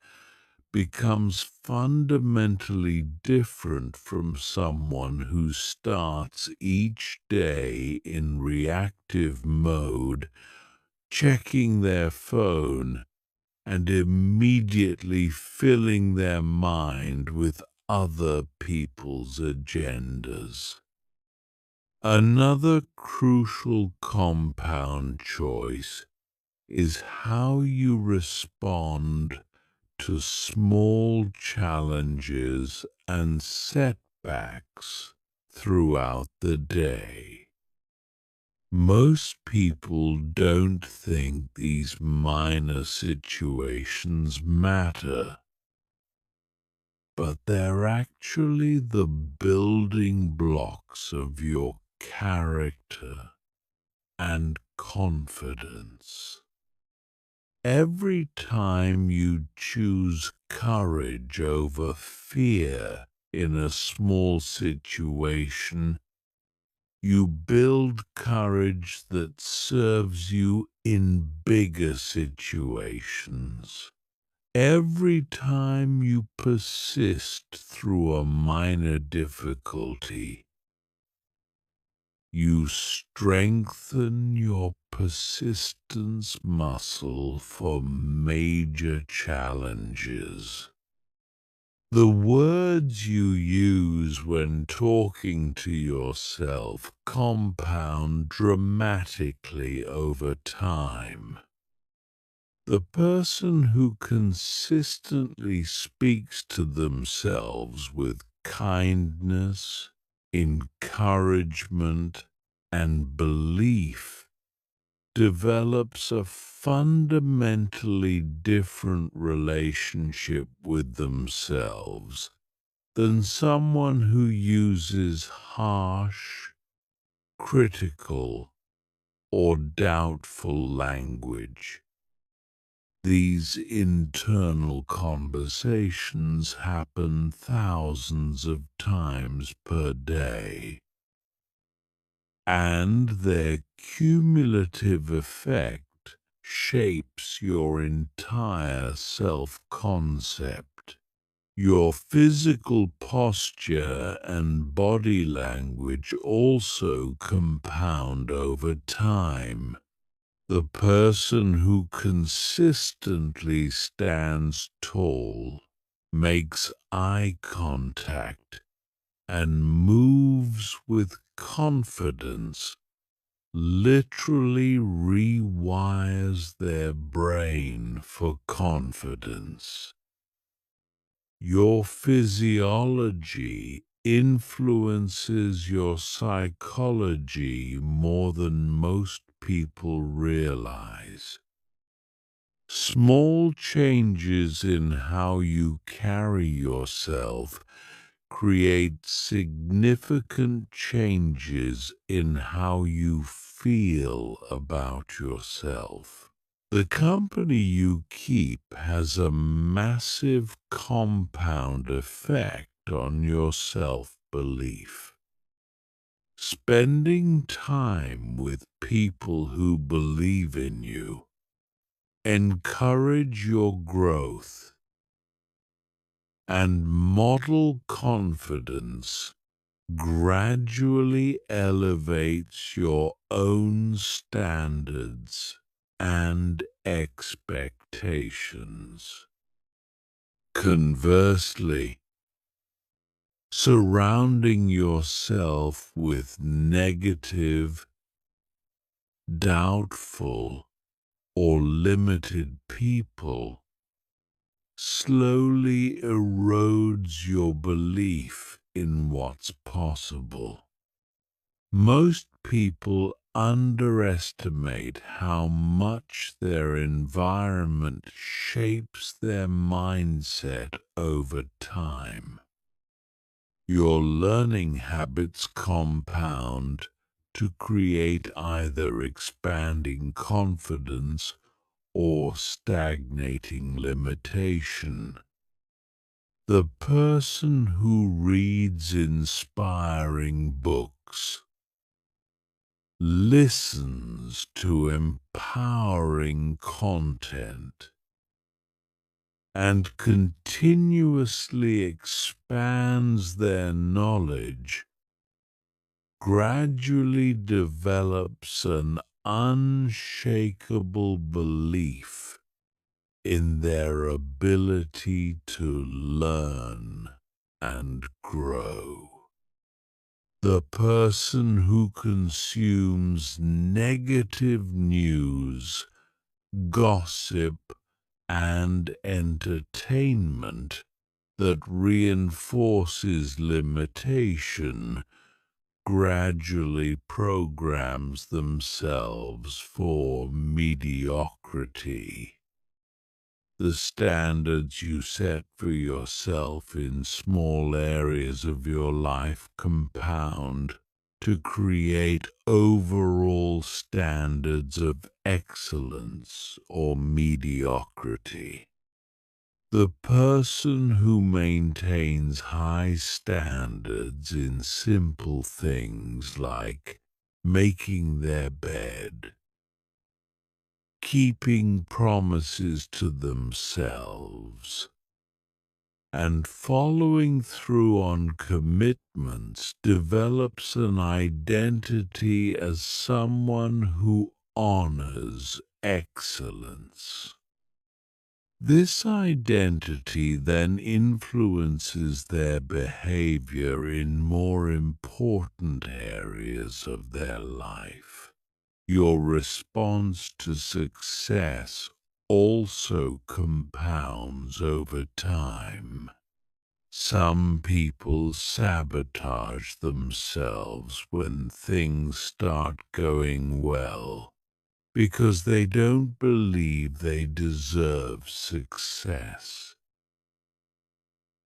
becomes fundamentally different from someone who starts each day in reactive mode, checking their phone and immediately filling their mind with other people's agendas. Another crucial compound choice is how you respond to small challenges and setbacks throughout the day. Most people don't think these minor situations matter, but they're actually the building blocks of your character and confidence. Every time you choose courage over fear in a small situation, you build courage that serves you in bigger situations. Every time you persist through a minor difficulty, you strengthen your persistence muscle for major challenges. The words you use when talking to yourself compound dramatically over time. The person who consistently speaks to themselves with kindness, encouragement, and belief develops a fundamentally different relationship with themselves than someone who uses harsh, critical, or doubtful language. These internal conversations happen thousands of times per day, and their cumulative effect shapes your entire self-concept. Your physical posture and body language also compound over time. The person who consistently stands tall, makes eye contact, and moves with confidence literally rewires their brain for confidence. Your physiology influences your psychology more than most people realize. Small changes in how you carry yourself create significant changes in how you feel about yourself. The company you keep has a massive compound effect on your self-belief. Spending time with people who believe in you, encourage your growth, and model confidence gradually elevates your own standards and expectations. Conversely, surrounding yourself with negative, doubtful, or limited people slowly erodes your belief in what's possible. Most people underestimate how much their environment shapes their mindset over time. Your learning habits compound to create either expanding confidence or stagnating limitation. The person who reads inspiring books, listens to empowering content, and continuously expands their knowledge, gradually develops an unshakable belief in their ability to learn and grow. The person who consumes negative news, gossip, and entertainment that reinforces limitation gradually programs themselves for mediocrity. The standards you set for yourself in small areas of your life compound to create overall standards of excellence or mediocrity. The person who maintains high standards in simple things like making their bed, keeping promises to themselves, and following through on commitments develops an identity as someone who honors excellence. This identity then influences their behavior in more important areas of their life. Your response to success also compounds over time. Some people sabotage themselves when things start going well because they don't believe they deserve success.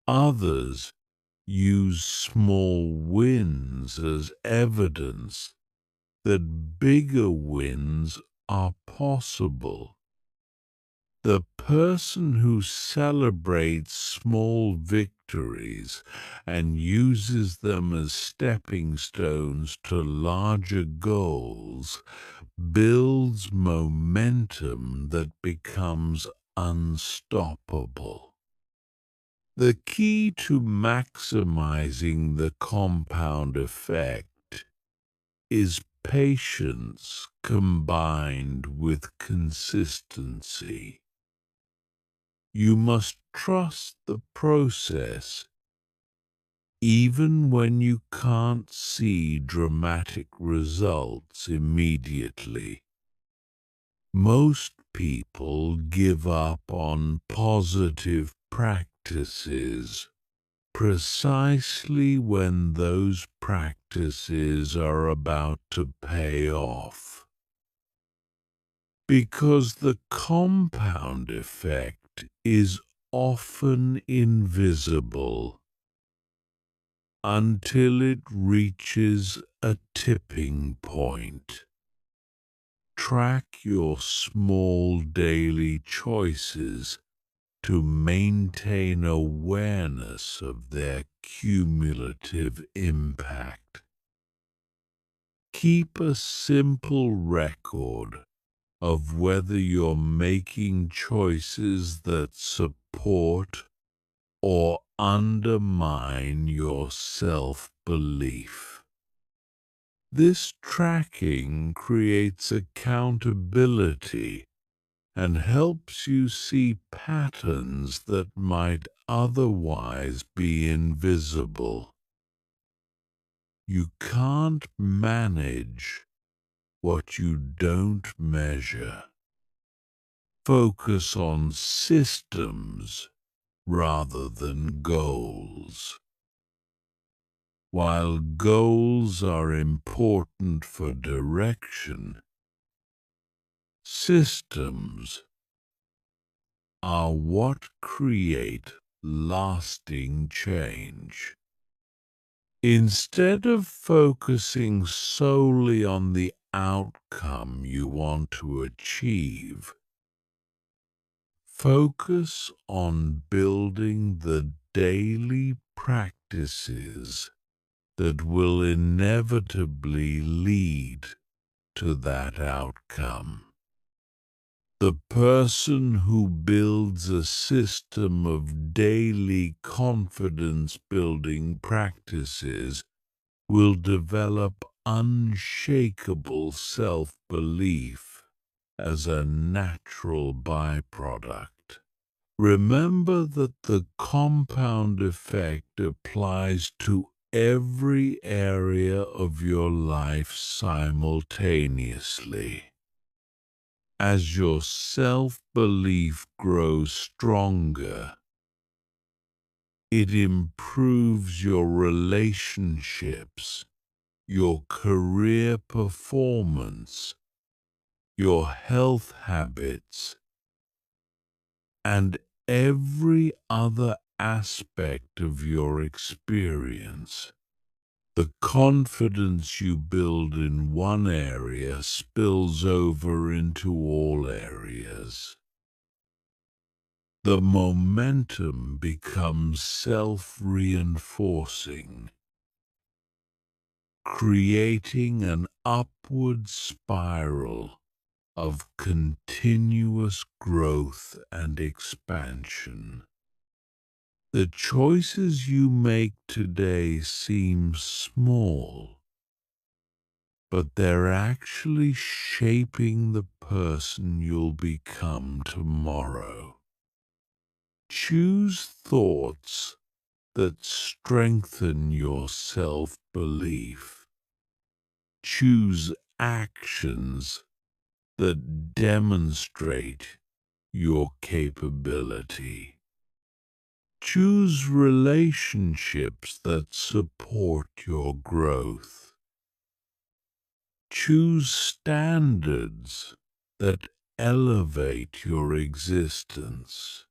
Others use small wins as evidence that bigger wins are possible. The person who celebrates small victories and uses them as stepping stones to larger goals builds momentum that becomes unstoppable. The key to maximizing the compound effect is patience combined with consistency. You must trust the process even when you can't see dramatic results immediately. Most people give up on positive practices precisely when those practices are about to pay off. Because the compound effect is often invisible until it reaches a tipping point. Track your small daily choices to maintain awareness of their cumulative impact. Keep a simple record of whether you're making choices that support or undermine your self-belief. This tracking creates accountability and helps you see patterns that might otherwise be invisible. You can't manage what you don't measure. Focus on systems rather than goals. While goals are important for direction, systems are what create lasting change. Instead of focusing solely on the outcome you want to achieve, focus on building the daily practices that will inevitably lead to that outcome. The person who builds a system of daily confidence-building practices will develop unshakable self-belief as a natural byproduct. Remember that the compound effect applies to every area of your life simultaneously. As your self-belief grows stronger, it improves your relationships, your career performance, your health habits, and every other aspect of your experience. The confidence you build in one area spills over into all areas. The momentum becomes self-reinforcing, creating an upward spiral of continuous growth and expansion. The choices you make today seem small, but they're actually shaping the person you'll become tomorrow. Choose thoughts that strengthen your self-belief. Choose actions that demonstrate your capability. Choose relationships that support your growth. Choose standards that elevate your existence.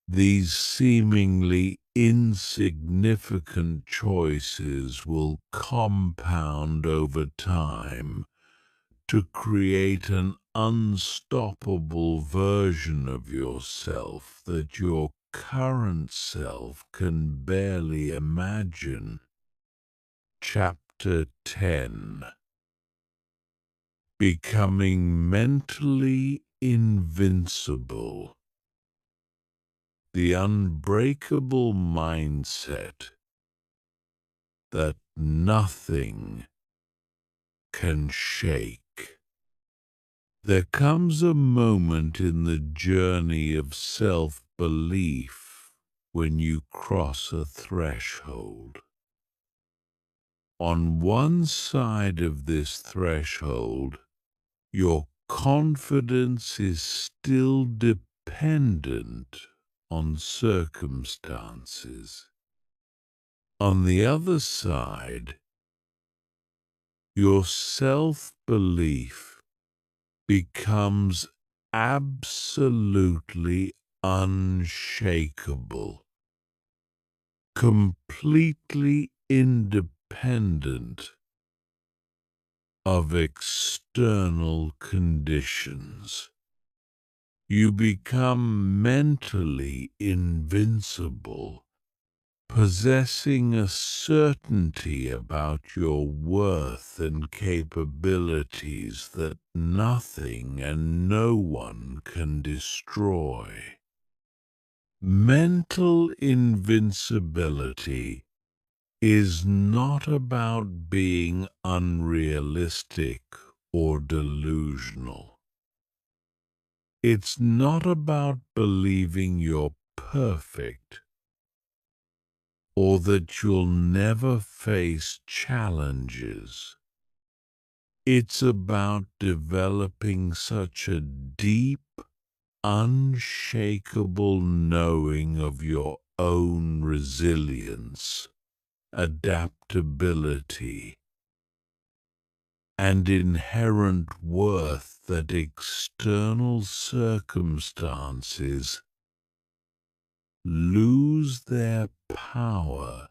These seemingly insignificant choices will compound over time to create an unstoppable version of yourself that your current self can barely imagine. Chapter 10. Becoming mentally invincible. The unbreakable mindset that nothing can shake. There comes a moment in the journey of self-belief when you cross a threshold. On one side of this threshold, your confidence is still dependent on circumstances. On the other side, your self-belief becomes absolutely unshakable, completely independent of external conditions. You become mentally invincible, possessing a certainty about your worth and capabilities that nothing and no one can destroy. Mental invincibility is not about being unrealistic or delusional. It's not about believing you're perfect or that you'll never face challenges. It's about developing such a deep, unshakable knowing of your own resilience, adaptability, and inherent worth that external circumstances lose their power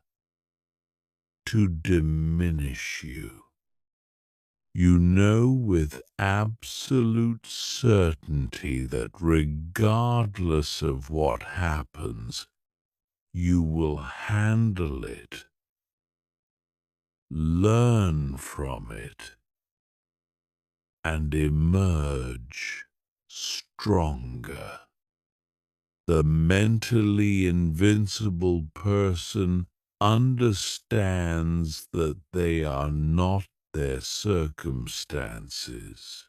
to diminish you. You know with absolute certainty that regardless of what happens, you will handle it, learn from it, and emerge stronger. The mentally invincible person understands that they are not their circumstances.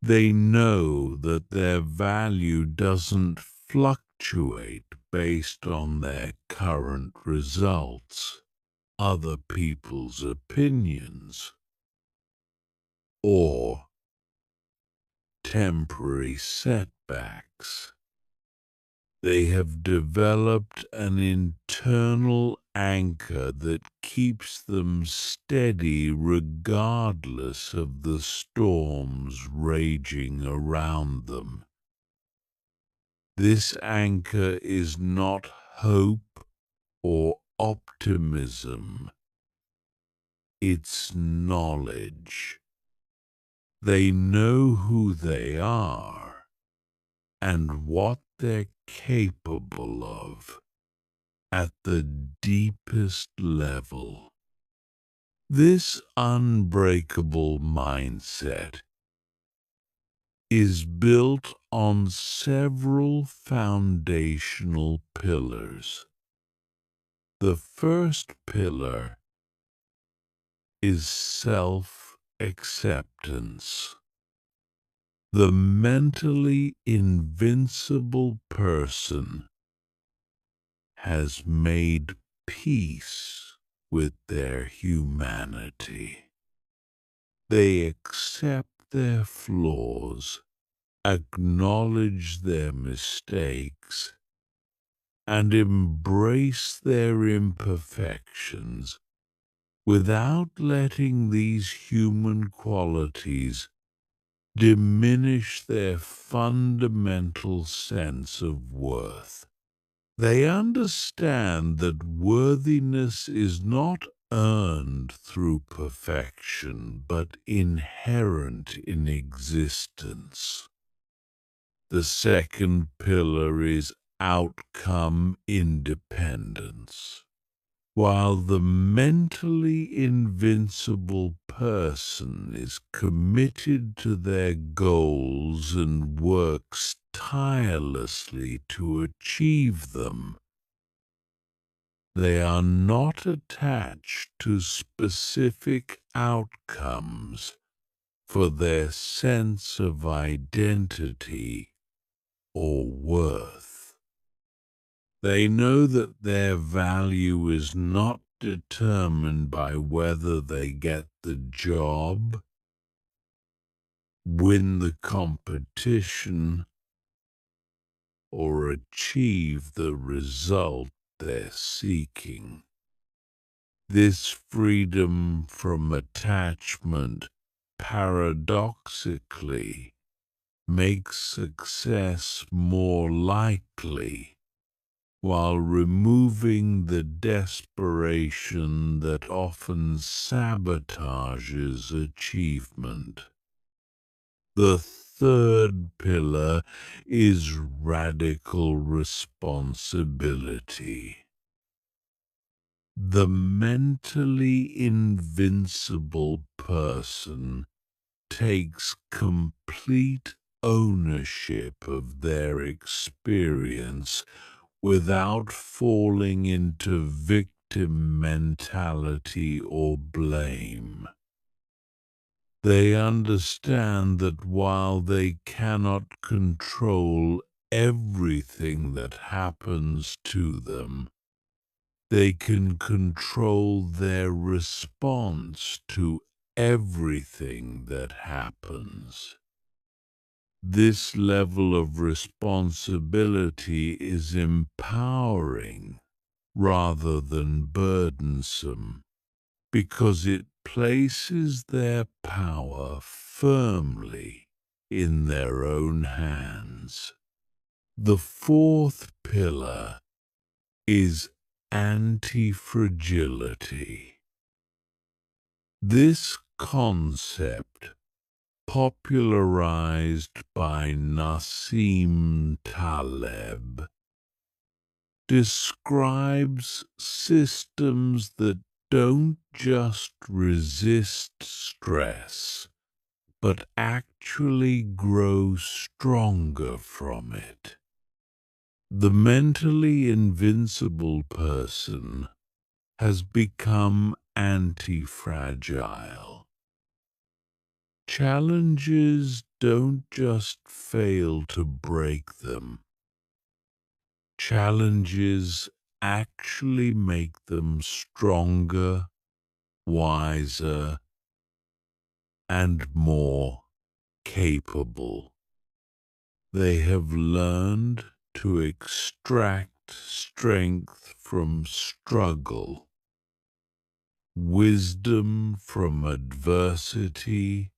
They know that their value doesn't fluctuate based on their current results, other people's opinions, or temporary setbacks. They have developed an internal anchor that keeps them steady regardless of the storms raging around them. This anchor is not hope or optimism. It's knowledge. They know who they are and what they're capable of at the deepest level. This unbreakable mindset is built on several foundational pillars. The first pillar is self-acceptance. The mentally invincible person has made peace with their humanity. They accept their flaws, acknowledge their mistakes, and embrace their imperfections without letting these human qualities diminish their fundamental sense of worth. They understand that worthiness is not earned through perfection, but inherent in existence. The second pillar is outcome independence. While the mentally invincible person is committed to their goals and works tirelessly to achieve them, they are not attached to specific outcomes for their sense of identity or worth. They know that their value is not determined by whether they get the job, win the competition, or achieve the result they're seeking. This freedom from attachment paradoxically makes success more likely, while removing the desperation that often sabotages achievement. The third pillar is radical responsibility. The mentally invincible person takes complete ownership of their experience without falling into victim mentality or blame. They understand that while they cannot control everything that happens to them, they can control their response to everything that happens. This level of responsibility is empowering rather than burdensome, because it places their power firmly in their own hands. The fourth pillar is anti-fragility. This concept, popularized by Nassim Taleb, describes systems that don't just resist stress, but actually grow stronger from it. The mentally invincible person has become anti-fragile. Challenges don't just fail to break them. Challenges actually make them stronger, wiser, and more capable. They have learned to extract strength from struggle, wisdom from adversity,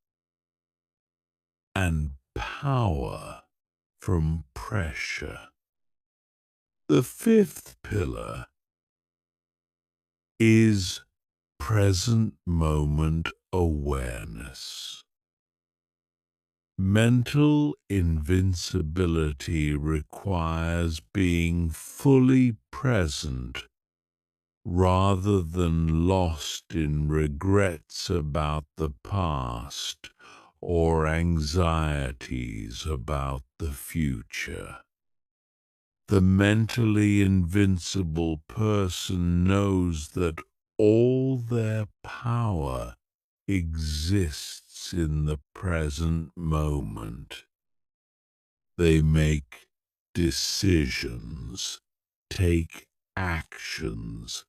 and power from pressure. The fifth pillar is present moment awareness. Mental invincibility requires being fully present rather than lost in regrets about the past or anxieties about the future. The mentally invincible person knows that all their power exists in the present moment. They make decisions, take actions,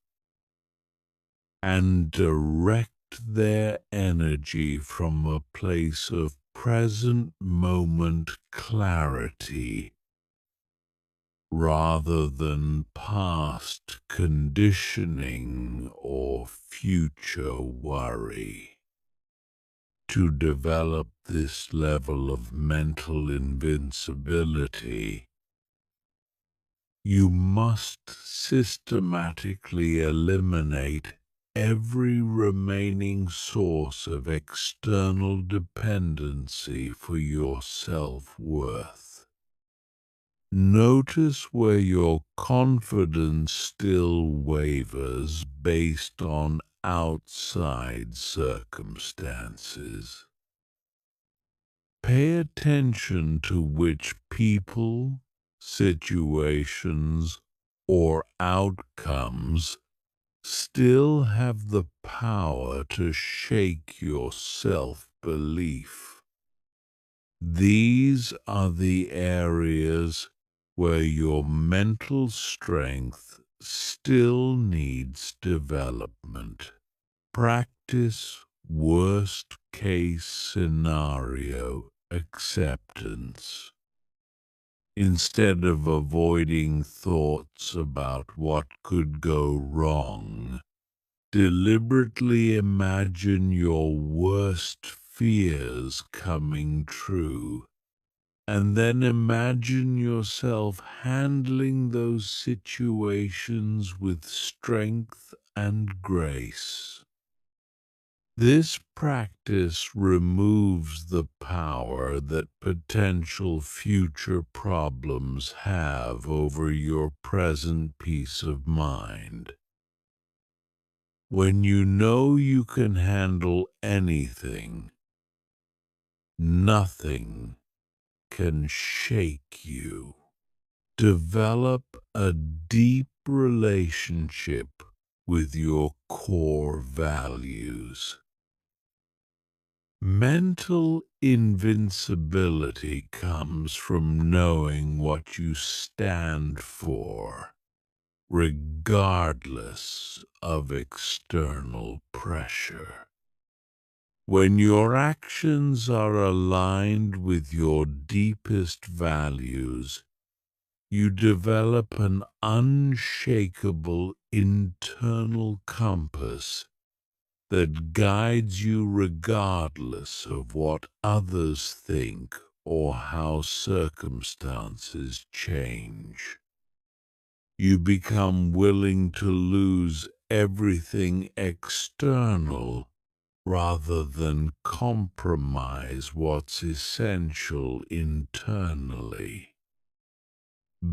and direct their energy from a place of present moment clarity rather than past conditioning or future worry. To develop this level of mental invincibility, you must systematically eliminate every remaining source of external dependency for your self-worth. Notice where your confidence still wavers based on outside circumstances. Pay attention to which people, situations, or outcomes still have the power to shake your self-belief. These are the areas where your mental strength still needs development. Practice worst-case scenario acceptance. Instead of avoiding thoughts about what could go wrong, deliberately imagine your worst fears coming true, and then imagine yourself handling those situations with strength and grace. This practice removes the power that potential future problems have over your present peace of mind. When you know you can handle anything, nothing can shake you. Develop a deep relationship with your core values. Mental invincibility comes from knowing what you stand for, regardless of external pressure. When your actions are aligned with your deepest values, you develop an unshakable internal compass that guides you regardless of what others think or how circumstances change. You become willing to lose everything external rather than compromise what's essential internally.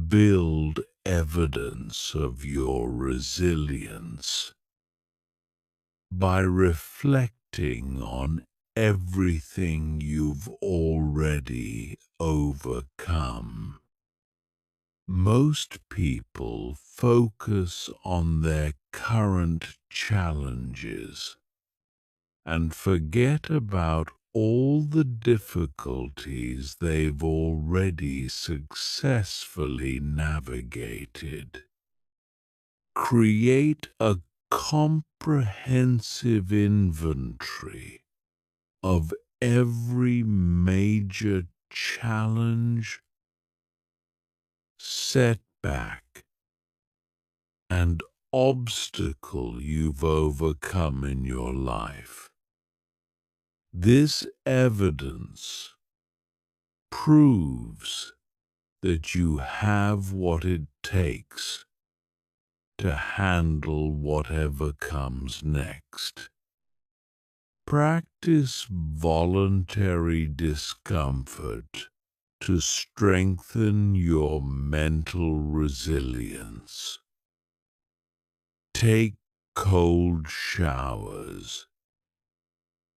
Build evidence of your resilience by reflecting on everything you've already overcome. Most people focus on their current challenges and forget about all the difficulties they've already successfully navigated. Create a comprehensive inventory of every major challenge, setback, and obstacle you've overcome in your life. This evidence proves that you have what it takes to handle whatever comes next. Practice voluntary discomfort to strengthen your mental resilience. Take cold showers.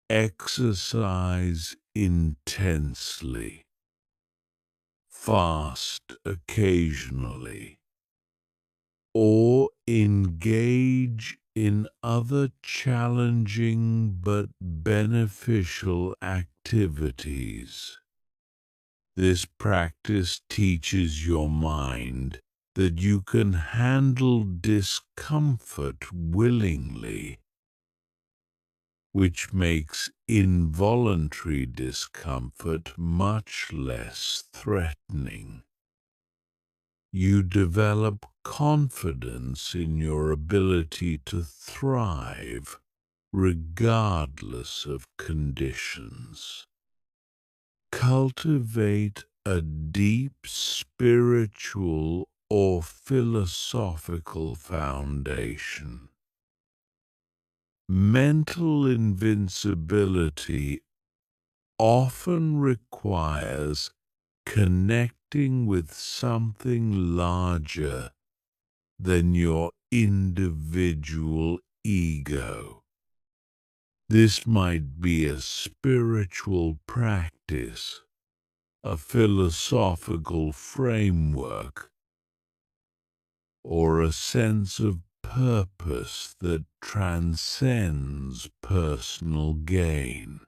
Exercise intensely. Fast occasionally. Or engage in other challenging but beneficial activities. This practice teaches your mind that you can handle discomfort willingly, which makes involuntary discomfort much less threatening. You develop confidence in your ability to thrive regardless of conditions. Cultivate a deep spiritual or philosophical foundation. Mental invincibility often requires connecting with something larger than your individual ego. This might be a spiritual practice, a philosophical framework, or a sense of purpose that transcends personal gain.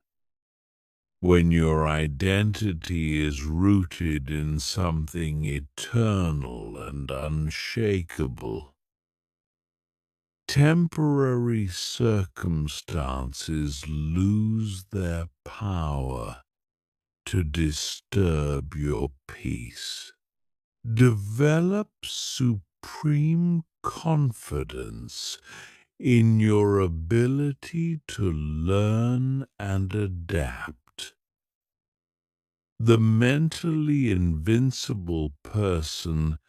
When your identity is rooted in something eternal and unshakable, temporary circumstances lose their power to disturb your peace. Develop supreme confidence in your ability to learn and adapt. The mentally invincible person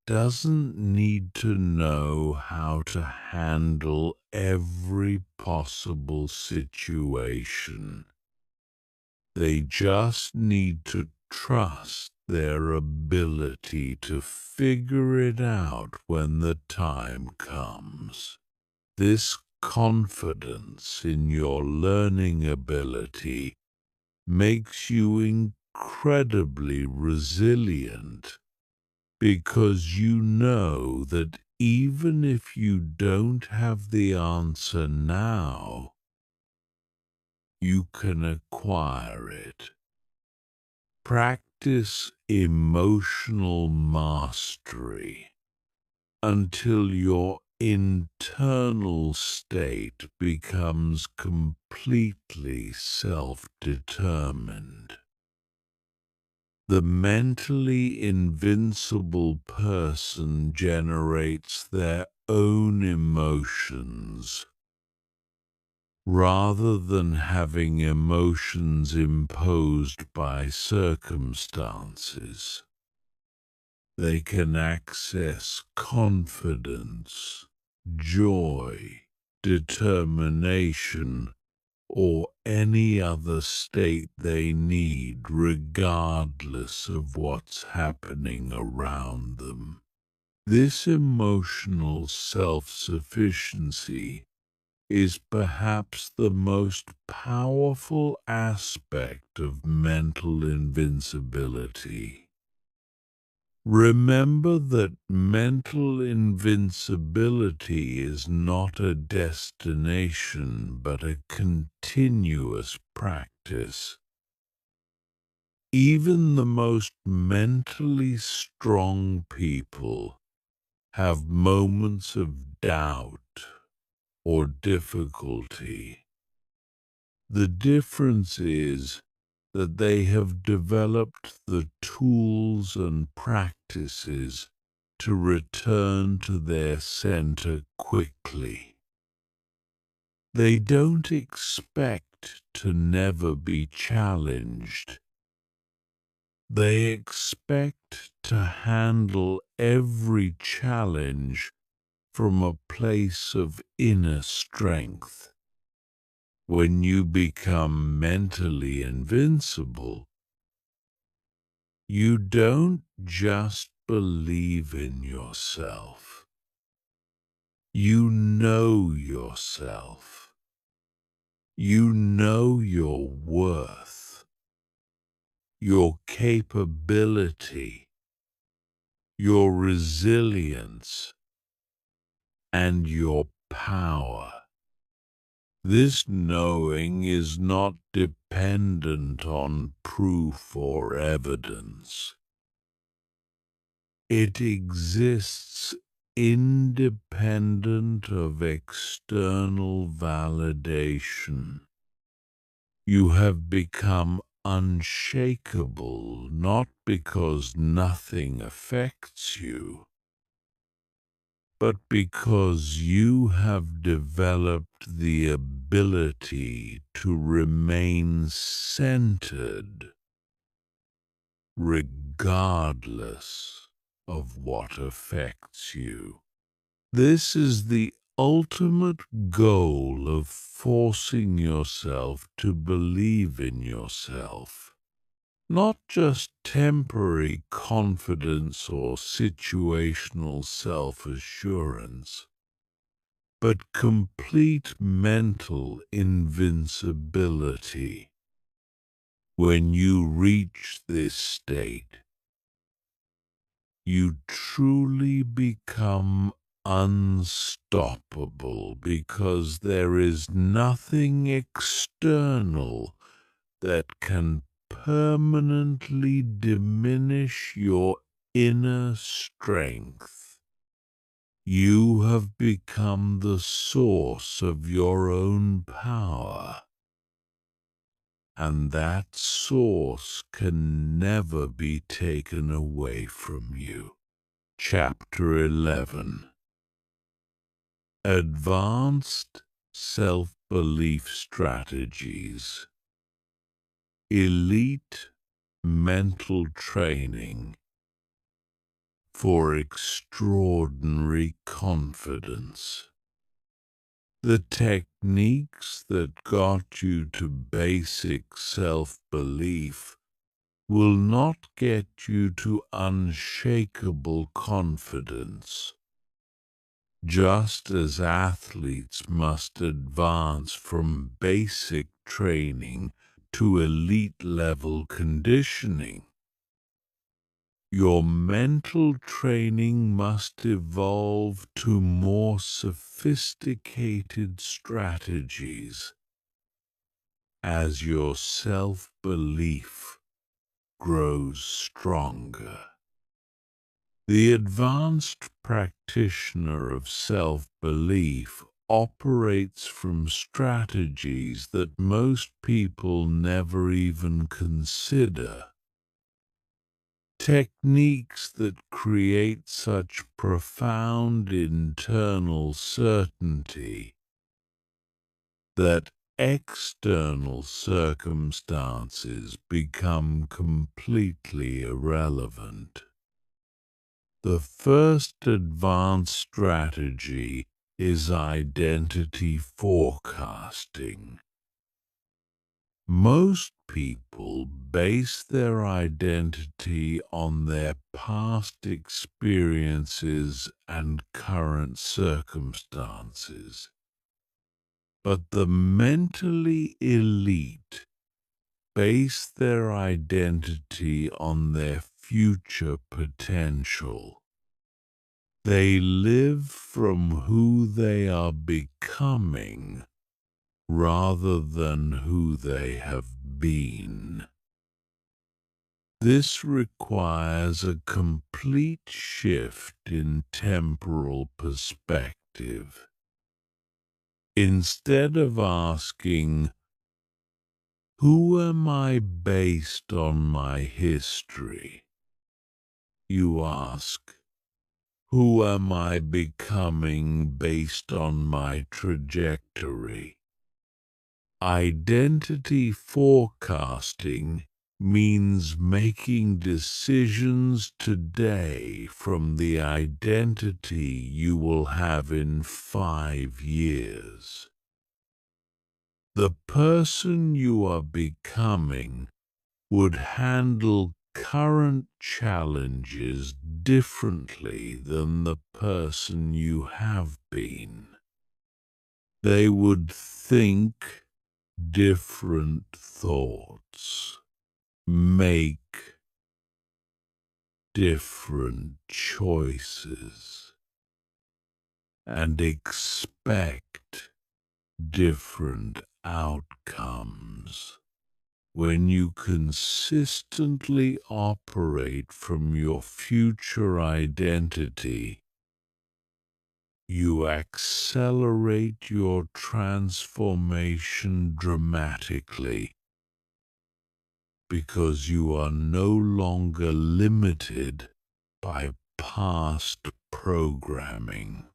doesn't need to know how to handle every possible situation. They just need to trust their ability to figure it out when the time comes. This confidence in your learning ability makes you incredibly resilient, because you know that even if you don't have the answer now, you can acquire it. Practice emotional mastery until your internal state becomes completely self-determined. The mentally invincible person generates their own emotions rather than having emotions imposed by circumstances. They can access confidence, joy, determination, or any other state they need regardless of what's happening around them. This emotional self-sufficiency is perhaps the most powerful aspect of mental invincibility. Remember that mental invincibility is not a destination but a continuous practice. Even the most mentally strong people have moments of doubt or difficulty. The difference is that they have developed the tools and practices to return to their center quickly. They don't expect to never be challenged. They expect to handle every challenge from a place of inner strength. When you become mentally invincible, you don't just believe in yourself. You know yourself. You know your worth, your capability, your resilience, and your power. This knowing is not dependent on proof or evidence. It exists independent of external validation. You have become unshakable not because nothing affects you, but because you have developed the ability to remain centered regardless of what affects you. This is the ultimate goal of forcing yourself to believe in yourself. Not just temporary confidence or situational self-assurance, but complete mental invincibility. When you reach this state, you truly become unstoppable because there is nothing external that can permanently diminish your inner strength. You have become the source of your own power, and that source can never be taken away from you. Chapter 11. Advanced Self-Belief Strategies. Elite Mental Training for Extraordinary Confidence. The techniques that got you to basic self-belief will not get you to unshakable confidence. Just as athletes must advance from basic training to elite-level conditioning, your mental training must evolve to more sophisticated strategies as your self-belief grows stronger. The advanced practitioner of self-belief operates from strategies that most people never even consider. Techniques that create such profound internal certainty that external circumstances become completely irrelevant. The first advanced strategy is identity forecasting. Most people base their identity on their past experiences and current circumstances. But the mentally elite base their identity on their future potential. They live from who they are becoming rather than who they have been. This requires a complete shift in temporal perspective. Instead of asking, "Who am I based on my history?" you ask, "Who am I becoming based on my trajectory?" Identity forecasting means making decisions today from the identity you will have in 5 years. The person you are becoming would handle current challenges differently than the person you have been. They would think different thoughts, make different choices, and expect different outcomes. When you consistently operate from your future identity, you accelerate your transformation dramatically because you are no longer limited by past programming.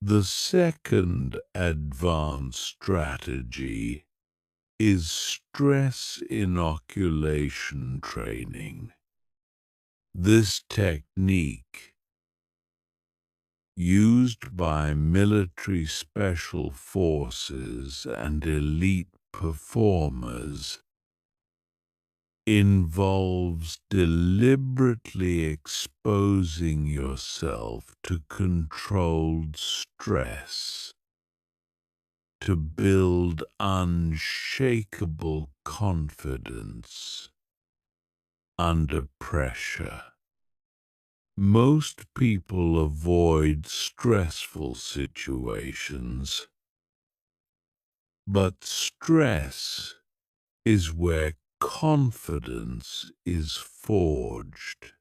The second advanced strategy is stress inoculation training. This technique, used by military special forces and elite performers, involves deliberately exposing yourself to controlled stress to build unshakable confidence under pressure. Most people avoid stressful situations, but stress is where confidence is forged.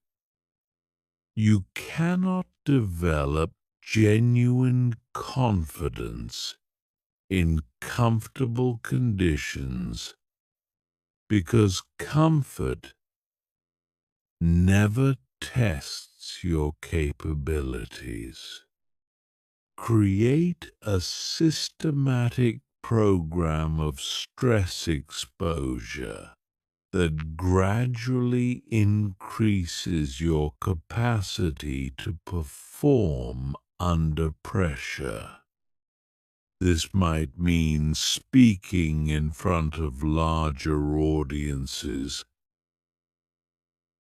You cannot develop genuine confidence in comfortable conditions because comfort never tests your capabilities. Create a systematic program of stress exposure that gradually increases your capacity to perform under pressure. This might mean speaking in front of larger audiences,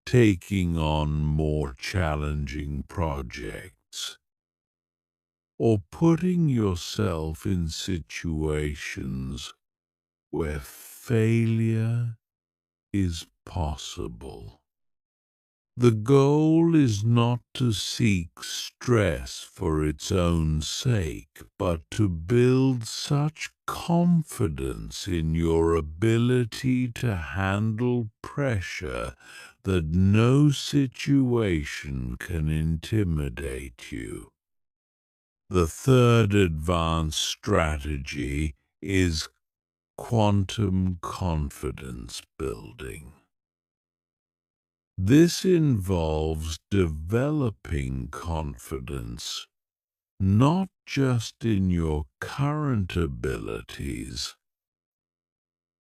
taking on more challenging projects, or putting yourself in situations where failure is possible. The goal is not to seek stress for its own sake, but to build such confidence in your ability to handle pressure that no situation can intimidate you. The third advanced strategy is quantum confidence building. This involves developing confidence not just in your current abilities,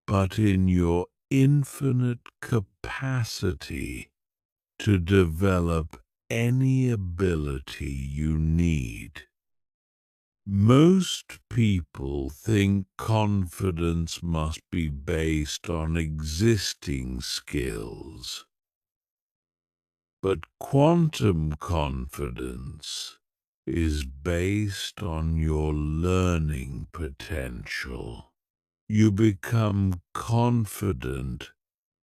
but in your infinite capacity to develop any ability you need. Most people think confidence must be based on existing skills. But quantum confidence is based on your learning potential. You become confident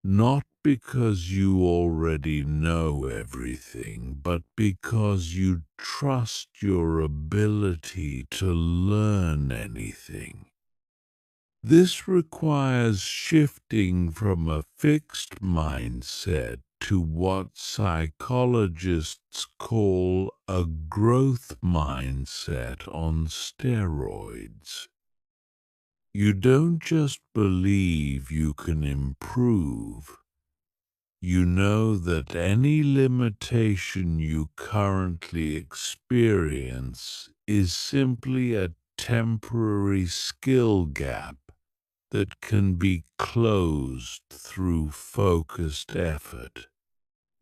not because you already know everything, but because you trust your ability to learn anything. This requires shifting from a fixed mindset to what psychologists call a growth mindset on steroids. You don't just believe you can improve. You know that any limitation you currently experience is simply a temporary skill gap that can be closed through focused effort.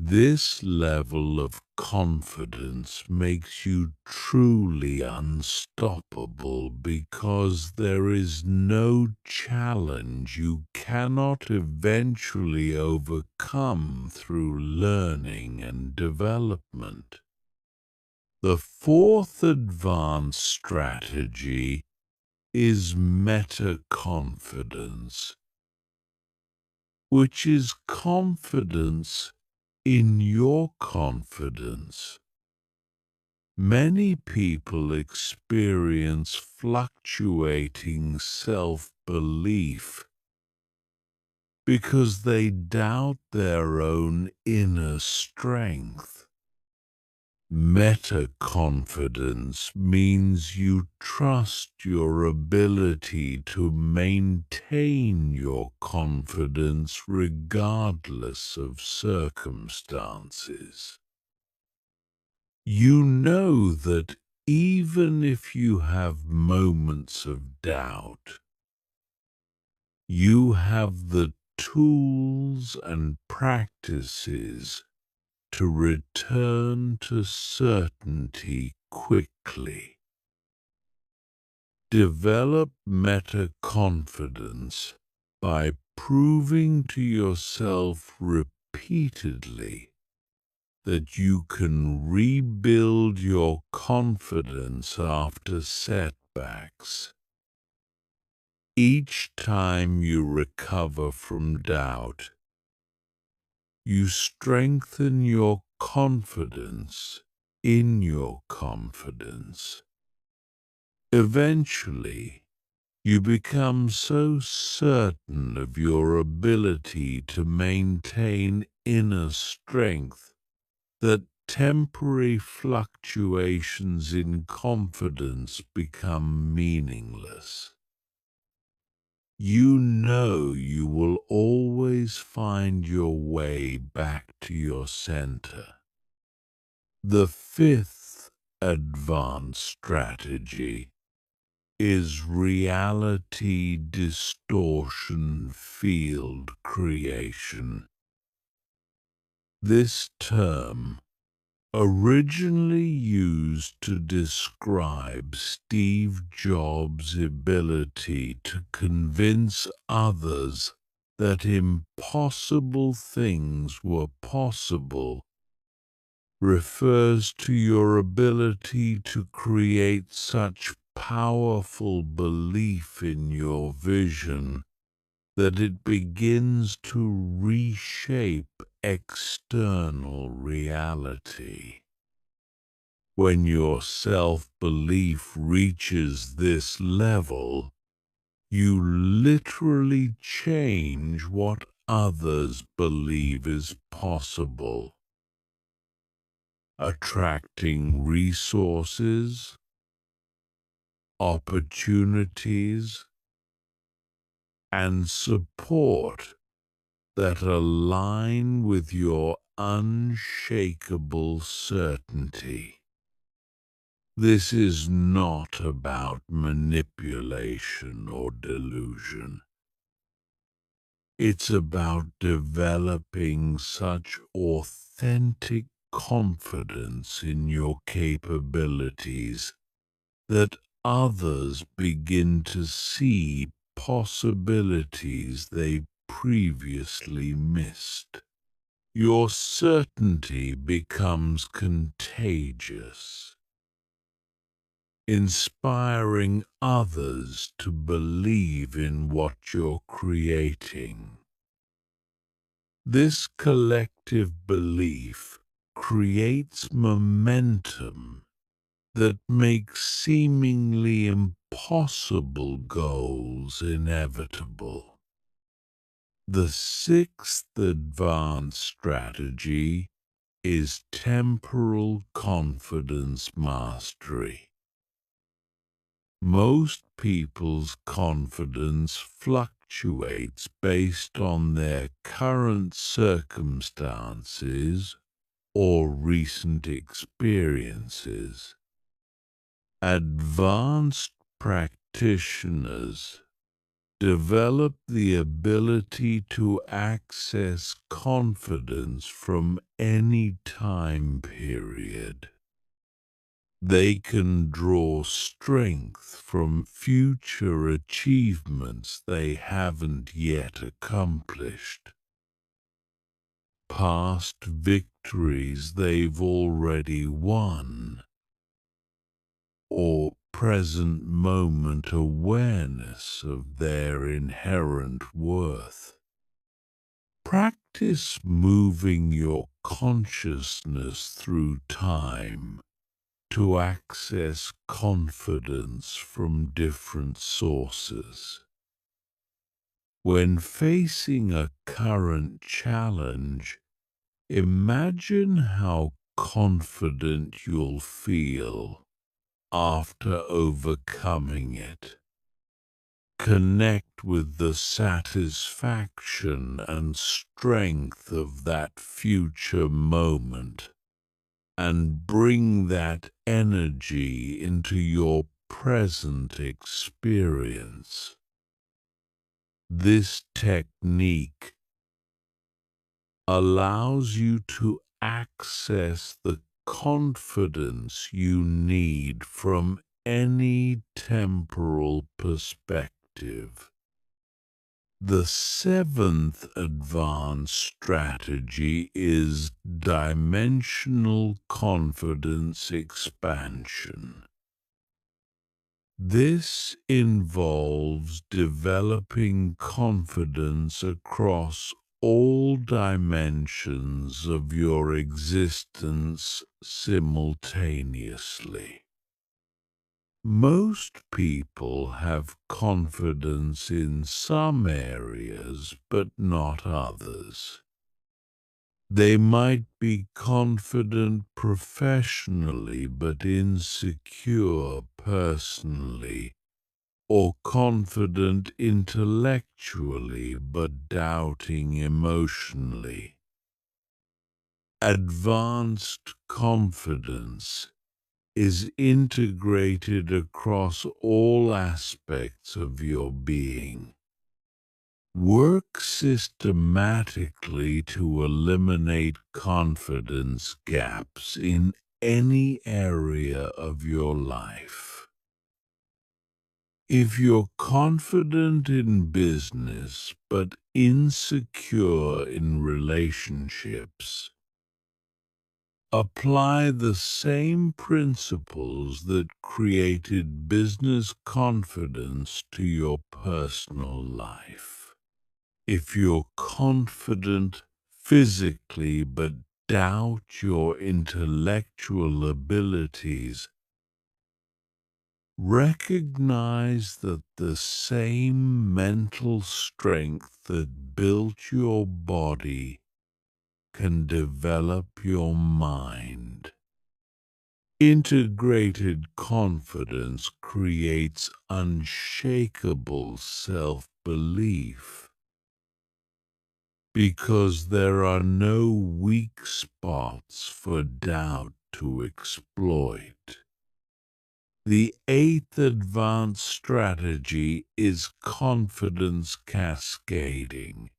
This level of confidence makes you truly unstoppable because there is no challenge you cannot eventually overcome through learning and development. The fourth advanced strategy is meta-confidence, which is confidence in your confidence. Many people experience fluctuating self-belief because they doubt their own inner strength. Meta-confidence means you trust your ability to maintain your confidence regardless of circumstances. You know that even if you have moments of doubt, you have the tools and practices to return to certainty quickly. Develop meta-confidence by proving to yourself repeatedly that you can rebuild your confidence after setbacks. Each time you recover from doubt, you strengthen your confidence in your confidence. Eventually, you become so certain of your ability to maintain inner strength that temporary fluctuations in confidence become meaningless. You know you will always find your way back to your center. The fifth advanced strategy is reality distortion field creation. This term, originally used to describe Steve Jobs' ability to convince others that impossible things were possible, refers to your ability to create such powerful belief in your vision that it begins to reshape external reality. When your self-belief reaches this level, you literally change what others believe is possible, attracting resources, opportunities, and support that align with your unshakable certainty. This is not about manipulation or delusion. It's about developing such authentic confidence in your capabilities that others begin to see possibilities they previously missed. Your certainty becomes contagious. inspiring others to believe in what you're creating. This collective belief creates momentum that makes seemingly impossible goals inevitable. The sixth advanced strategy is temporal confidence mastery. Most people's confidence fluctuates based on their current circumstances or recent experiences. Advanced practitioners develop the ability to access confidence from any time period. They can draw strength from future achievements they haven't yet accomplished, past victories they've already won, or present moment awareness of their inherent worth. Practice moving your consciousness through time to access confidence from different sources. When facing a current challenge, imagine how confident you'll feel after overcoming it. Connect with the satisfaction and strength of that future moment and bring that energy into your present experience. This technique allows you to access the confidence you need from any temporal perspective. The seventh advanced strategy is dimensional confidence expansion. This involves developing confidence across all dimensions of your existence simultaneously. Most people have confidence in some areas, but not others. They might be confident professionally, but insecure personally, or confident intellectually, but doubting emotionally. Advanced confidence is integrated across all aspects of your being. Work systematically to eliminate confidence gaps in any area of your life. If you're confident in business but insecure in relationships, apply the same principles that created business confidence to your personal life. If you're confident physically but doubt your intellectual abilities, recognize that the same mental strength that built your body can develop your mind. Integrated confidence creates unshakable self-belief because there are no weak spots for doubt to exploit. The eighth advanced strategy is confidence cascading.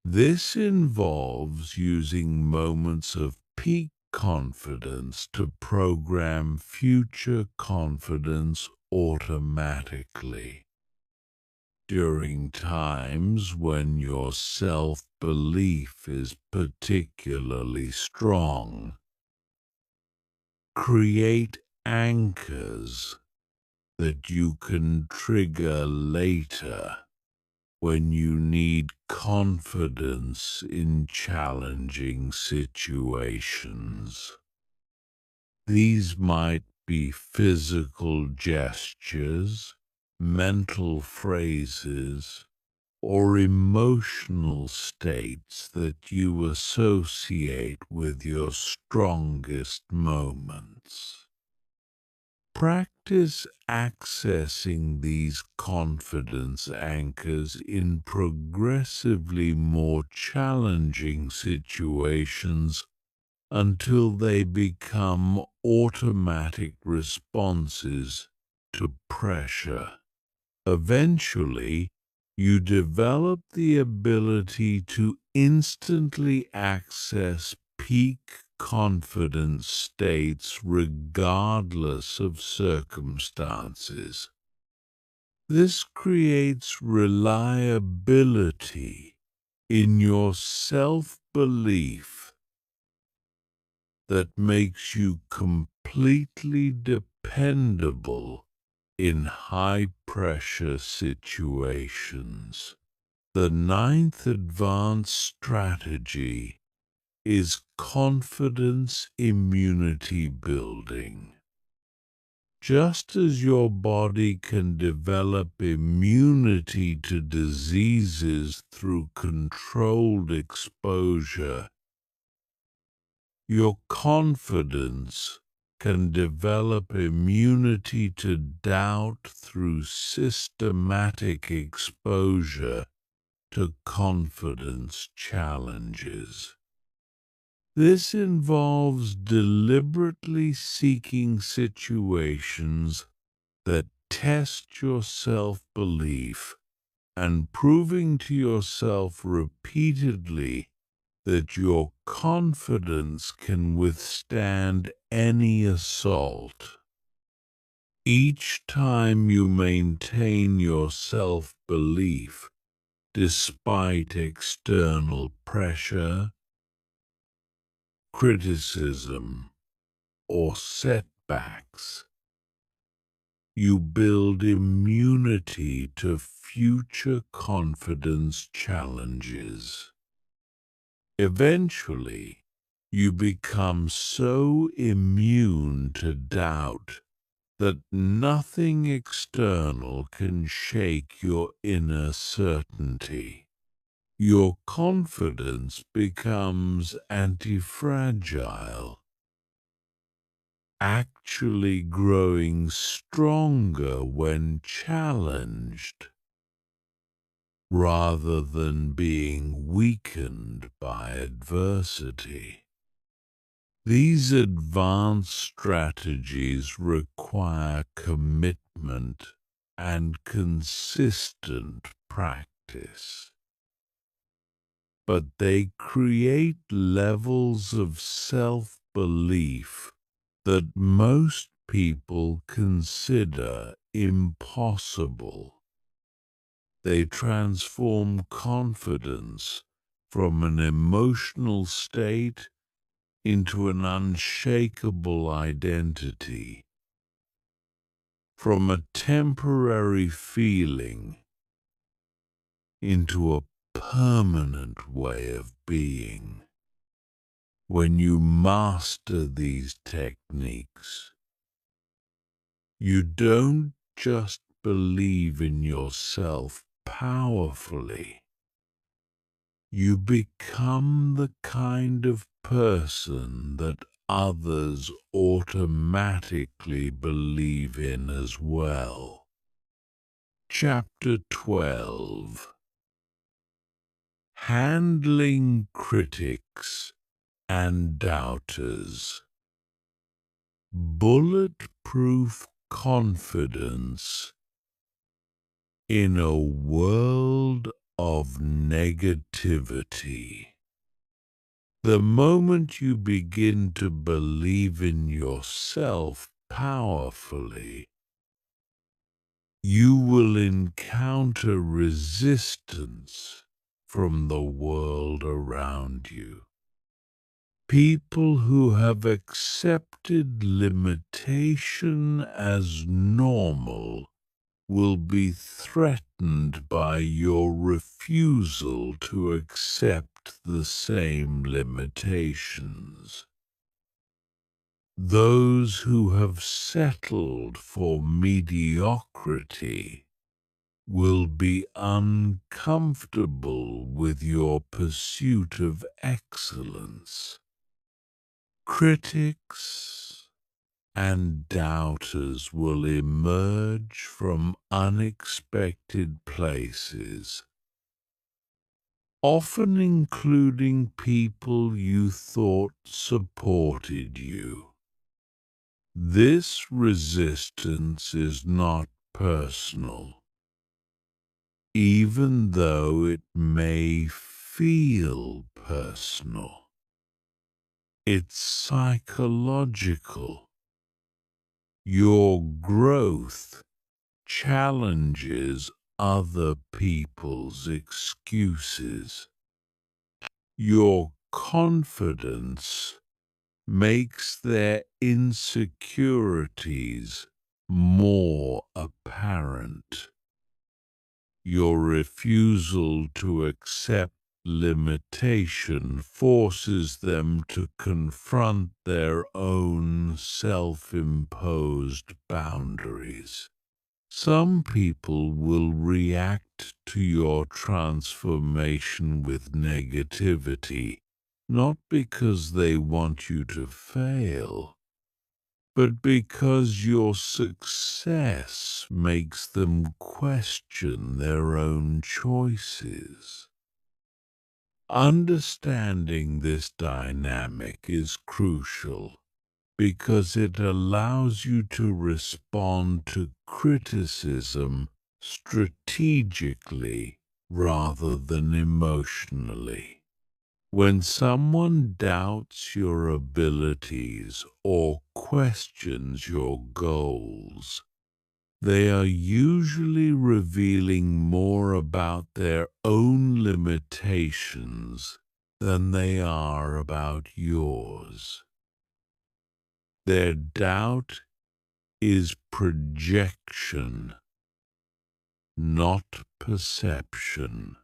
This involves using moments of peak confidence to program future confidence automatically. During times when your self-belief is particularly strong, create anchors that you can trigger later when you need confidence in challenging situations. These might be physical gestures, mental phrases, or emotional states that you associate with your strongest moments. Practice accessing these confidence anchors in progressively more challenging situations until they become automatic responses to pressure. Eventually, you develop the ability to instantly access peak confidence states regardless of circumstances. This creates reliability in your self-belief that makes you completely dependable in high-pressure situations. The ninth advanced strategy is confidence immunity building. Just as your body can develop immunity to diseases through controlled exposure, your confidence can develop immunity to doubt through systematic exposure to confidence challenges. This involves deliberately seeking situations that test your self-belief and proving to yourself repeatedly that your confidence can withstand any assault. Each time you maintain your self-belief despite external pressure, criticism, or setbacks, you build immunity to future confidence challenges. Eventually, you become so immune to doubt that nothing external can shake your inner certainty. Your confidence becomes anti-fragile, actually growing stronger when challenged, rather than being weakened by adversity. These advanced strategies require commitment and consistent practice, but they create levels of self-belief that most people consider impossible. They transform confidence from an emotional state into an unshakable identity, from a temporary feeling into a permanent way of being. When you master these techniques, you don't just believe in yourself powerfully. You become the kind of person that others automatically believe in as well. Chapter 12: Handling Critics and Doubters. Bulletproof confidence in a world of negativity. The moment you begin to believe in yourself powerfully, you will encounter resistance from the world around you. People who have accepted limitation as normal will be threatened by your refusal to accept the same limitations. Those who have settled for mediocrity will be uncomfortable with your pursuit of excellence. Critics and doubters will emerge from unexpected places, often including people you thought supported you. This resistance is not personal, even though it may feel personal. It's psychological. Your growth challenges other people's excuses. Your confidence makes their insecurities more apparent. Your refusal to accept limitation forces them to confront their own self-imposed boundaries. Some people will react to your transformation with negativity, not because they want you to fail, but because your success makes them question their own choices. Understanding this dynamic is crucial because it allows you to respond to criticism strategically rather than emotionally. When someone doubts your abilities or questions your goals, they are usually revealing more about their own limitations than they are about yours. Their doubt is projection, not perception.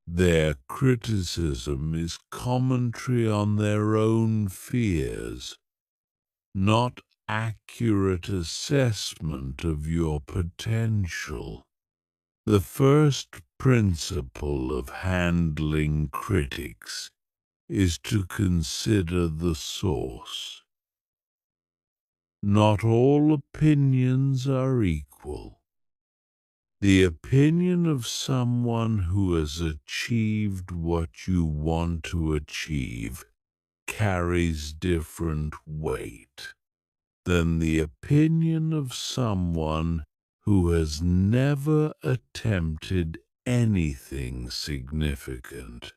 Their criticism is commentary on their own fears, not accurate assessment of your potential. The first principle of handling critics is to consider the source. Not all opinions are equal. The opinion of someone who has achieved what you want to achieve carries different weight than the opinion of someone who has never attempted anything significant.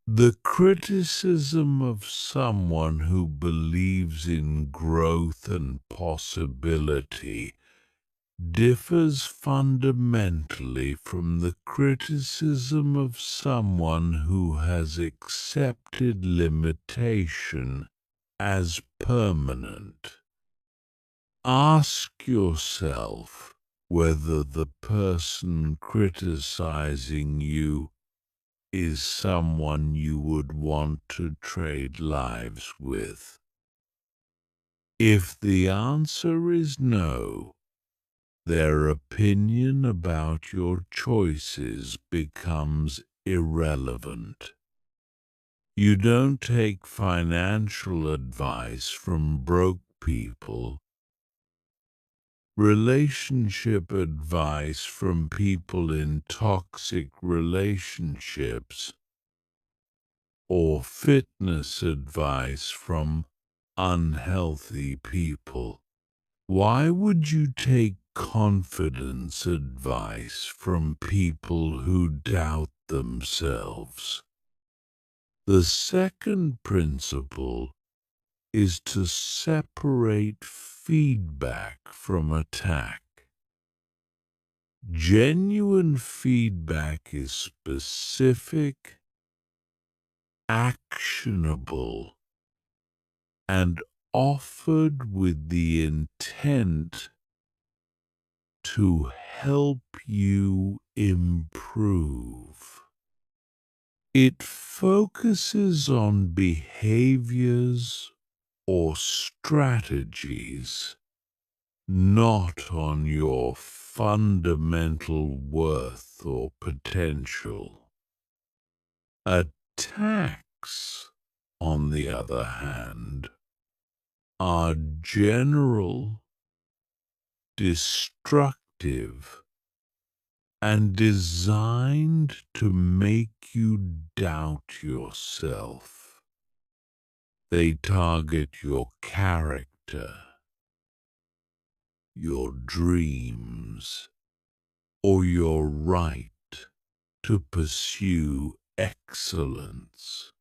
The criticism of someone who believes in growth and possibility differs fundamentally from the criticism of someone who has accepted limitation as permanent. Ask yourself whether the person criticizing you is someone you would want to trade lives with. If the answer is no, their opinion about your choices becomes irrelevant. You don't take financial advice from broke people, relationship advice from people in toxic relationships, or fitness advice from unhealthy people. Why would you take confidence advice from people who doubt themselves? The second principle is to separate feedback from attack. Genuine feedback is specific, actionable, and offered with the intent to help you improve. It focuses on behaviors or strategies, not on your fundamental worth or potential. Attacks, on the other hand, are general, destructive, and designed to make you doubt yourself. They target your character, your dreams, or your right to pursue excellence.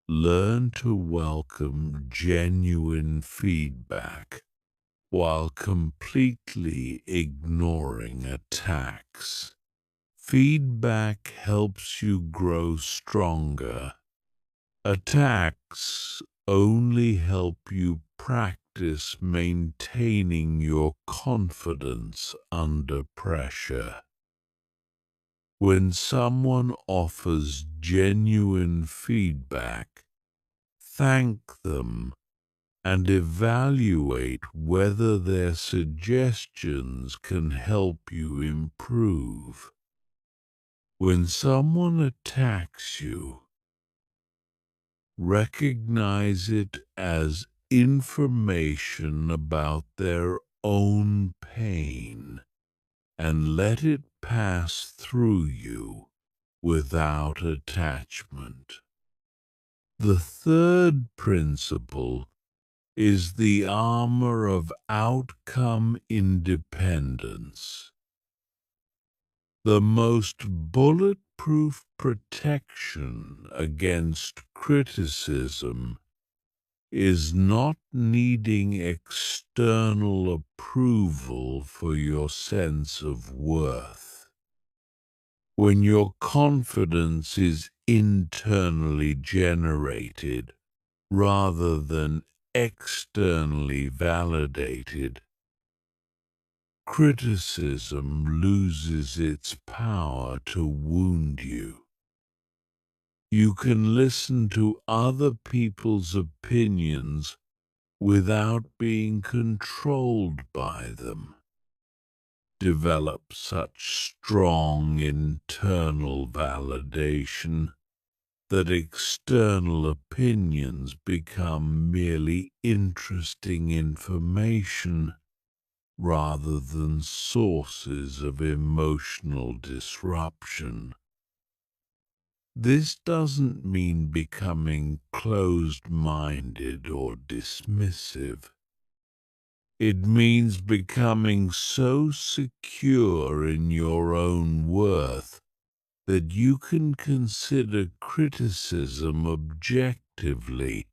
Learn to welcome genuine feedback while completely ignoring attacks. Feedback helps you grow stronger. Attacks only help you practice maintaining your confidence under pressure. When someone offers genuine feedback, thank them and evaluate whether their suggestions can help you improve. When someone attacks you, recognize it as information about their own pain and let it pass through you without attachment. The third principle is the armor of outcome independence. The most bulletproof protection against criticism is not needing external approval for your sense of worth. When your confidence is internally generated rather than externally validated, criticism loses its power to wound you. You can listen to other people's opinions without being controlled by them. Develop such strong internal validation that external opinions become merely interesting information rather than sources of emotional disruption. This doesn't mean becoming closed-minded or dismissive. It means becoming so secure in your own worth that you can consider criticism objectively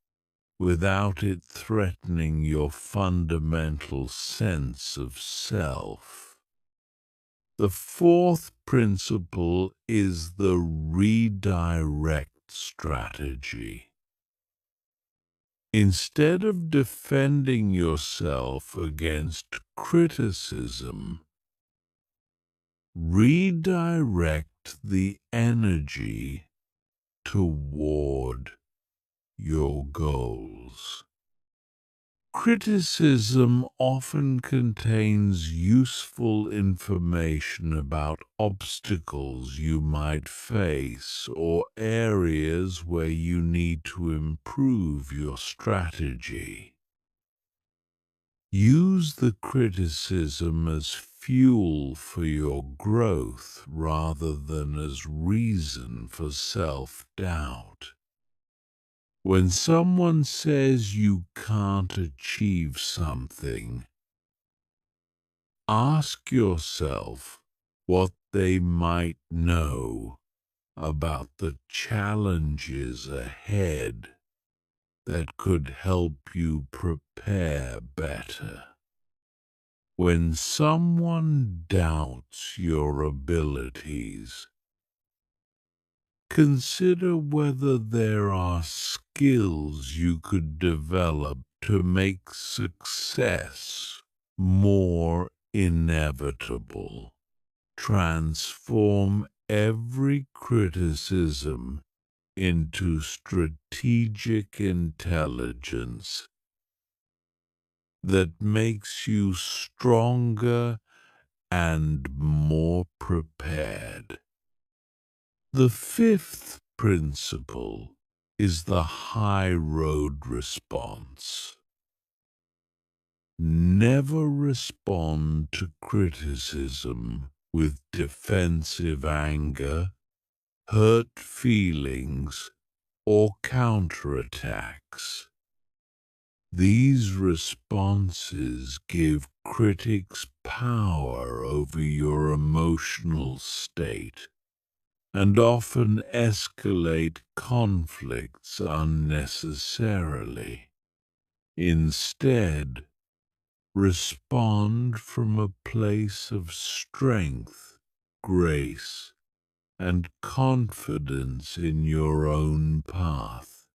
without it threatening your fundamental sense of self. The fourth principle is the redirect strategy. Instead of defending yourself against criticism, redirect the energy toward your goals. Criticism often contains useful information about obstacles you might face or areas where you need to improve your strategy. Use the criticism as fuel for your growth rather than as reason for self-doubt. When someone says you can't achieve something, ask yourself what they might know about the challenges ahead that could help you prepare better. When someone doubts your abilities, Consider whether there are skills you could develop to make success more inevitable. Transform every criticism into strategic intelligence that makes you stronger and more prepared. The fifth principle is the high road response. Never respond to criticism with defensive anger, hurt feelings, or counterattacks. These responses give critics power over your emotional state and often escalate conflicts unnecessarily. Instead, respond from a place of strength, grace, and confidence in your own path.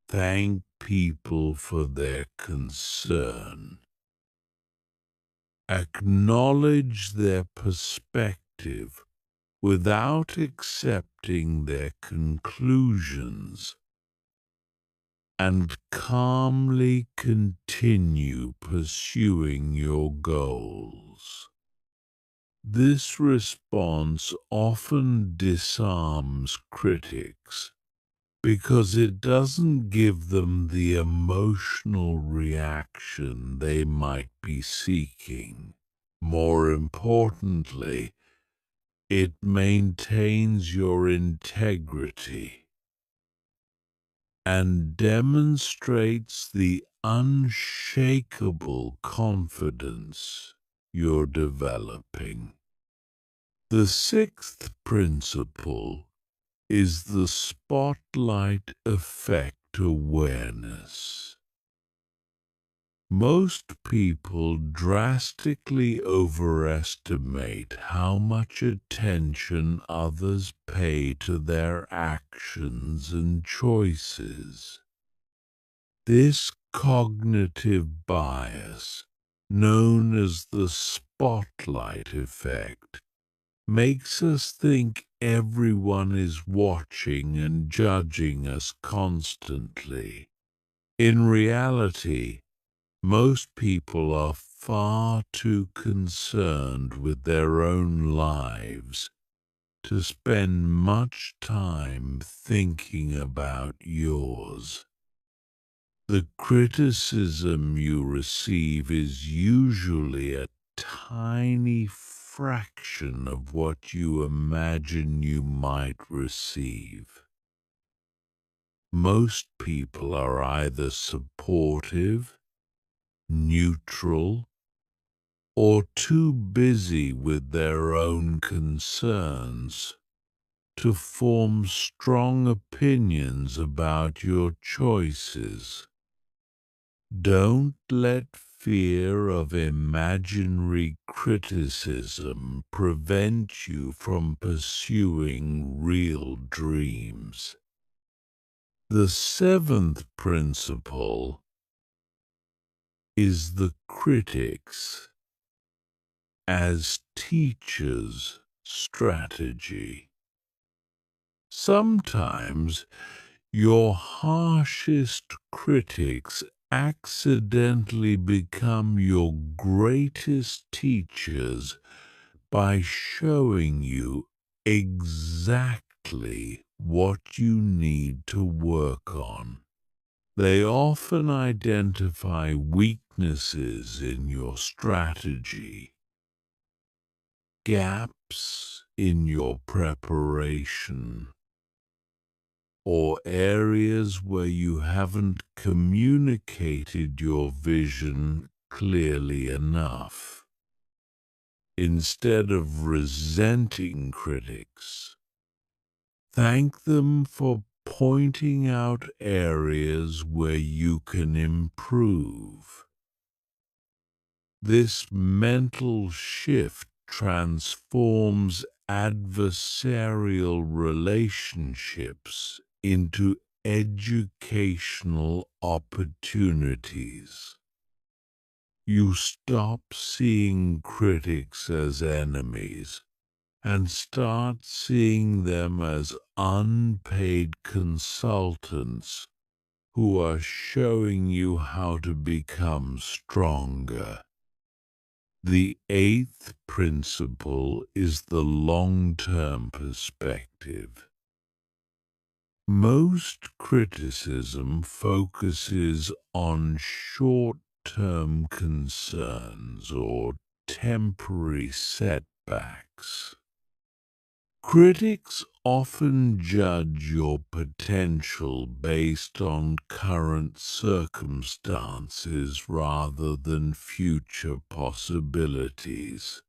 Thank people for their concern. Acknowledge their perspective without accepting their conclusions, and calmly continue pursuing your goals. This response often disarms critics because it doesn't give them the emotional reaction they might be seeking. More importantly, it maintains your integrity and demonstrates the unshakable confidence you're developing. The sixth principle is the spotlight effect awareness. Most people drastically overestimate how much attention others pay to their actions and choices. This cognitive bias, known as the spotlight effect, makes us think everyone is watching and judging us constantly. In reality, most people are far too concerned with their own lives to spend much time thinking about yours. The criticism you receive is usually a tiny fraction of what you imagine you might receive. Most people are either supportive, neutral, or too busy with their own concerns to form strong opinions about your choices. Don't let fear of imaginary criticism prevent you from pursuing real dreams. The seventh principle is the critics as teachers strategy. Sometimes your harshest critics accidentally become your greatest teachers by showing you exactly what you need to work on. They often identify weaknesses in your strategy, gaps in your preparation, or areas where you haven't communicated your vision clearly enough. Instead of resenting critics, thank them for pointing out areas where you can improve. This mental shift transforms adversarial relationships into educational opportunities. You stop seeing critics as enemies and start seeing them as unpaid consultants who are showing you how to become stronger. The eighth principle is the long-term perspective. Most criticism focuses on short-term concerns or temporary setbacks. Critics often judge your potential based on current circumstances rather than future possibilities.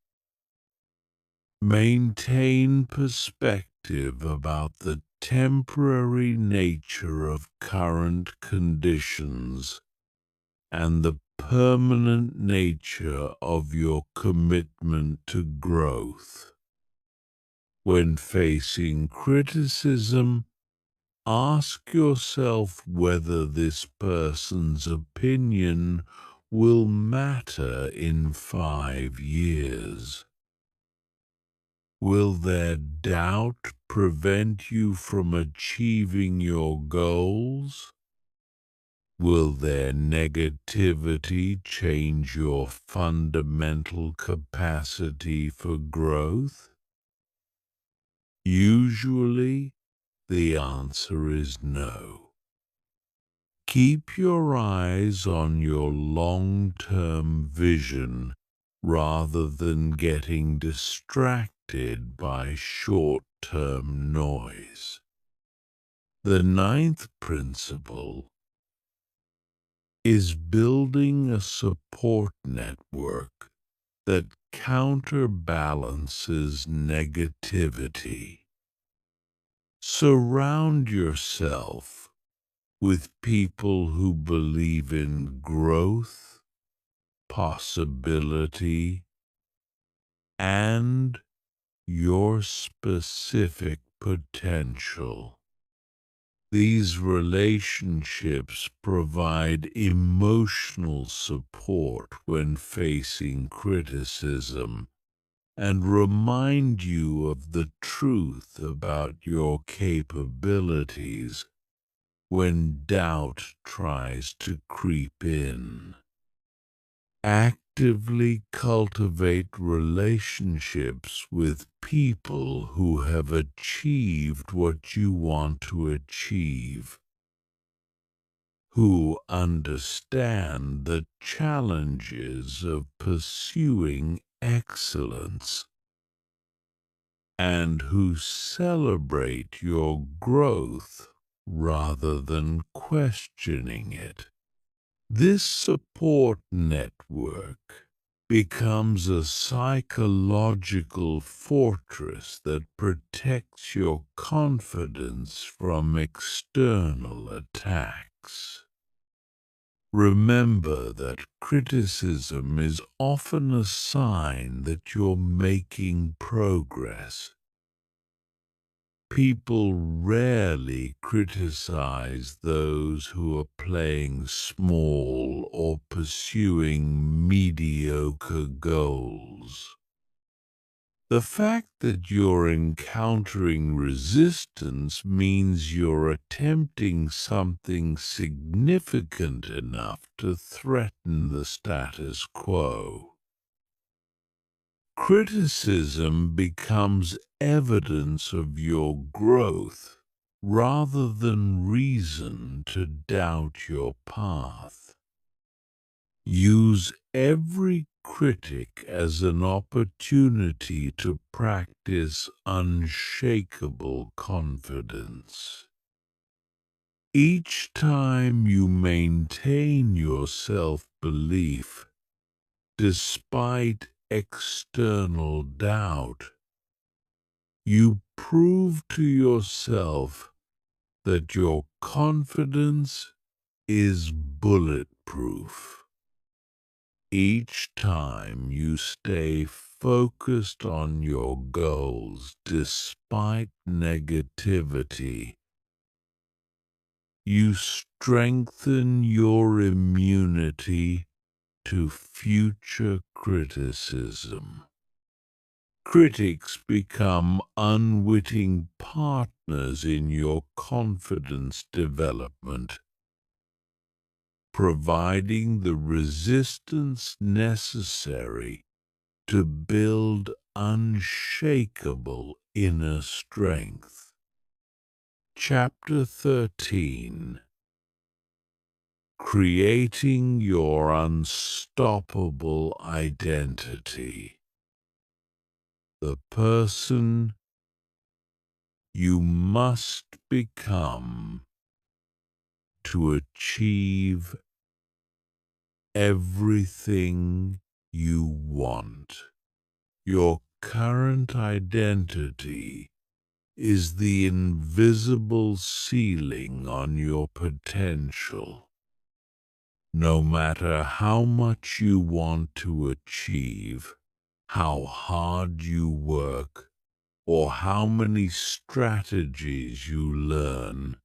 Maintain perspective about the temporary nature of current conditions and the permanent nature of your commitment to growth. When facing criticism, ask yourself whether this person's opinion will matter in 5 years. Will their doubt prevent you from achieving your goals? Will their negativity change your fundamental capacity for growth? Usually, the answer is no. Keep your eyes on your long-term vision rather than getting distracted by short-term noise. The ninth principle is building a support network that counterbalances negativity. Surround yourself with people who believe in growth, possibility, and your specific potential. These relationships provide emotional support when facing criticism and remind you of the truth about your capabilities when doubt tries to creep in. Actively cultivate relationships with people who have achieved what you want to achieve, who understand the challenges of pursuing excellence, and who celebrate your growth rather than questioning it. This support network becomes a psychological fortress that protects your confidence from external attacks. Remember that criticism is often a sign that you're making progress. People rarely criticize those who are playing small or pursuing mediocre goals. The fact that you're encountering resistance means you're attempting something significant enough to threaten the status quo. Criticism becomes evidence of your growth rather than reason to doubt your path. Use every critic as an opportunity to practice unshakable confidence. Each time you maintain your self-belief, despite external doubt, you prove to yourself that your confidence is bulletproof. Each time you stay focused on your goals despite negativity, you strengthen your immunity to future criticism. Critics become unwitting partners in your confidence development, providing the resistance necessary to build unshakable inner strength. Chapter 13: Creating Your Unstoppable Identity. The person you must become to achieve everything you want. Your current identity is the invisible ceiling on your potential. No matter how much you want to achieve, how hard you work, or how many strategies you learn,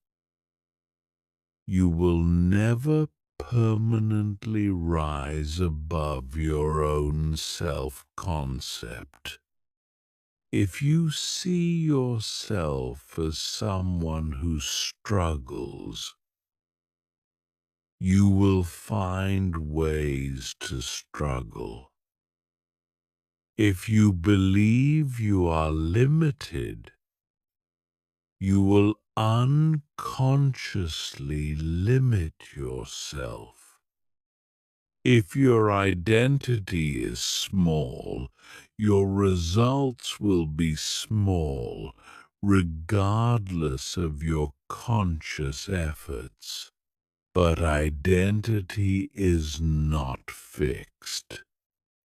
you will never permanently rise above your own self-concept. If you see yourself as someone who struggles, you will find ways to struggle. If you believe you are limited, you will unconsciously limit yourself. If your identity is small, your results will be small, regardless of your conscious efforts. But identity is not fixed.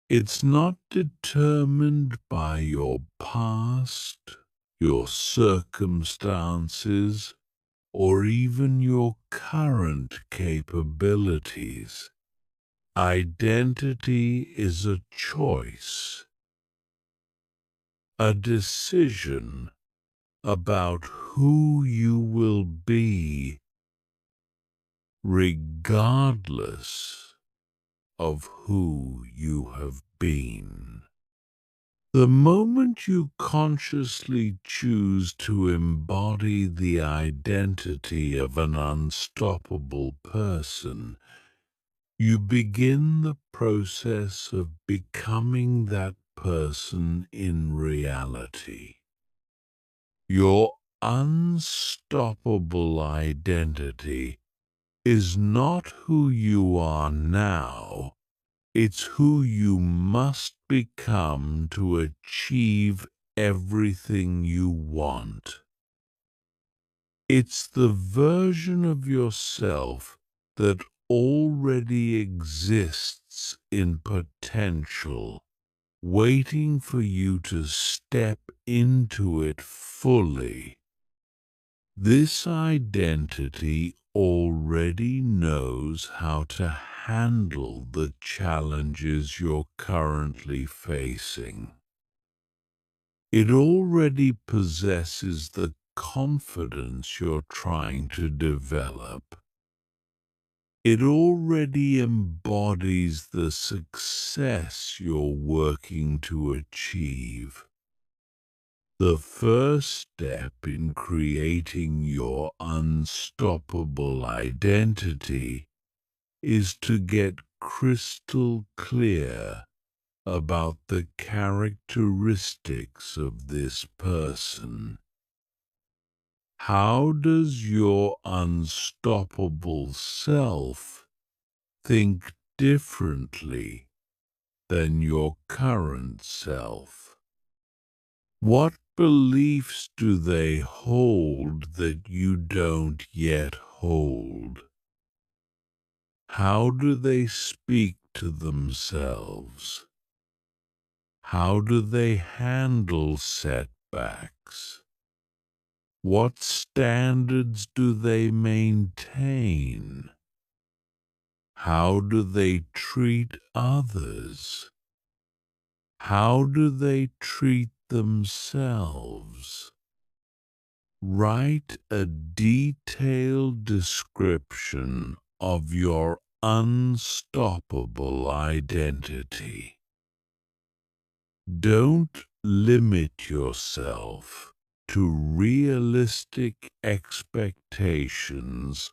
It's not determined by your past, your circumstances, or even your current capabilities. Identity is a choice, a decision about who you will be, regardless of who you have been. The moment you consciously choose to embody the identity of an unstoppable person, you begin the process of becoming that person in reality. Your unstoppable identity is not who you are now. It's who you must become to achieve everything you want. It's the version of yourself that already exists in potential, waiting for you to step into it fully. This identity already knows how to handle the challenges you're currently facing. It already possesses the confidence you're trying to develop. It already embodies the success you're working to achieve. The first step in creating your unstoppable identity is to get crystal clear about the characteristics of this person. How does your unstoppable self think differently than your current self? What beliefs do they hold that you don't yet hold? How do they speak to themselves? How do they handle setbacks? What standards do they maintain? How do they treat others? How do they treat themselves? Write a detailed description of your unstoppable identity. Don't limit yourself to realistic expectations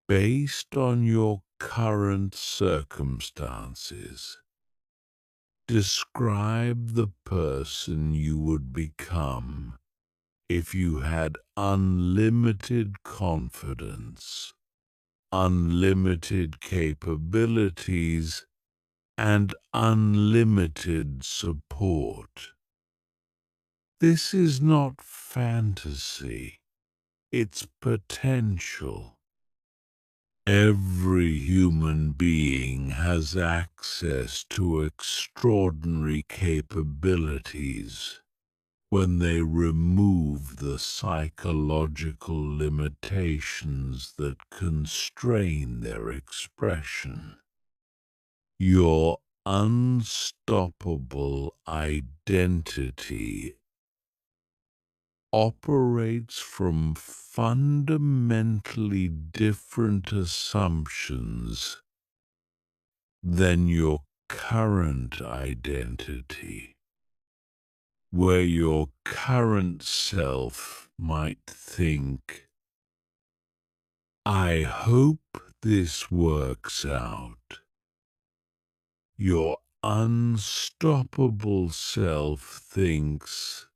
based on your current circumstances. Describe the person you would become if you had unlimited confidence, unlimited capabilities, and unlimited support. This is not fantasy, it's potential. Every human being has access to extraordinary capabilities when they remove the psychological limitations that constrain their expression. Your unstoppable identity operates from fundamentally different assumptions than your current identity, where your current self might think, "I hope this works out." Your unstoppable self thinks,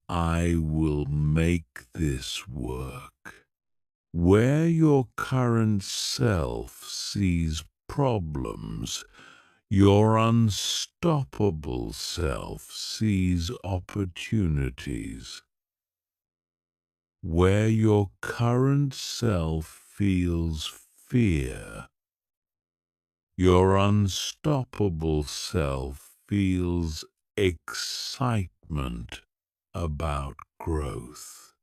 "I will make this work." Where your current self sees problems, your unstoppable self sees opportunities. Where your current self feels fear, your unstoppable self feels excitement about growth.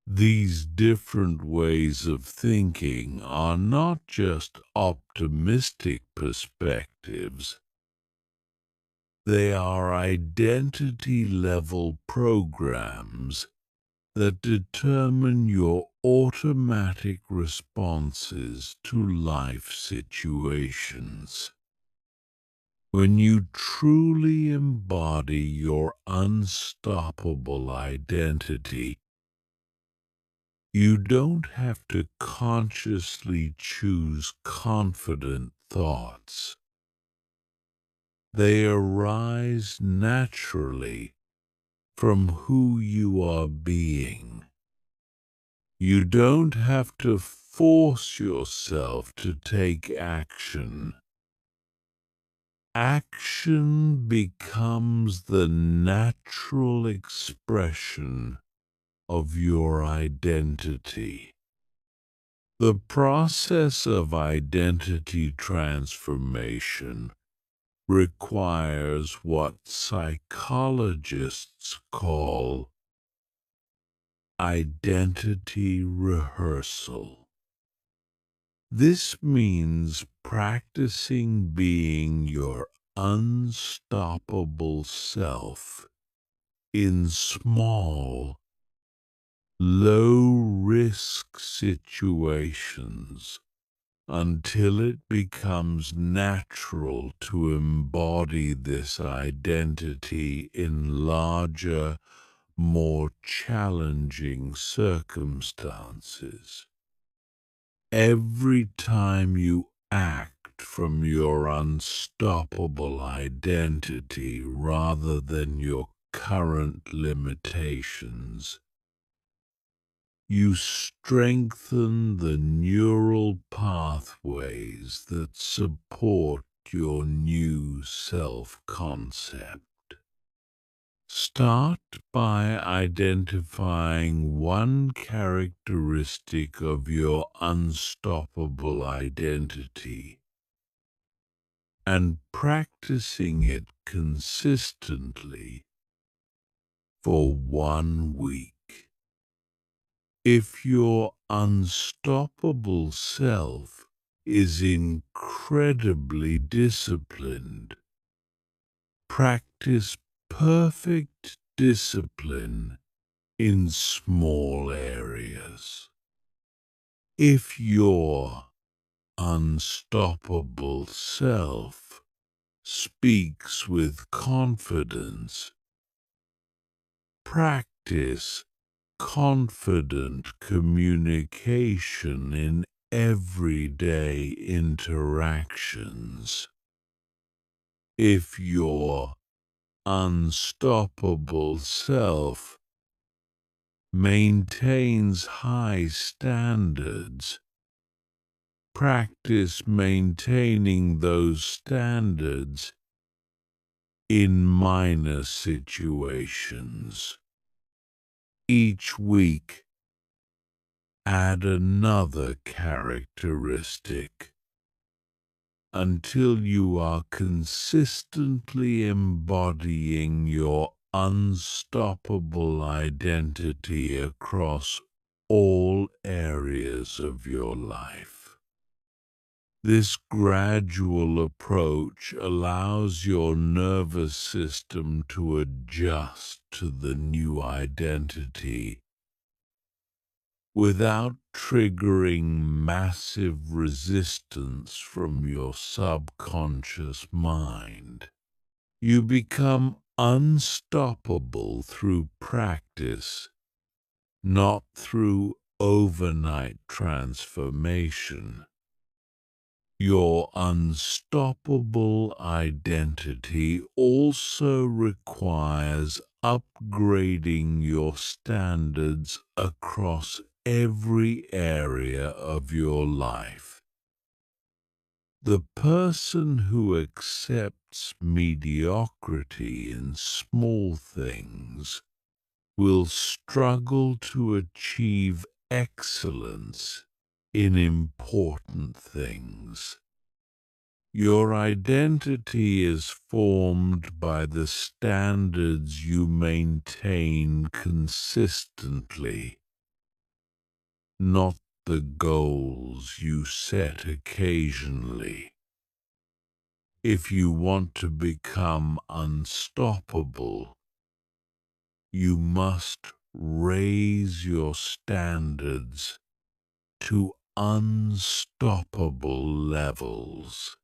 These different ways of thinking are not just optimistic perspectives, they are identity-level programs that determine your automatic responses to life situations. When you truly embody your unstoppable identity, you don't have to consciously choose confident thoughts. They arise naturally from who you are being. You don't have to force yourself to take action. Action becomes the natural expression of your identity. The process of identity transformation requires what psychologists call identity rehearsal. This means practicing being your unstoppable self in small, low-risk situations until it becomes natural to embody this identity in larger, more challenging circumstances. Every time you act from your unstoppable identity rather than your current limitations, you strengthen the neural pathways that support your new self-concept. Start by identifying one characteristic of your unstoppable identity and practicing it consistently for 1 week. If your unstoppable self is incredibly disciplined. Practice perfect discipline in small areas. If your unstoppable self speaks with confidence, practice confident communication in everyday interactions. If your unstoppable self maintains high standards, practice maintaining those standards in minor situations. Each week, add another characteristic until you are consistently embodying your unstoppable identity across all areas of your life. This gradual approach allows your nervous system to adjust to the new identity without triggering massive resistance from your subconscious mind. You become unstoppable through practice, not through overnight transformation. Your unstoppable identity also requires upgrading your standards across every area of your life. The person who accepts mediocrity in small things will struggle to achieve excellence in important things. Your identity is formed by the standards you maintain consistently, not the goals you set occasionally. If you want to become unstoppable, you must raise your standards to unstoppable levels.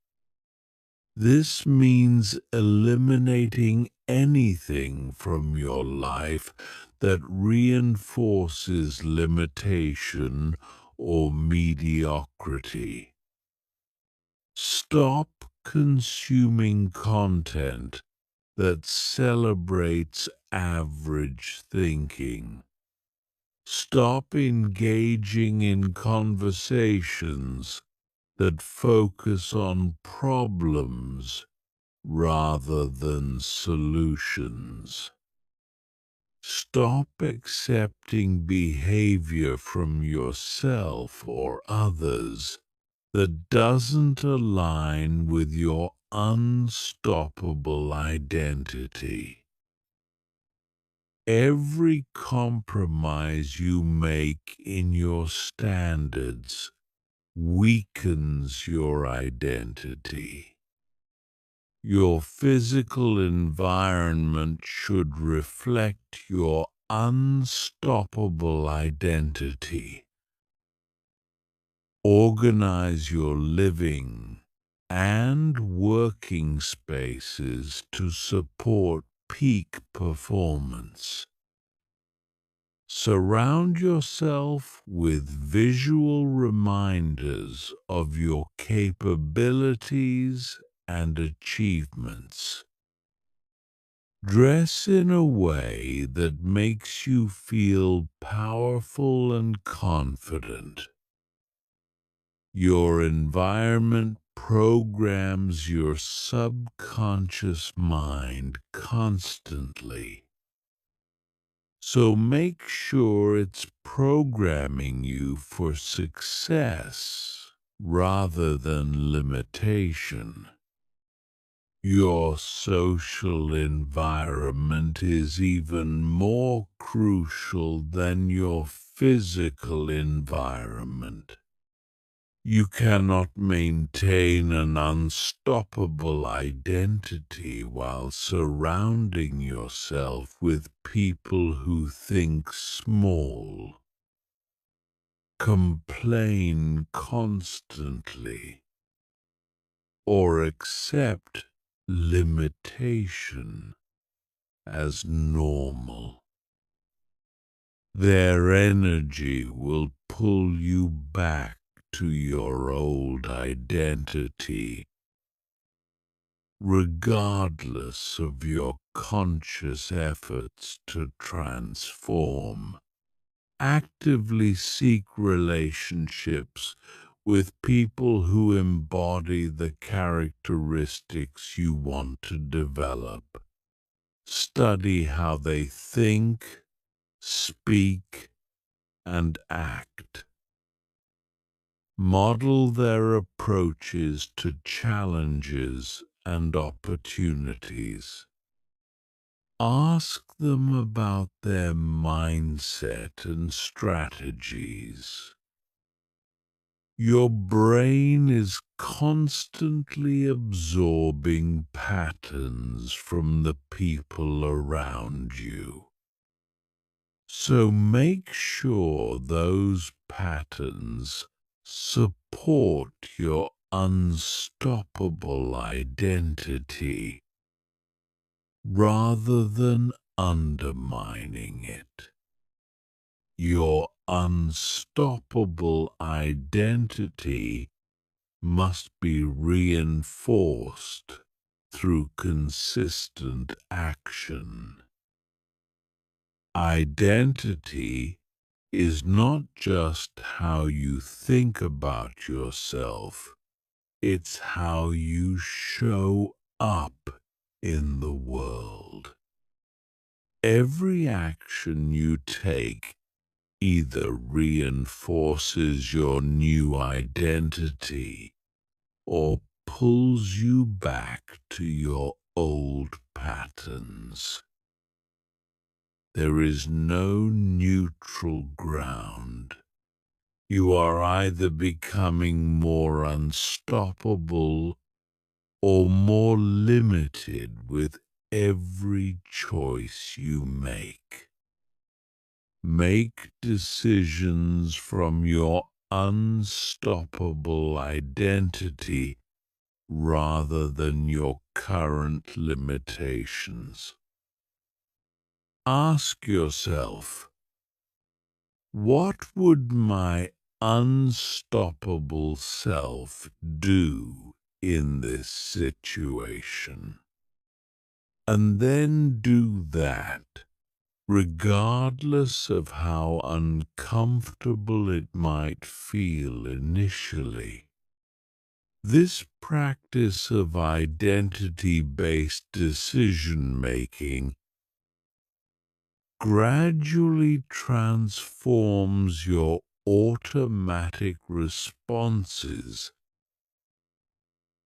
This means eliminating anything from your life that reinforces limitation or mediocrity. Stop consuming content that celebrates average thinking. Stop engaging in conversations that focus on problems rather than solutions. Stop accepting behavior from yourself or others that doesn't align with your unstoppable identity. Every compromise you make in your standards weakens your identity. Your physical environment should reflect your unstoppable identity. Organize your living and working spaces to support peak performance. Surround yourself with visual reminders of your capabilities and achievements. Dress in a way that makes you feel powerful and confident. Your environment programs your subconscious mind constantly. So make sure it's programming you for success rather than limitation. Your social environment is even more crucial than your physical environment. You cannot maintain an unstoppable identity while surrounding yourself with people who think small, complain constantly, or accept limitation as normal. Their energy will pull you back to your old identity, regardless of your conscious efforts to transform. Actively seek relationships with people who embody the characteristics you want to develop. Study how they think, speak, and act. Model their approaches to challenges and opportunities. Ask them about their mindset and strategies. Your brain is constantly absorbing patterns from the people around you. So make sure those patterns support your unstoppable identity rather than undermining it. Your unstoppable identity must be reinforced through consistent action. Identity is not just how you think about yourself, it's how you show up in the world. Every action you take either reinforces your new identity or pulls you back to your old patterns. There is no neutral ground. You are either becoming more unstoppable or more limited with every choice you make. Make decisions from your unstoppable identity rather than your current limitations. Ask yourself, what would my unstoppable self do in this situation? And then do that, regardless of how uncomfortable it might feel initially. This practice of identity-based decision-making gradually transforms your automatic responses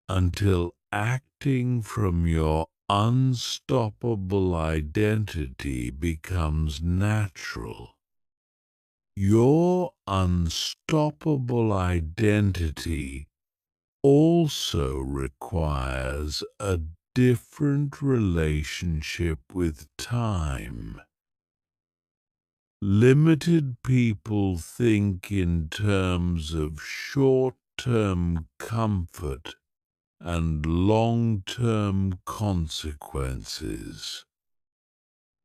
until acting from your unstoppable identity becomes natural. Your unstoppable identity also requires a different relationship with time. Limited people think in terms of short-term comfort and long-term consequences.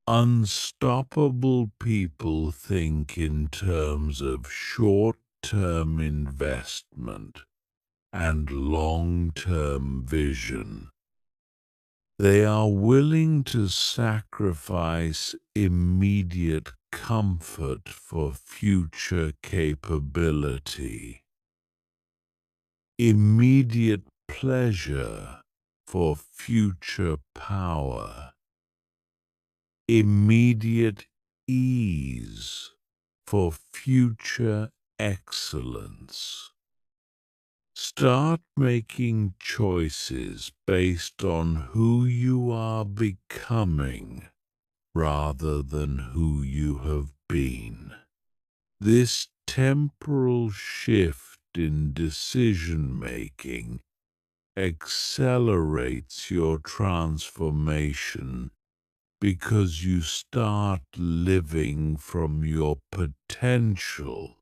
Unstoppable people think in terms of short-term investment and long-term vision. They are willing to sacrifice immediate comfort for future capability, immediate pleasure for future power, immediate ease for future excellence. Start making choices based on who you are becoming rather than who you have been. This temporal shift in decision-making accelerates your transformation because you start living from your potential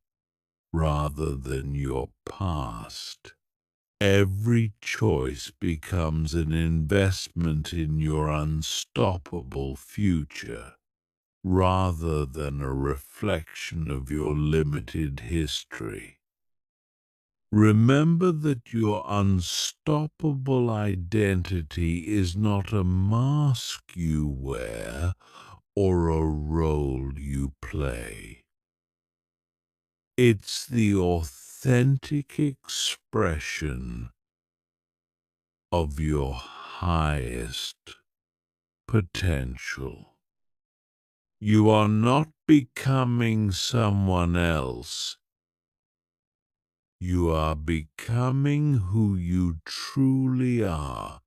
rather than your past. Every choice becomes an investment in your unstoppable future, rather than a reflection of your limited history. Remember that your unstoppable identity is not a mask you wear or a role you play. It's the authentic expression of your highest potential. You are not becoming someone else. You are becoming who you truly are,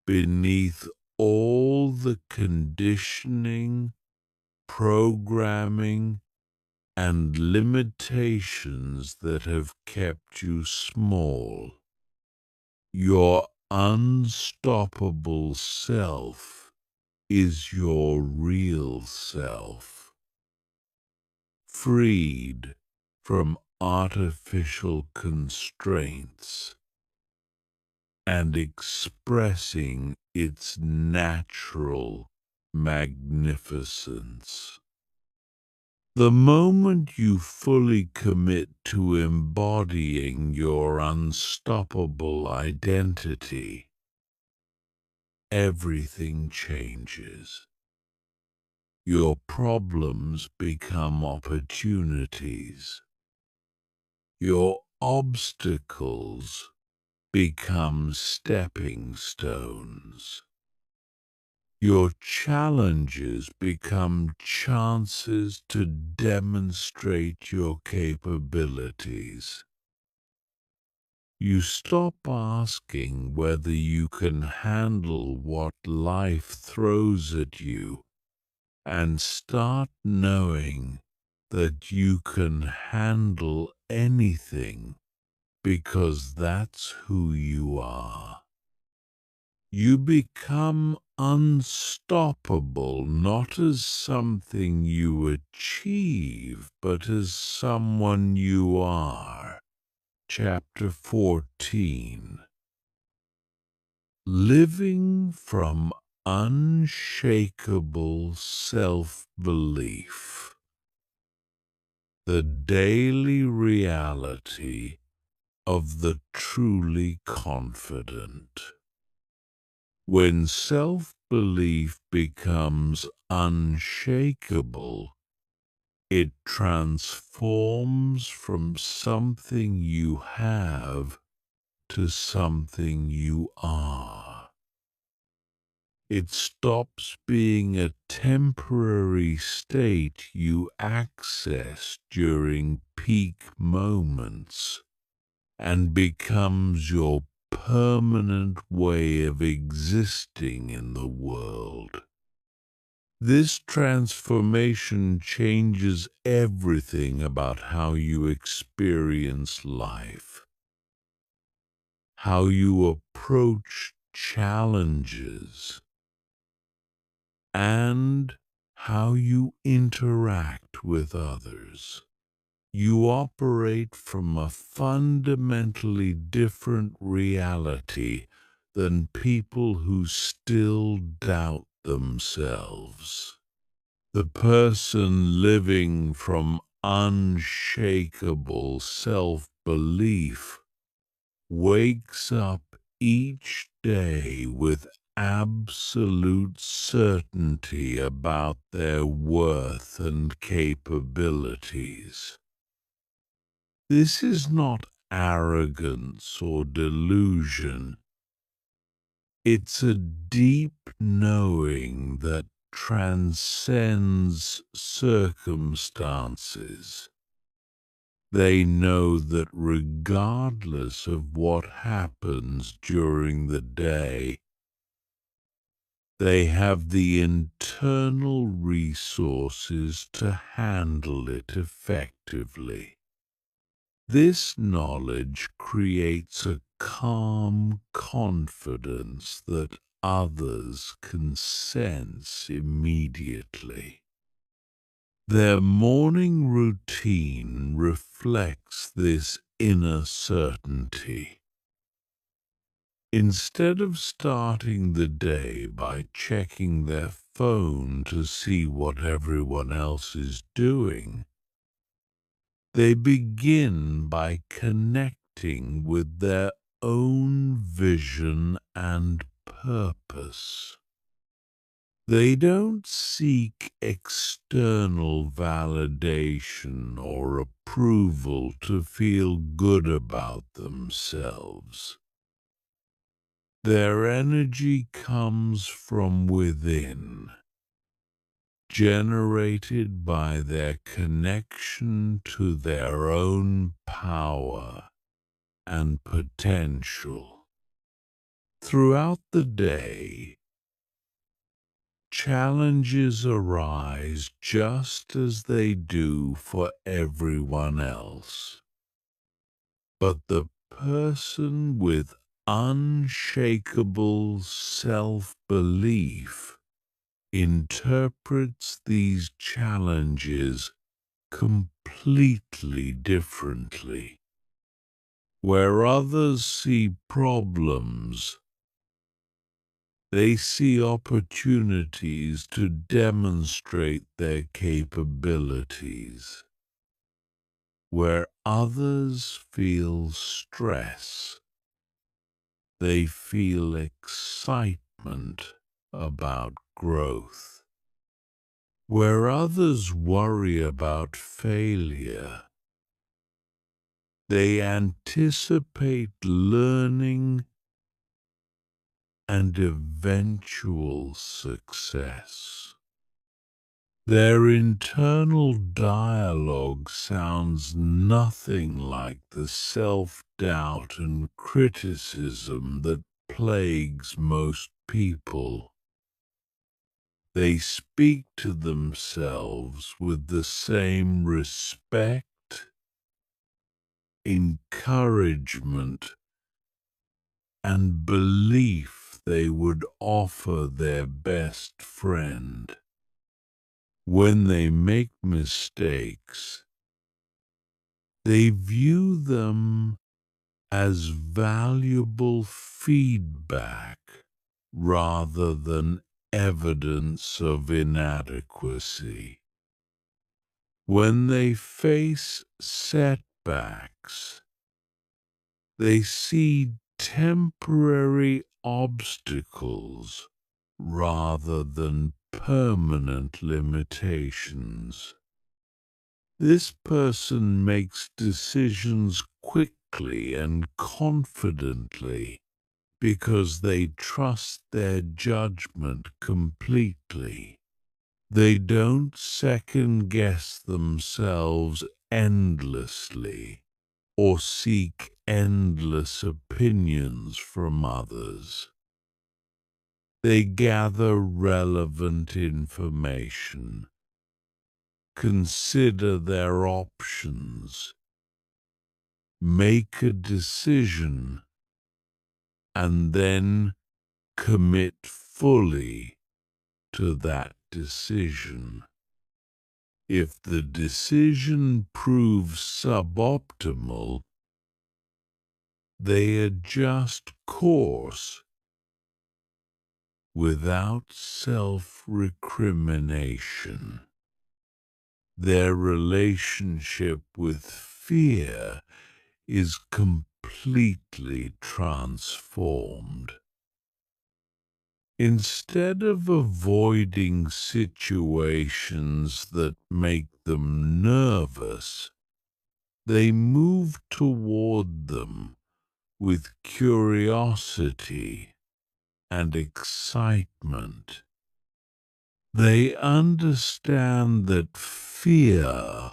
beneath all the conditioning, programming, and limitations that have kept you small. Your unstoppable self is your real self, freed from artificial constraints and expressing its natural magnificence. The moment you fully commit to embodying your unstoppable identity, everything changes. Your problems become opportunities. Your obstacles become stepping stones. Your challenges become chances to demonstrate your capabilities. You stop asking whether you can handle what life throws at you and start knowing that you can handle anything because that's who you are. You become unstoppable not as something you achieve, but as someone you are. Chapter 14. Living from unshakable self-belief. The daily reality of the truly confident. When self-belief becomes unshakable, it transforms from something you have to something you are. It stops being a temporary state you access during peak moments and becomes your permanent way of existing in the world. This transformation changes everything about how you experience life, how you approach challenges, and how you interact with others. You operate from a fundamentally different reality than people who still doubt themselves. The person living from unshakable self-belief wakes up each day with absolute certainty about their worth and capabilities. This is not arrogance or delusion. It's a deep knowing that transcends circumstances. They know that regardless of what happens during the day, they have the internal resources to handle it effectively. This knowledge creates a calm confidence that others can sense immediately. Their morning routine reflects this inner certainty. Instead of starting the day by checking their phone to see what everyone else is doing, they begin by connecting with their own vision and purpose. They don't seek external validation or approval to feel good about themselves. Their energy comes from within, generated by their connection to their own power and potential. Throughout the day, challenges arise just as they do for everyone else. But the person with unshakable self-belief interprets these challenges completely differently. Where others see problems, they see opportunities to demonstrate their capabilities. Where others feel stress, they feel excitement about growth. Where others worry about failure, they anticipate learning and eventual success. Their internal dialogue sounds nothing like the self-doubt and criticism that plagues most people. They speak to themselves with the same respect, encouragement, and belief they would offer their best friend. When they make mistakes, they view them as valuable feedback rather than evidence of inadequacy. When they face setbacks, they see temporary obstacles rather than permanent limitations. This person makes decisions quickly and confidently because they trust their judgment completely. They don't second-guess themselves endlessly or seek endless opinions from others. They gather relevant information, consider their options, make a decision, and then commit fully to that decision. If the decision proves suboptimal, they adjust course without self-recrimination. Their relationship with fear is completely transformed. Instead of avoiding situations that make them nervous, they move toward them with curiosity and excitement. They understand that fear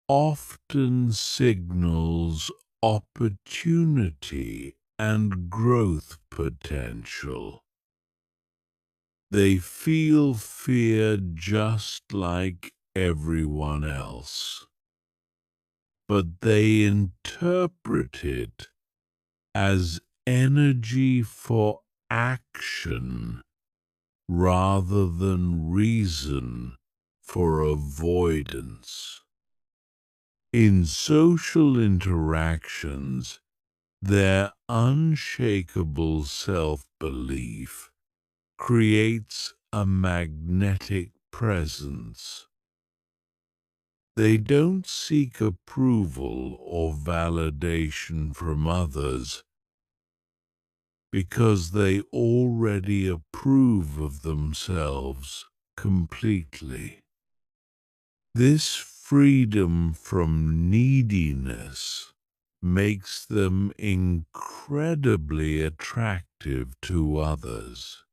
often signals opportunity and growth potential. They feel fear just like everyone else. but they interpret it as energy for action rather than reason for avoidance. In social interactions, their unshakable self-belief creates a magnetic presence. They don't seek approval or validation from others because they already approve of themselves completely. This freedom from neediness makes them incredibly attractive to others.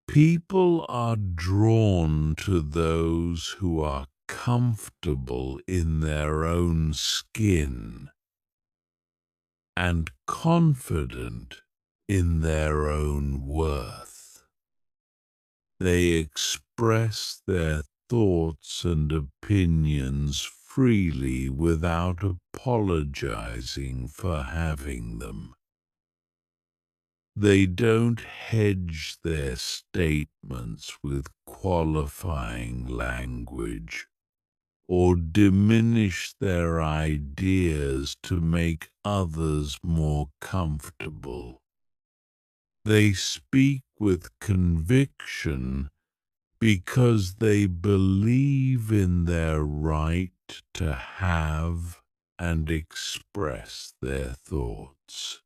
People are drawn to those who are comfortable in their own skin and confident in their own worth. They express their thoughts and opinions freely without apologizing for having them. They don't hedge their statements with qualifying language or diminish their ideas to make others more comfortable. They speak with conviction because they believe in their right to have and express their thoughts.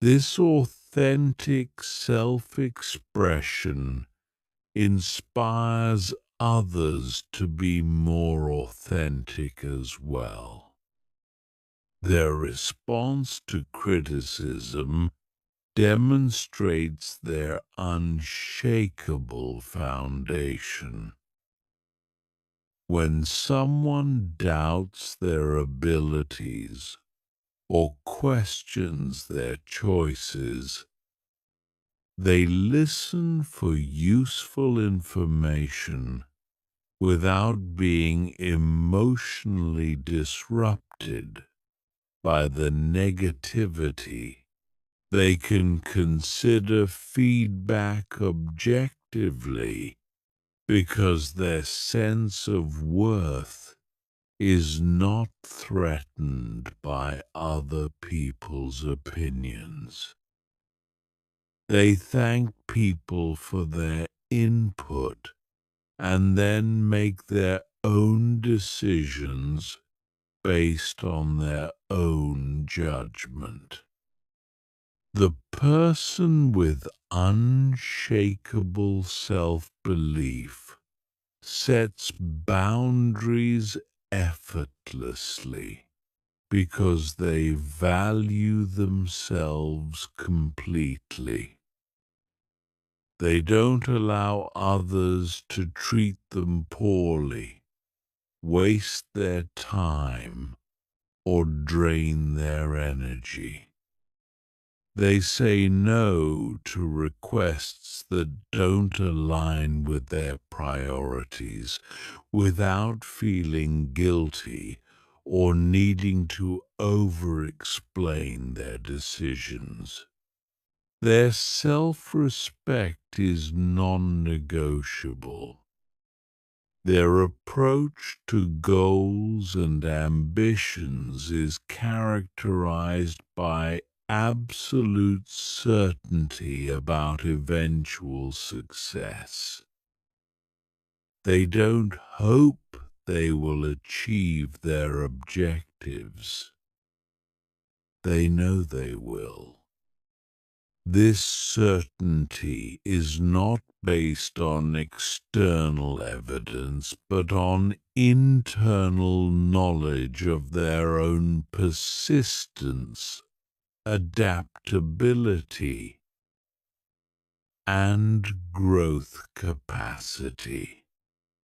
This authentic self-expression inspires others to be more authentic as well. Their response to criticism demonstrates their unshakable foundation. When someone doubts their abilities or questions their choices, they listen for useful information without being emotionally disrupted by the negativity. They can consider feedback objectively because their sense of worth is not threatened by other people's opinions. They thank people for their input and then make their own decisions based on their own judgment. The person with unshakable self-belief sets boundaries effortlessly because they value themselves completely. They don't allow others to treat them poorly, waste their time, or drain their energy. They say no to requests that don't align with their priorities without feeling guilty or needing to over-explain their decisions. Their self-respect is non-negotiable. Their approach to goals and ambitions is characterized by absolute certainty about eventual success. They don't hope they will achieve their objectives. They know they will. This certainty is not based on external evidence, but on internal knowledge of their own persistence, adaptability, and growth capacity.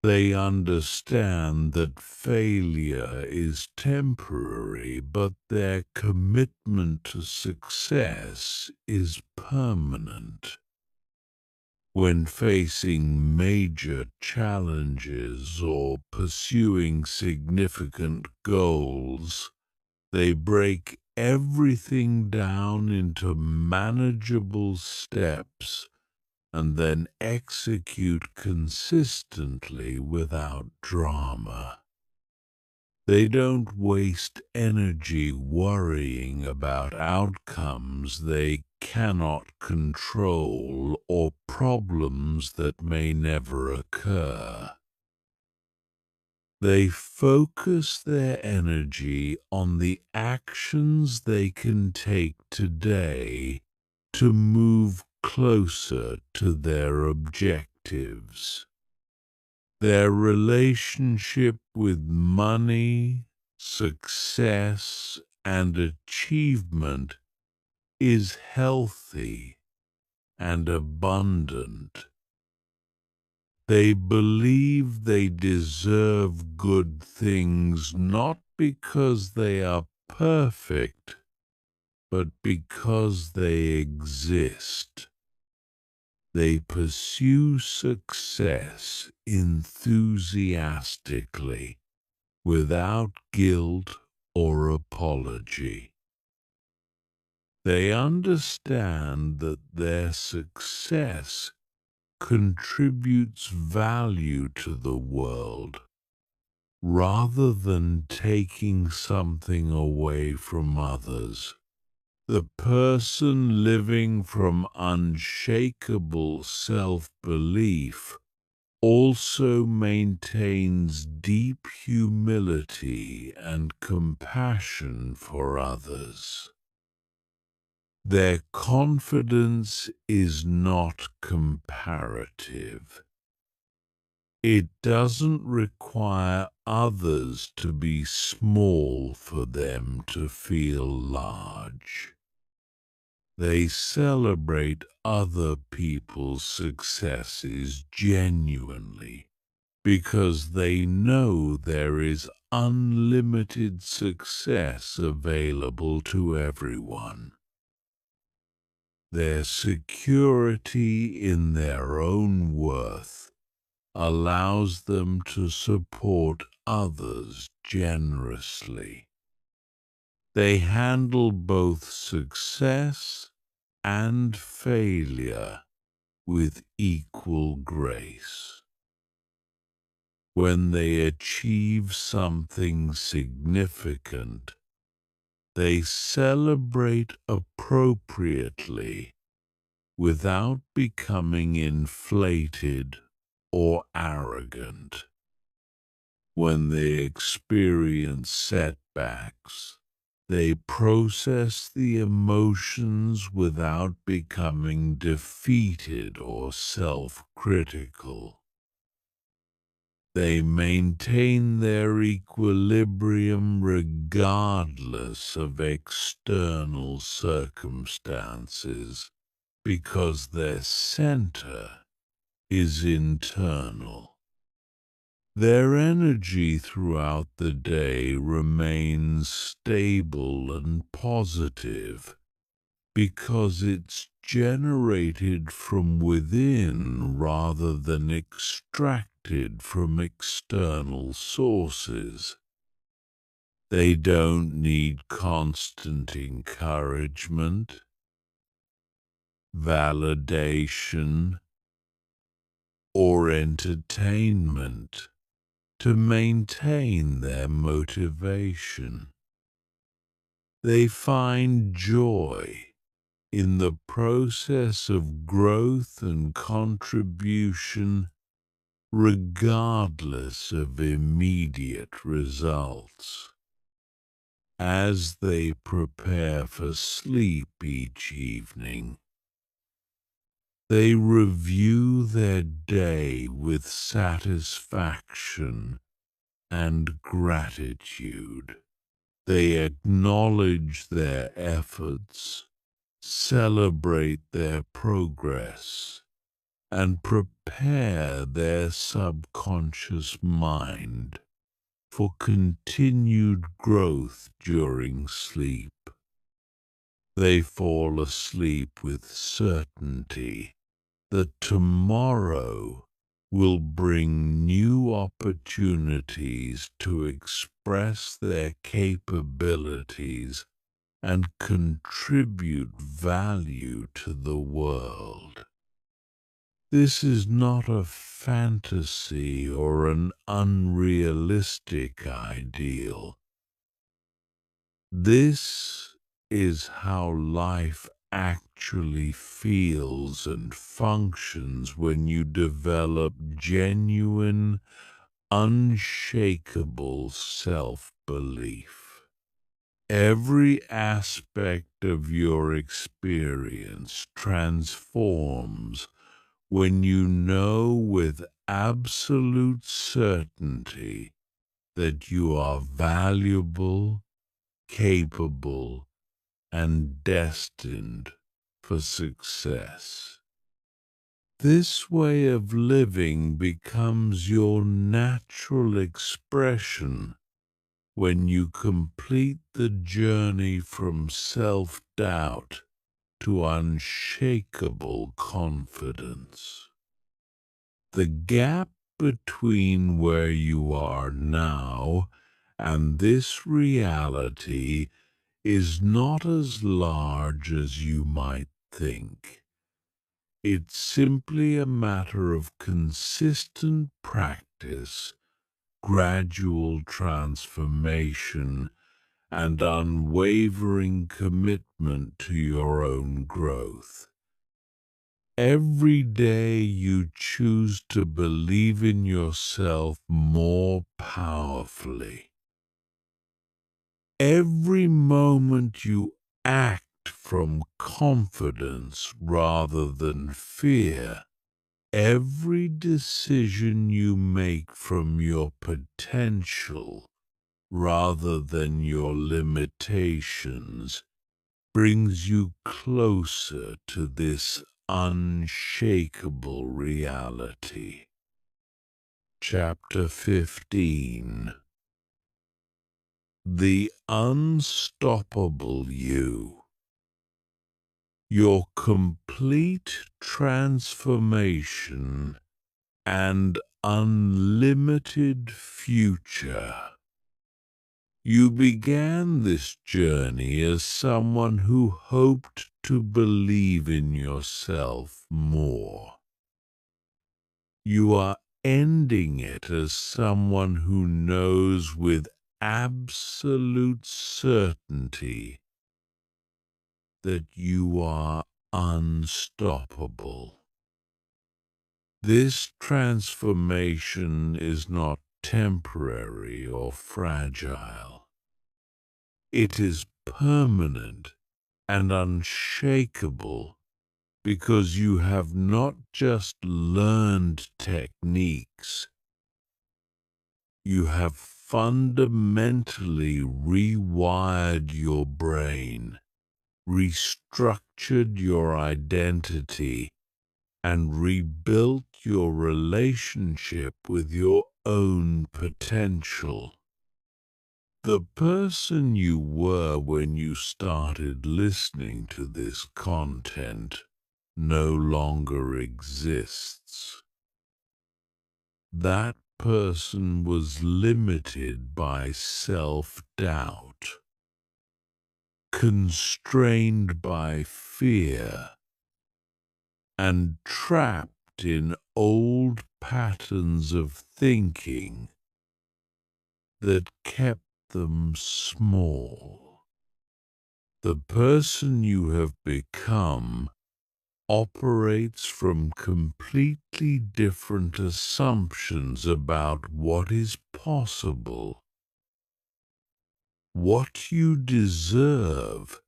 They understand that failure is temporary, but their commitment to success is permanent. When facing major challenges or pursuing significant goals, they break everything down into manageable steps and then execute consistently without drama. They don't waste energy worrying about outcomes they cannot control or problems that may never occur. They focus their energy on the actions they can take today to move closer to their objectives. Their relationship with money, success, and achievement is healthy and abundant. They believe they deserve good things not because they are perfect, but because they exist. They pursue success enthusiastically, without guilt or apology. They understand that their success contributes value to the world, rather than taking something away from others. The person living from unshakable self-belief also maintains deep humility and compassion for others. Their confidence is not comparative. It doesn't require others to be small for them to feel large. They celebrate other people's successes genuinely because they know there is unlimited success available to everyone. Their security in their own worth allows them to support others generously. They handle both success and failure with equal grace. When they achieve something significant, they celebrate appropriately without becoming inflated or arrogant. When they experience setbacks, they process the emotions without becoming defeated or self-critical. They maintain their equilibrium regardless of external circumstances, because their center is internal. Their energy throughout the day remains stable and positive because it's generated from within rather than extracted from external sources. They don't need constant encouragement, validation, or entertainment to maintain their motivation. They find joy in the process of growth and contribution, regardless of immediate results. As they prepare for sleep each evening, they review their day with satisfaction and gratitude. They acknowledge their efforts, celebrate their progress, and prepare their subconscious mind for continued growth during sleep. They fall asleep with certainty that tomorrow will bring new opportunities to express their capabilities and contribute value to the world. This is not a fantasy or an unrealistic ideal. This is how life actually feels and functions when you develop genuine, unshakable self-belief. Every aspect of your experience transforms when you know with absolute certainty that you are valuable, capable, and destined for success. This way of living becomes your natural expression when you complete the journey from self-doubt to unshakable confidence. The gap between where you are now and this reality is not as large as you might think. It's simply a matter of consistent practice, gradual transformation, and unwavering commitment to your own growth. Every day you choose to believe in yourself more powerfully. Every moment you act from confidence rather than fear. Every decision you make from your potential rather than your limitations brings you closer to this unshakable reality. Chapter 15. The Unstoppable You. Your complete transformation and unlimited future. You began this journey as someone who hoped to believe in yourself more. You are ending it as someone who knows with absolute certainty that you are unstoppable. This transformation is not temporary or fragile. It is permanent and unshakable because you have not just learned techniques, you have fundamentally rewired your brain, restructured your identity, and rebuilt your relationship with your own potential. The person you were when you started listening to this content no longer exists. That person was limited by self-doubt, constrained by fear, and trapped in old patterns of thinking that kept them small. The person you have become operates from completely different assumptions about what is possible, what you deserve,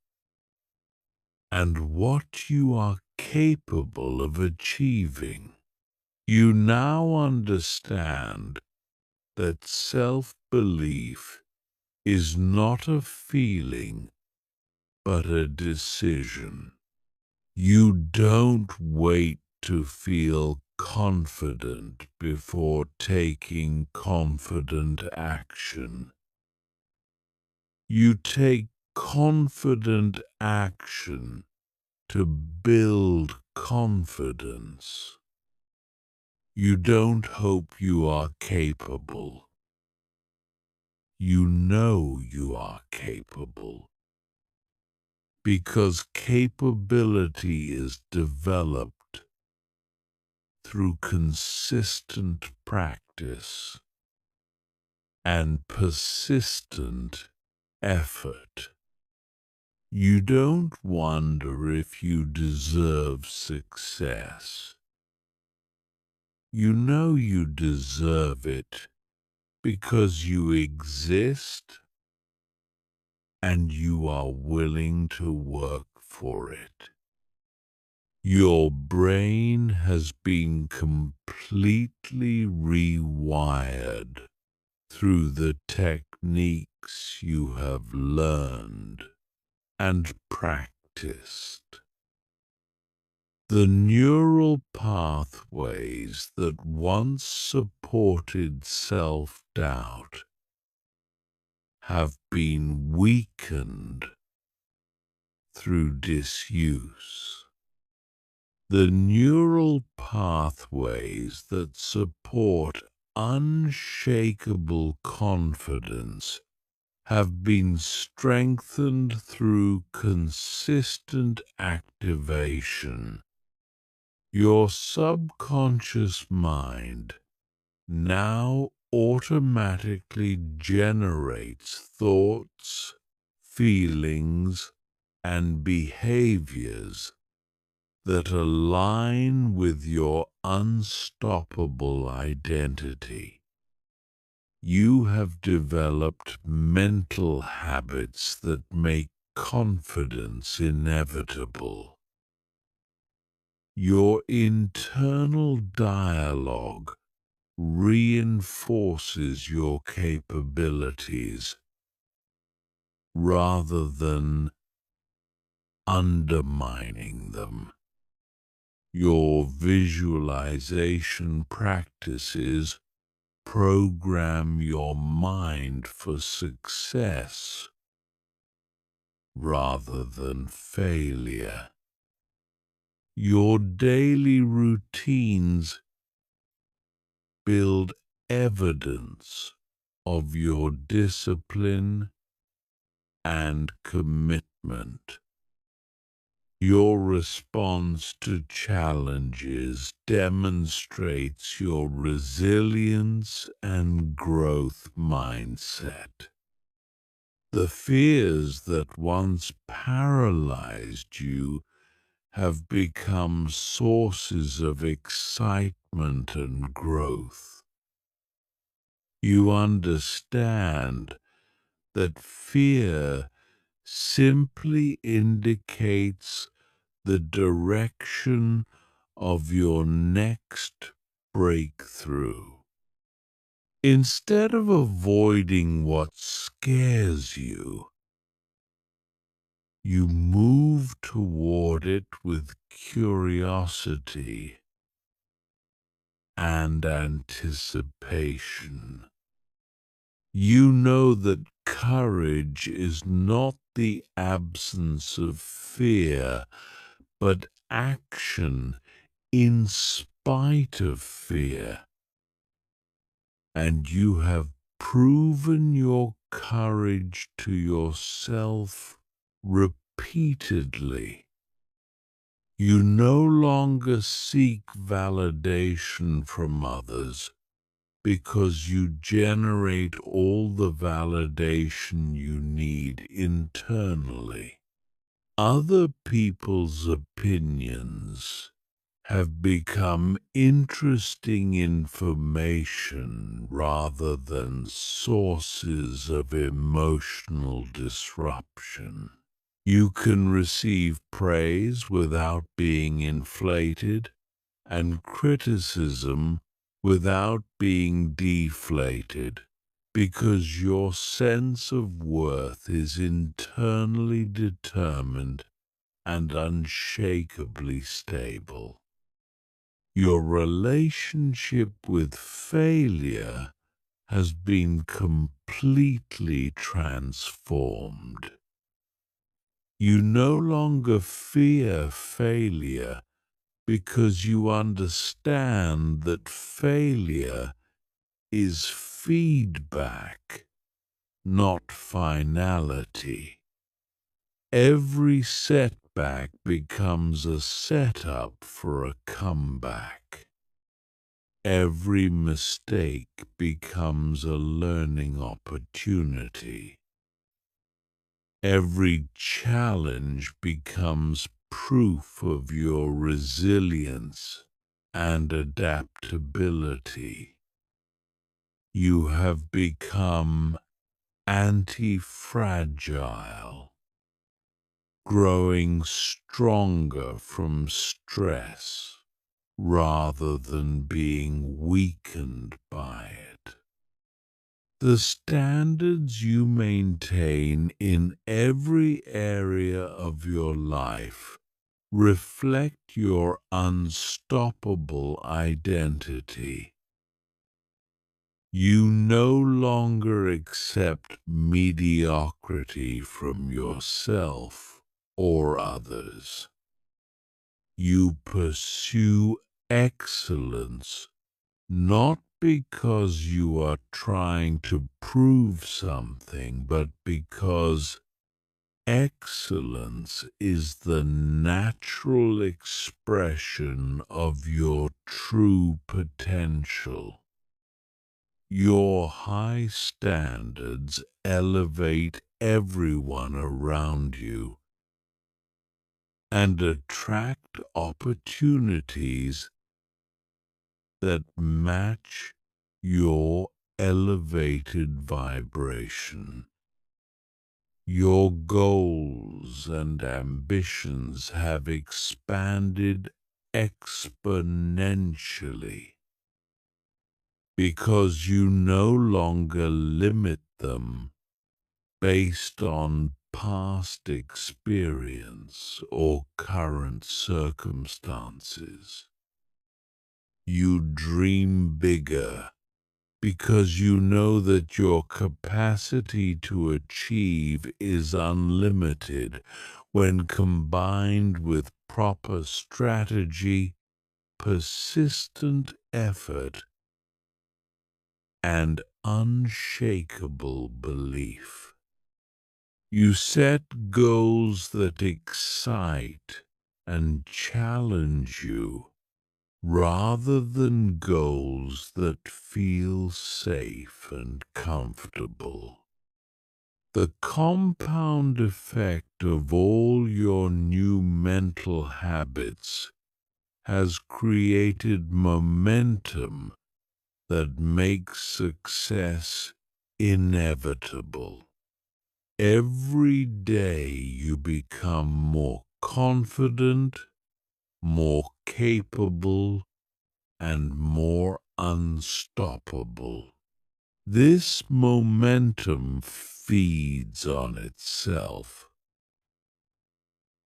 and what you are capable of achieving. You now understand that self-belief is not a feeling, but a decision. You don't wait to feel confident before taking confident action. You take confident action to build confidence. You don't hope you are capable. You know you are capable, because capability is developed through consistent practice and persistent effort. You don't wonder if you deserve success. You know you deserve it because you exist and you are willing to work for it. Your brain has been completely rewired through the techniques you have learned and practiced. The neural pathways that once supported self-doubt have been weakened through disuse. The neural pathways that support unshakable confidence have been strengthened through consistent activation. Your subconscious mind now automatically generates thoughts, feelings, and behaviors that align with your unstoppable identity. You have developed mental habits that make confidence inevitable. Your internal dialogue reinforces your capabilities rather than undermining them. Your visualization practices program your mind for success rather than failure. Your daily routines build evidence of your discipline and commitment. Your response to challenges demonstrates your resilience and growth mindset. The fears that once paralyzed you have become sources of excitement and growth. You understand that fear simply indicates the direction of your next breakthrough. Instead of avoiding what scares you, you move toward it with curiosity and anticipation. You know that courage is not the absence of fear, but action in spite of fear. And you have proven your courage to yourself repeatedly. You no longer seek validation from others because you generate all the validation you need internally. Other people's opinions have become interesting information rather than sources of emotional disruption. You can receive praise without being inflated, and criticism without being deflated, because your sense of worth is internally determined and unshakably stable. Your relationship with failure has been completely transformed. You no longer fear failure because you understand that failure is feedback, not finality. Every setback becomes a setup for a comeback. Every mistake becomes a learning opportunity. Every challenge becomes proof of your resilience and adaptability. You have become anti-fragile, growing stronger from stress rather than being weakened by it. The standards you maintain in every area of your life reflect your unstoppable identity. You no longer accept mediocrity from yourself or others. You pursue excellence not because you are trying to prove something, but because excellence is the natural expression of your true potential. Your high standards elevate everyone around you and attract opportunities that match your elevated vibration. Your goals and ambitions have expanded exponentially because you no longer limit them based on past experience or current circumstances. You dream bigger because you know that your capacity to achieve is unlimited when combined with proper strategy, persistent effort, and unshakable belief. You set goals that excite and challenge you rather than goals that feel safe and comfortable. The compound effect of all your new mental habits has created momentum that makes success inevitable. Every day you become more confident, more capable, and more unstoppable. This momentum feeds on itself,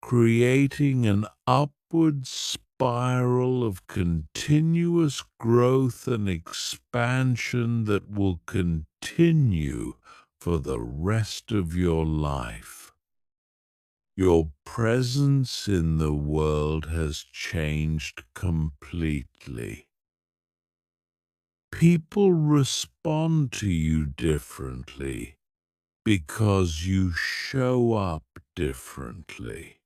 creating an upward spiral of continuous growth and expansion that will continue for the rest of your life. Your presence in the world has changed completely. People respond to you differently because you show up differently.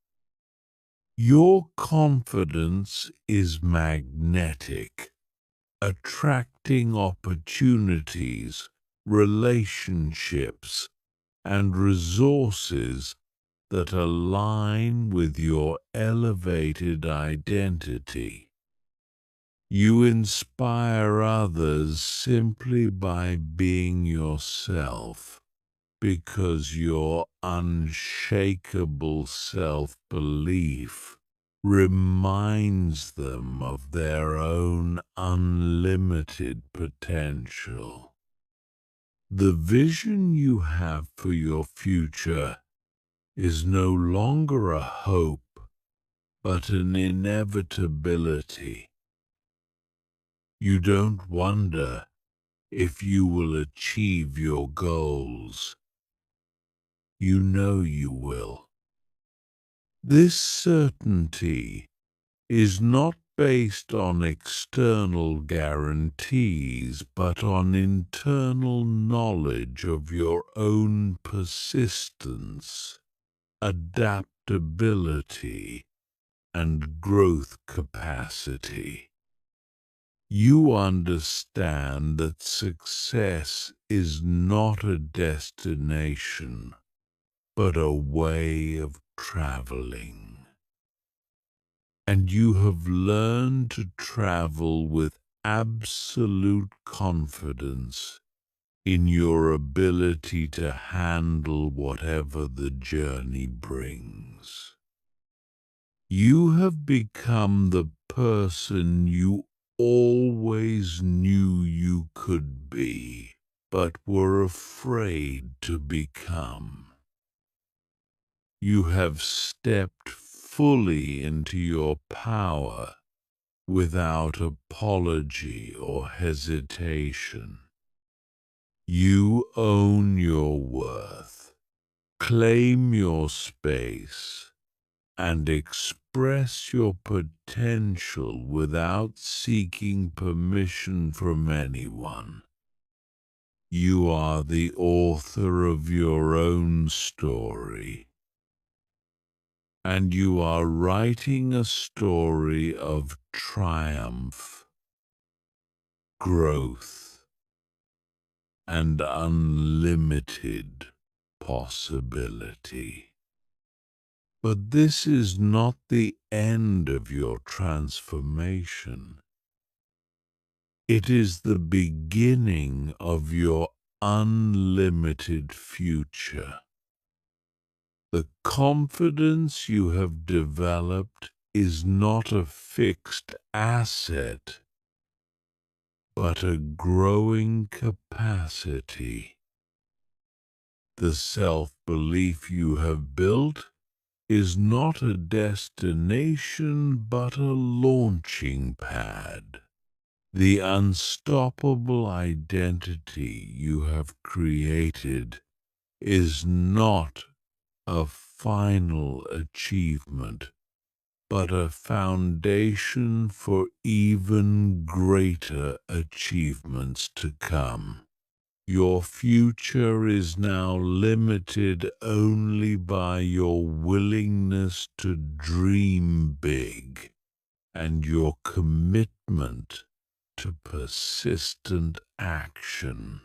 Your confidence is magnetic, attracting opportunities, relationships, and resources that align with your elevated identity. You inspire others simply by being yourself, because your unshakable self-belief reminds them of their own unlimited potential. The vision you have for your future is no longer a hope, but an inevitability. You don't wonder if you will achieve your goals. You know you will. This certainty is not based on external guarantees, but on internal knowledge of your own persistence, adaptability, and growth capacity. You understand that success is not a destination, but a way of traveling. And you have learned to travel with absolute confidence in your ability to handle whatever the journey brings. You have become the person you always knew you could be, but were afraid to become. You have stepped fully into your power without apology or hesitation. You own your worth, claim your space, and express your potential without seeking permission from anyone. You are the author of your own story, and you are writing a story of triumph, growth, and unlimited possibility. But this is not the end of your transformation. It is the beginning of your unlimited future. The confidence you have developed is not a fixed asset, but a growing capacity. The self-belief you have built is not a destination, but a launching pad. The unstoppable identity you have created is not a final achievement, but a foundation for even greater achievements to come. Your future is now limited only by your willingness to dream big and your commitment to persistent action.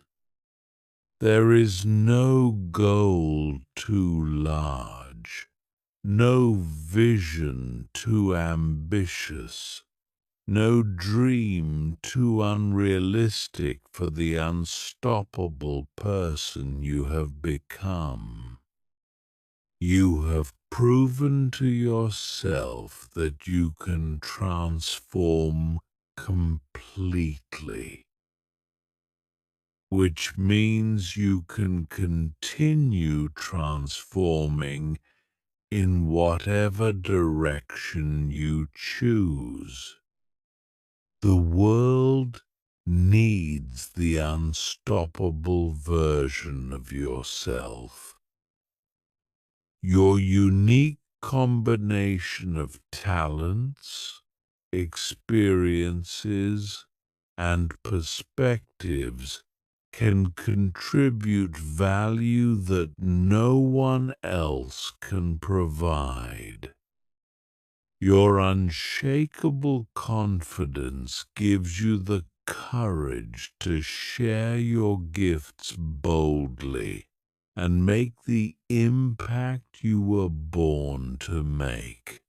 There is no goal too large, no vision too ambitious, no dream too unrealistic for the unstoppable person you have become. You have proven to yourself that you can transform completely, which means you can continue transforming in whatever direction you choose. The world needs the unstoppable version of yourself. Your unique combination of talents, experiences, and perspectives can contribute value that no one else can provide. Your unshakable confidence gives you the courage to share your gifts boldly and make the impact you were born to make.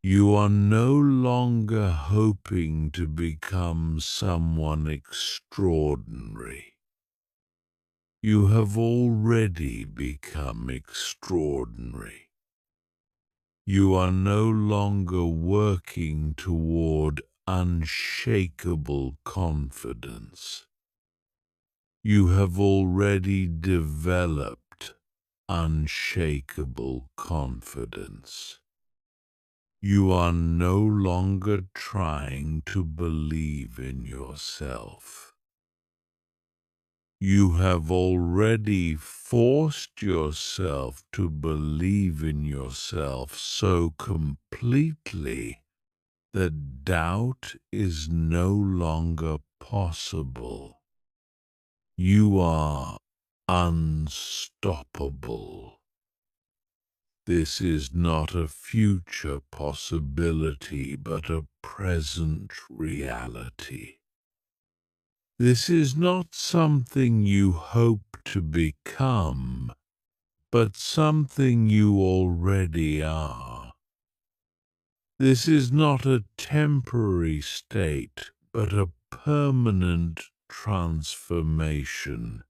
You are no longer hoping to become someone extraordinary. You have already become extraordinary. You are no longer working toward unshakable confidence. You have already developed unshakable confidence. You are no longer trying to believe in yourself. You have already forced yourself to believe in yourself so completely that doubt is no longer possible. You are unstoppable. This is not a future possibility, but a present reality. This is not something you hope to become, but something you already are. This is not a temporary state, but a permanent transformation.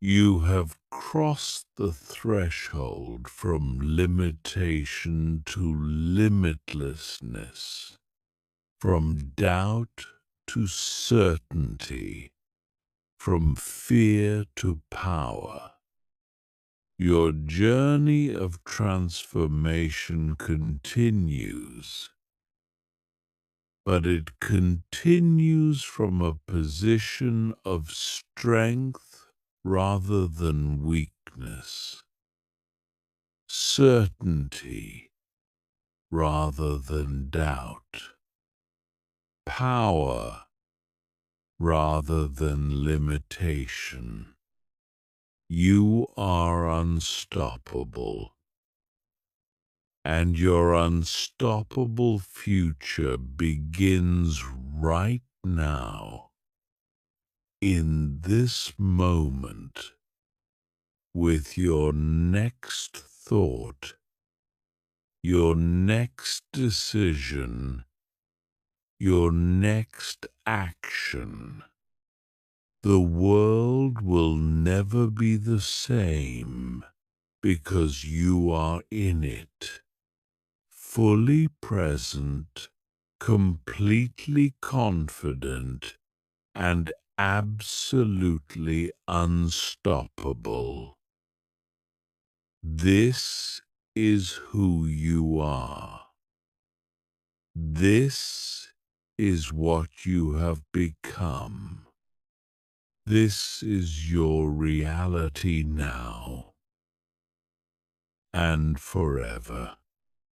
You have crossed the threshold from limitation to limitlessness, from doubt to certainty, from fear to power. Your journey of transformation continues, but it continues from a position of strength rather than weakness, certainty rather than doubt, power rather than limitation. You are unstoppable, and your unstoppable future begins right now, in this moment, with your next thought, your next decision, your next action. The world will never be the same because you are in it, fully present, completely confident, and absolutely unstoppable. This is who you are. This is what you have become. This is your reality now and forever.